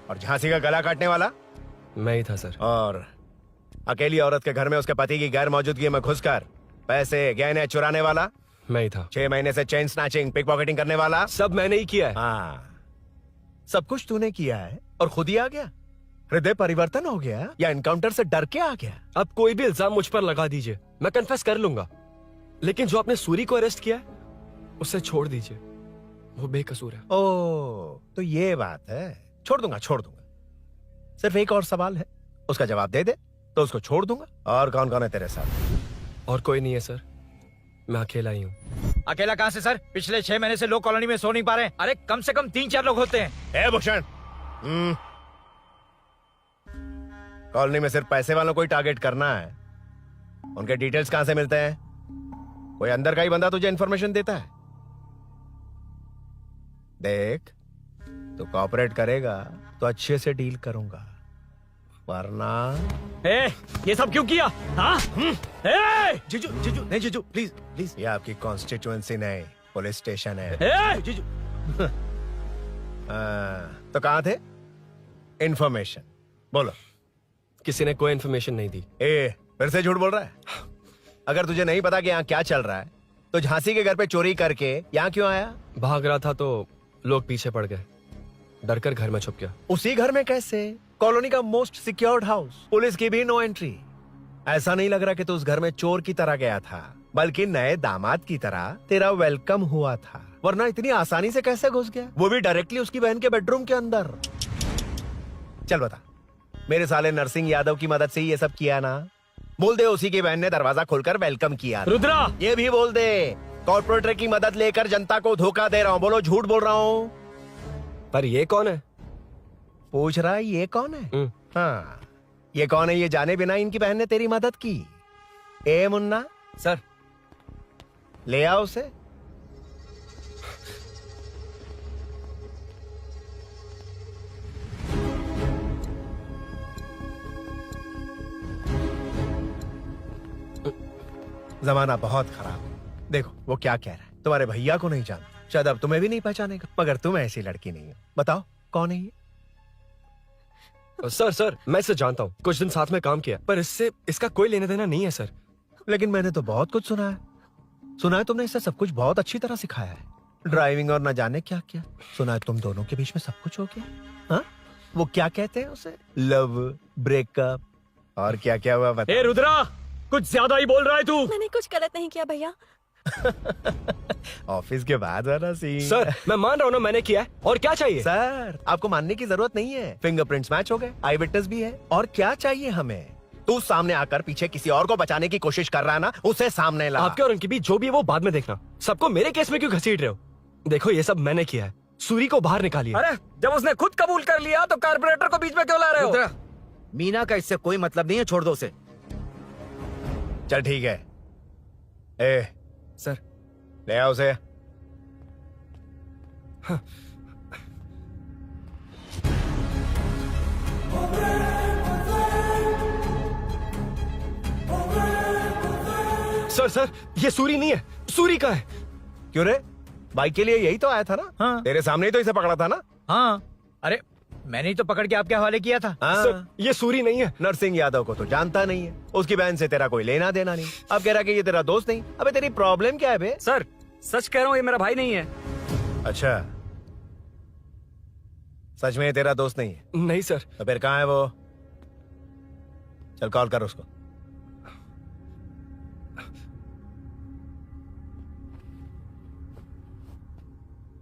और झांसी का गला काटने वाला? मैं ही था सर। और अकेली औरत के घर में उसके पति की गैर मौजूदगी में घुसकर पैसे गहने चुराने वाला? मैं ही था। 6 महीने से चेन स्नैचिंग, पिक पॉकेटिंग करने वाला? सब मैंने ही किया है। हाँ, सब कुछ तूने किया है और खुद ही आ गया? हृदय परिवर्तन हो गया या एनकाउंटर से डर के आ गया? अब कोई भी इल्जाम मुझ पर लगा दीजिए, मैं कन्फेस कर लूंगा। लेकिन जो आपने सूरी को अरेस्ट किया है, उसे छोड़ दीजिए, वो बेकसूर है। ओ, तो ये बात है। छोड़ दूंगा, छोड़ दूंगा। सिर्फ एक और सवाल है, उसका जवाब दे दे तो उसको छोड़ दूंगा। और कौन कौन है तेरे साथ? और कोई नहीं है सर, मैं अकेला ही हूँ। अकेला कहाँ से सर? पिछले 6 महीने से लोग कॉलोनी में सो नहीं पा रहे हैं। अरे कम से कम 3-4 लोग होते हैं। ए भूषण, कॉलोनी में सिर्फ पैसे वालों को ही टारगेट करना है। उनके डिटेल्स कहां से मिलते हैं? कोई अंदर का ही बंदा तुझे इंफॉर्मेशन देता है? देख, तू कोऑपरेट करेगा तो अच्छे से डील करूंगा, वरना ये सब क्यों किया? हाँ? जीजू, जीजू, नहीं जीजू, प्लीज प्लीज। ये आपकी कॉन्स्टिट्यूएंसी नहीं, पुलिस स्टेशन है। जीजू। तो कहाँ थे? इंफॉर्मेशन बोलो। किसी ने कोई इंफॉर्मेशन नहीं दी। फिर से झूठ बोल रहा है? अगर तुझे नहीं पता कि यहाँ क्या चल रहा है, तो झांसी के घर पे चोरी करके यहाँ क्यों आया? भाग रहा था तो लोग पीछे पड़ गए, डरकर घर में छुप गया। उसी घर में कैसे? कॉलोनी का मोस्ट सिक्योर्ड हाउस, पुलिस की भी नो एंट्री। ऐसा नहीं लग रहा कि तू उस घर में चोर की तरह गया था, बल्कि नए दामाद की तरह तेरा वेलकम हुआ था। वरना इतनी आसानी से कैसे घुस गया, वो भी डायरेक्टली उसकी बहन के बेडरूम के अंदर? चल बता, मेरे साले नरसिंह यादव की मदद से ही ये सब किया ना। बोल दे उसी की बहन ने दरवाजा खोलकर वेलकम किया। रुद्रा, ये भी बोल दे कॉर्पोरेटर की मदद लेकर जनता को धोखा दे रहा हूँ। बोलो झूठ बोल रहा हूँ। पर ये कौन है? पूछ रहा है ये कौन है? हाँ, ये कौन है ये जाने बिना इनकी बहन ने तेरी मदद की। ए मुन्ना सर, ले आओ उसे। जमाना बहुत खराब है। देखो वो क्या कह रहा है। तुम्हारे भैया को नहीं जानता, शायद अब तुम्हें भी नहीं पहचानेगा, मगर तुम ऐसी लड़की नहीं हो। बताओ कौन है ये? सर मैं इसे जानता हूँ, कुछ दिन साथ में काम किया, पर इससे इसका कोई लेना देना नहीं है सर। लेकिन मैंने तो बहुत कुछ सुना है। सुना है तुमने इसे सब कुछ बहुत अच्छी तरह सिखाया है, ड्राइविंग और न जाने क्या क्या। सुना है तुम दोनों के बीच में सब कुछ हो गया। हाँ, वो क्या कहते हैं उसे, लव, ब्रेकअप और क्या क्या हुआ बता। ए रुद्रा, कुछ ज्यादा ही बोल रहा है तू। मैंने कुछ गलत नहीं किया भैया। ऑफिस के बाद वाला सीन। सर मैं मान रहा हूँ ना मैंने किया है, और क्या चाहिए? सर आपको मानने की जरूरत नहीं है, फिंगरप्रिंट्स मैच हो गए, आई विटनेस भी है, और क्या चाहिए हमें? तू सामने आकर पीछे किसी और को बचाने की कोशिश कर रहा है ना, उसे सामने ला। आपके और उनके बीच जो भी है वो बाद में देखना, सबको मेरे केस में क्यों घसीट रहे हो? देखो ये सब मैंने किया है, सूरी को बाहर निकालिए। अरे जब उसने खुद कबूल कर लिया तो कारपोरेटर को बीच में क्यों ला रहे हो? रुद्रा, मीना का इससे कोई मतलब नहीं है, छोड़ दो उसे। चल ठीक है। ए सर, ले आओ उसे। हाँ। सर ये सूरी नहीं है, सूरी का है। क्यों रे, बाइक के लिए यही तो आया था ना? हाँ। तेरे सामने ही तो इसे पकड़ा था ना? हाँ, अरे मैंने ही तो पकड़ के आपके हवाले किया था। हाँ। सर ये सूरी नहीं है। नरसिंह यादव को तो जानता नहीं है, उसकी बहन से तेरा कोई लेना देना नहीं। अब कह रहा कि ये तेरा दोस्त नहीं। अबे तेरी प्रॉब्लम क्या है बे? सर सच कह रहा हूँ, ये मेरा भाई नहीं है। अच्छा, सच में ये तेरा दोस्त नहीं है? नहीं सर। तो फिर कहाँ है वो? चल कॉल कर उसको।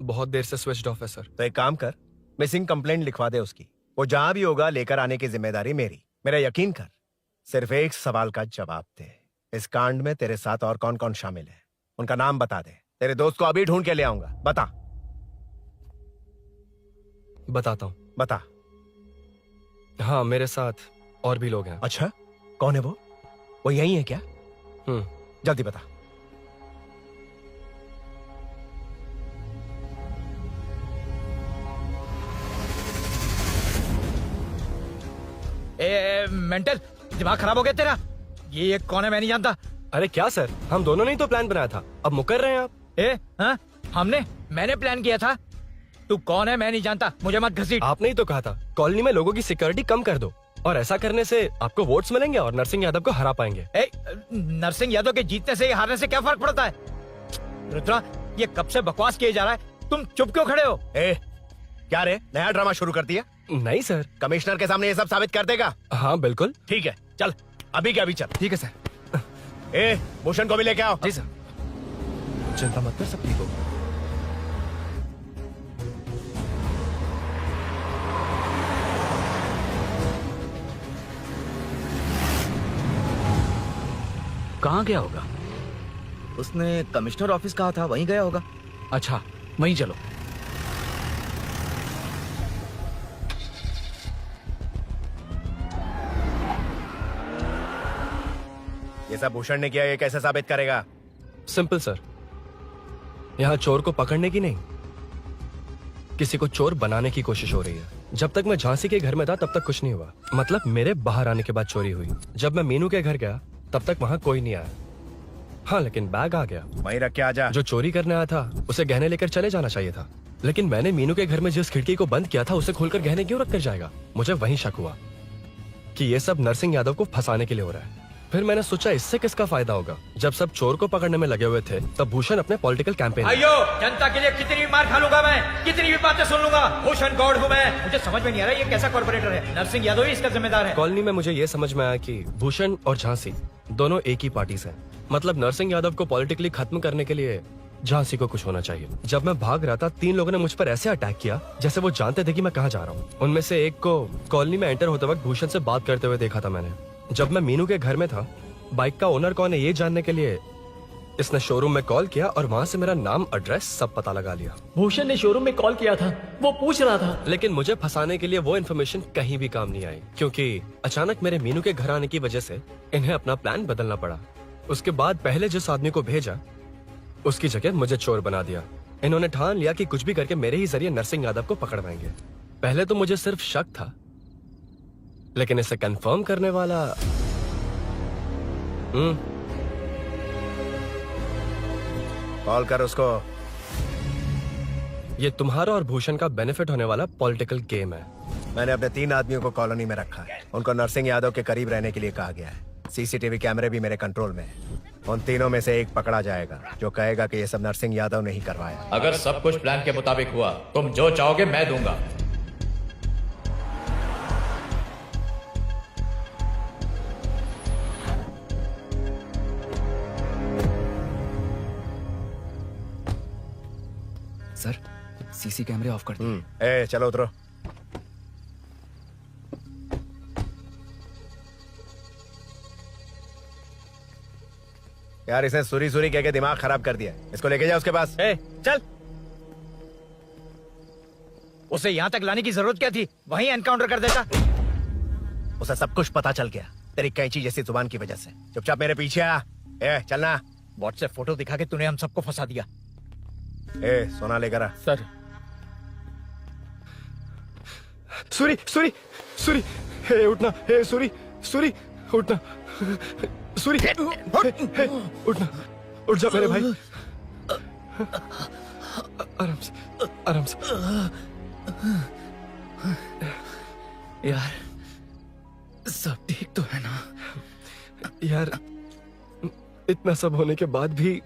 बहुत देर से स्विच ऑफ है सर। तो एक काम कर, मिसिंग कंप्लेंट लिखवा दे उसकी। वो जहां भी होगा लेकर आने की जिम्मेदारी मेरी। मेरा यकीन कर, सिर्फ एक सवाल का जवाब दे, इस कांड में तेरे साथ और कौन कौन शामिल है, उनका नाम बता दे। तेरे दोस्त को अभी ढूंढ के ले आऊंगा। बता। बताता हूँ। बता। हाँ मेरे साथ और भी लोग हैं। अच्छा, कौन है वो? वो यही है क्या? जल्दी बता। मेंटल दिमाग खराब हो गया तेरा? ये कौन है, मैं नहीं जानता। अरे क्या सर, हम दोनों ने ही तो प्लान बनाया था, अब मुकर रहे हैं आप? हाँ? मैंने प्लान किया था। तू कौन है, मैं नहीं जानता, मुझे मत घसीट। आपने ही तो कहा था कॉलोनी में लोगों की सिक्योरिटी कम कर दो, और ऐसा करने से आपको वोट्स मिलेंगे और नरसिंह यादव को हरा पाएंगे। नरसिंह यादव के जीतने से हारने से क्या फर्क पड़ता है? रुद्रा, ये कब से बकवास किए जा रहा है, तुम चुप क्यों खड़े हो? क्या रे, नया ड्रामा शुरू कर दिया? नहीं सर। कमिश्नर के सामने ये सब साबित कर देगा? हाँ बिल्कुल। ठीक है, चल अभी क्या अभी चल। ठीक है सर। भूषण को भी लेके आओ। जी सर। चिंता मत कर सकती को। कहाँ गया होगा? उसने कमिश्नर ऑफिस कहा था, वहीं गया होगा। अच्छा, वहीं चलो। ये सब भूषण ने किया, ये कैसे साबित करेगा? सिंपल सर, यहाँ चोर को पकड़ने की नहीं, किसी को चोर बनाने की कोशिश हो रही है। जब तक मैं झांसी के घर में था तब तक कुछ नहीं हुआ, मतलब मेरे बाहर आने के बाद चोरी हुई। जब मैं मीनू के घर गया तब तक वहाँ कोई नहीं आया। हाँ लेकिन बैग आ गया। वहीं रख के आजा। जो चोरी करने आया था उसे गहने लेकर चले जाना चाहिए था, लेकिन मैंने मीनू के घर में जिस खिड़की को बंद किया था उसे खोलकर गहने क्यों रख कर जाएगा? मुझे वहीं शक हुआ कि ये सब नरसिंह यादव को फंसाने के लिए हो रहा है। फिर मैंने सोचा इससे किसका फायदा होगा। जब सब चोर को पकड़ने में लगे हुए थे तब भूषण अपने पॉलिटिकल कैंपेन। अयो, जनता के लिए कितनी भी मार खा लूंगा मैं, कितनी भी बातें सुन लूंगा, भूषण गौड़ हूँ मैं। मुझे समझ में नहीं आ रहा ये कैसा कॉर्पोरेटर है। नरसिंह यादव ही इसका जिम्मेदार है। कॉलोनी में मुझे ये समझ में आया कि भूषण और झांसी दोनों एक ही पार्टी से हैं। मतलब नरसिंह यादव को पॉलिटिकली खत्म करने के लिए झांसी को कुछ होना चाहिए। जब मैं भाग रहा था 3 लोगों ने मुझ पर ऐसे अटैक किया जैसे वो जानते थे कि मैं कहाँ जा रहा हूँ। उनमें से एक को कॉलोनी में एंटर होते वक्त भूषण से बात करते हुए देखा था मैंने। जब मैं मीनू के घर में था, बाइक का ओनर कौन है ये जानने के लिए इसने शोरूम में कॉल किया और वहाँ से मेरा नाम, एड्रेस सब पता लगा लिया। भूषण ने शोरूम में कॉल किया था, वो पूछ रहा था। लेकिन मुझे फंसाने के लिए वो इन्फॉर्मेशन कहीं भी काम नहीं आई, क्योंकि अचानक मेरे मीनू के घर आने की वजह से इन्हें अपना प्लान बदलना पड़ा। उसके बाद पहले जिस आदमी को भेजा उसकी जगह मुझे चोर बना दिया। इन्होंने ठान लिया कि कुछ भी करके मेरे ही जरिए नरसिंह यादव को पकड़वाएंगे। पहले तो मुझे सिर्फ शक था, लेकिन इसे कंफर्म करने वाला कॉल कर उसको। ये तुम्हारा और भूषण का बेनिफिट होने वाला पॉलिटिकल गेम है। मैंने अपने 3 आदमियों को कॉलोनी में रखा है। उनको नरसिंह यादव के करीब रहने के लिए कहा गया है। सीसीटीवी कैमरे भी मेरे कंट्रोल में है। उन तीनों में से एक पकड़ा जाएगा जो कहेगा कि ये सब नरसिंह यादव ने ही करवाया। अगर सब कुछ प्लान के मुताबिक हुआ, तुम जो चाहोगे मैं दूंगा। सर, सीसी कैमरे ऑफ कर दिए। ए चलो उतरो। यार इसने सुरी सुरी कह के दिमाग खराब कर दिया। इसको लेके जा उसके पास। चल, उसे यहाँ तक लाने की जरूरत क्या थी? वहीं एनकाउंटर कर देता। उसे सब कुछ पता चल गया तेरी कैंची जैसी जुबान की वजह से। चुपचाप मेरे पीछे आ। चलना। व्हाट्सएप फोटो दिखा के तूने हम सबको फंसा दिया। सोना लेकर आ। सर। सूरी सूरी सूरी, हे उठना। हे सूरी सूरी उठना। सूरी उठना, उठ जा मेरे भाई। आराम से आराम से। यार सब ठीक तो है ना? यार इतना सब होने के बाद भी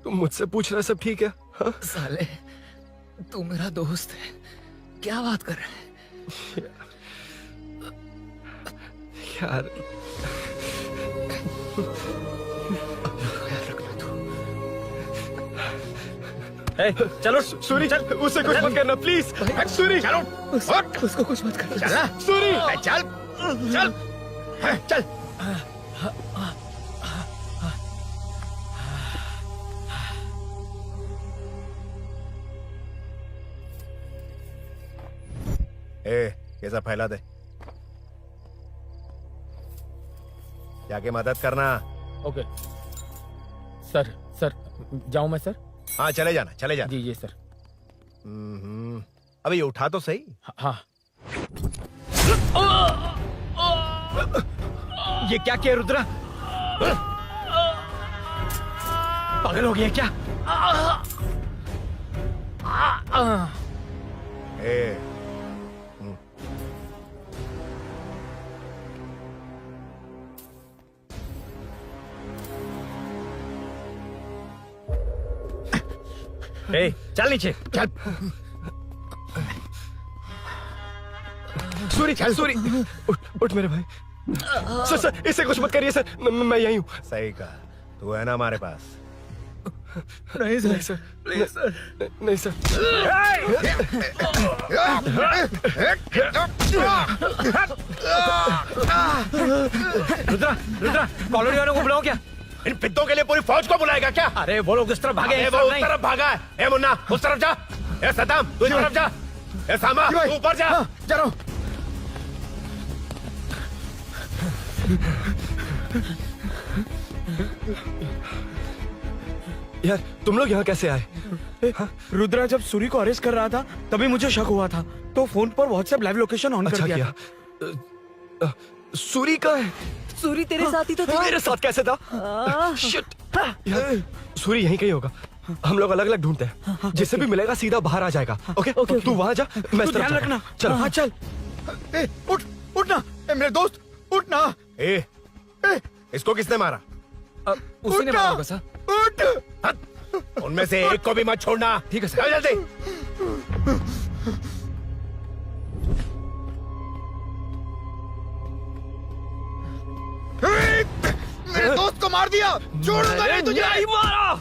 तुम मुझसे पूछ रहा सब ठीक है? हाँ? साले तू मेरा दोस्त है, क्या बात कर रहा है? यार चलो सूरी, चल उससे कुछ मत करना प्लीज। सूरी चलो, उसको कुछ मत करना। चल ना सूरी, चल चल चल। ये सब फैला दे। जाके मदद करना। Okay sir. सर जाऊं मैं सर? हाँ चले जाना, चले जाना। जी सर। अबे ये उठा तो सही। हाँ। ये क्या किया रुद्रा? पागल हो गया क्या? चल नीचे चल। सूरी सूरी उठ मेरे भाई। सर सर इसे कुछ मत करिए सर, मैं यहीं हूँ। सही कहा, तू है ना हमारे पास? नहीं सर, प्लीज सर, नहीं सर। रुद्रा रुद्रा कॉलोनी वालों को बुलाओ क्या? इन पिद्दों के लिए पूरी फौज को बुलाएगा क्या? अरे वो लोग उस तरफ भागे हैं। वो उस तरफ भागा है। ए मुन्ना उस तरफ जा। ए सदाम तू इस तरफ जा। ए सामा तू ऊपर जा। चलो। यार तुम लोग यहाँ कैसे आए? रुद्रा जब सूरी को अरेस्ट कर रहा था तभी मुझे शक हुआ था, तो फोन पर व्हाट्सएप लाइव लोकेशन ऑन कर दिया था। सूरी का है? सूरी तेरे साथ ही तो था। मेरे साथ कैसे था? शिट। यार सूरी यहीं कहीं होगा। हम लोग अलग अलग ढूंढते हैं, जिससे भी मिलेगा सीधा बाहर आ जाएगा। ओके तू वहां जा, मैं इस तरफ ध्यान रखना। चल। हाँ चल। उठ उठना मेरे दोस्त, उठना। इसको किसने मारा? उसी ने मारा होगा सर। उठ। उनमें से एक को भी मत छोड़ना। ठीक है सर। जल्दी। मेरे दोस्त को मार दिया, छोड़ूंगा नहीं तुझे। नहीं मारा।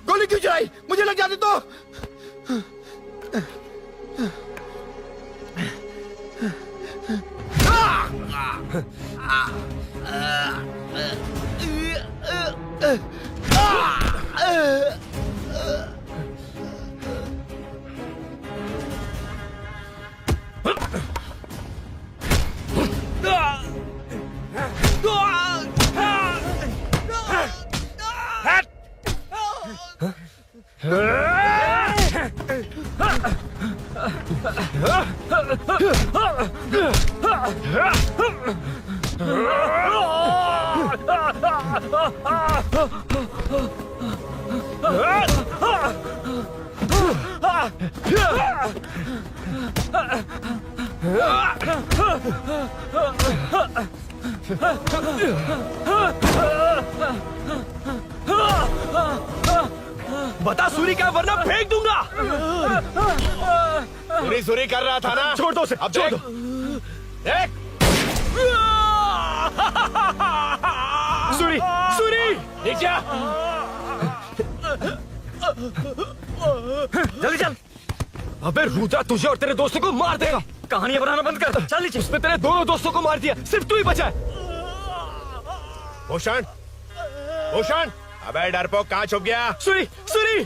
गोली क्यों चलाई? मुझे लग जाती तो। बता सूरी क्या, वरना फेंक दूंगा। सूरी कर रहा था ना। छोड़ दो उसे, अब छोड़ देख। दो। देख। सूरी, सूरी, नीचे आ। जल्दी चल। अबे रुद्रा तुझे और तेरे दोस्तों को मार देगा। कहानियां बनाना बंद कर। चल नीचे। उसने तेरे दोनों दोस्तों को मार दिया, सिर्फ तू ही बचा है। भूषण, भूषण, अबे डरपोक कहाँ छुप गया? सूरी, सूरी।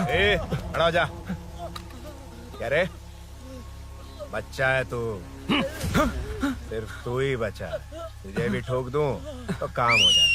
ए, खड़ा हो जा। क्या रे? बच्चा है तू। सिर्फ तू ही बचा है। तुझे भी ठोक दूं तो काम हो जाए।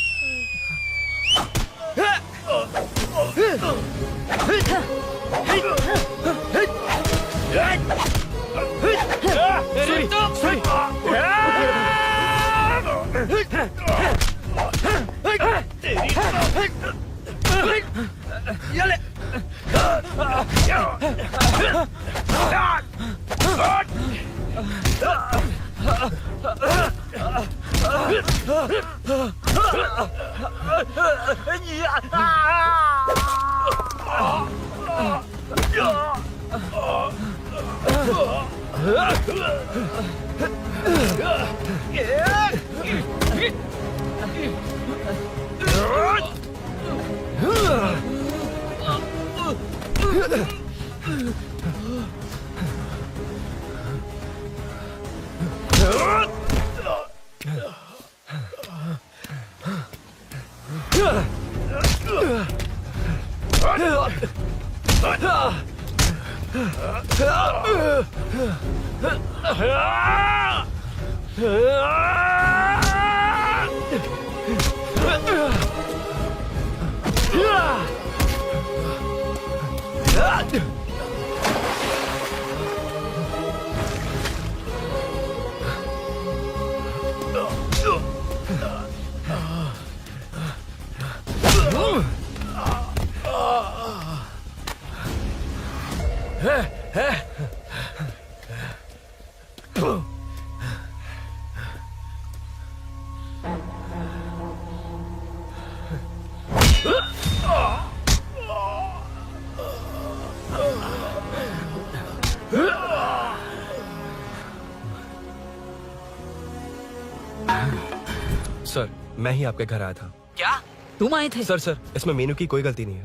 सर, मैं ही आपके घर आया था। क्या तुम आए थे? सर, इसमें मीनू की कोई गलती नहीं है,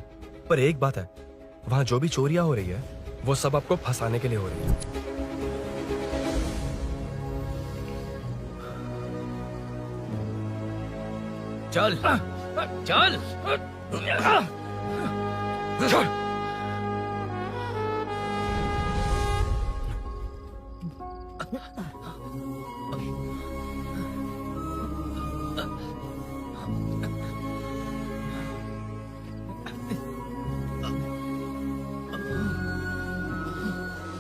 पर एक बात है, वहाँ जो भी चोरियां हो रही है वो सब आपको फंसाने के लिए हो रही है। चल चल चल।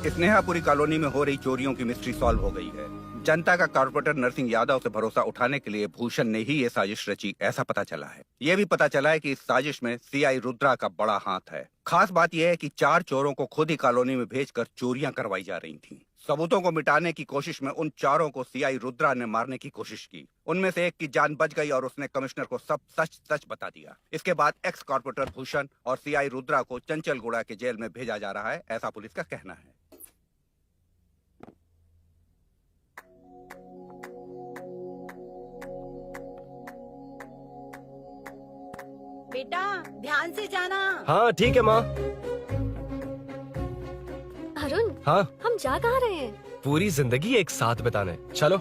स्नेहापुरी कॉलोनी में हो रही चोरियों की मिस्ट्री सॉल्व हो गई है। जनता का कॉर्पोरेटर नरसिंह यादव से भरोसा उठाने के लिए भूषण ने ही ये साजिश रची, ऐसा पता चला है। ये भी पता चला है कि इस साजिश में सीआई रुद्रा का बड़ा हाथ है। खास बात यह है कि 4 चोरों को खुद ही कॉलोनी में भेजकर चोरियां करवाई जा रही थीं। सबूतों को मिटाने की कोशिश में उन चारों को सीआई रुद्रा ने मारने की कोशिश की। उनमें से एक की जान बच गई और उसने कमिश्नर को सब सच सच बता दिया। इसके बाद एक्स कॉर्पोरेटर भूषण और सीआई रुद्रा को चंचलगुड़ा के जेल में भेजा जा रहा है, ऐसा पुलिस का कहना है। बेटा ध्यान से जाना। हाँ ठीक है माँ। अरुण, हाँ हम जा कहाँ रहे हैं? पूरी जिंदगी एक साथ बिताने, चलो।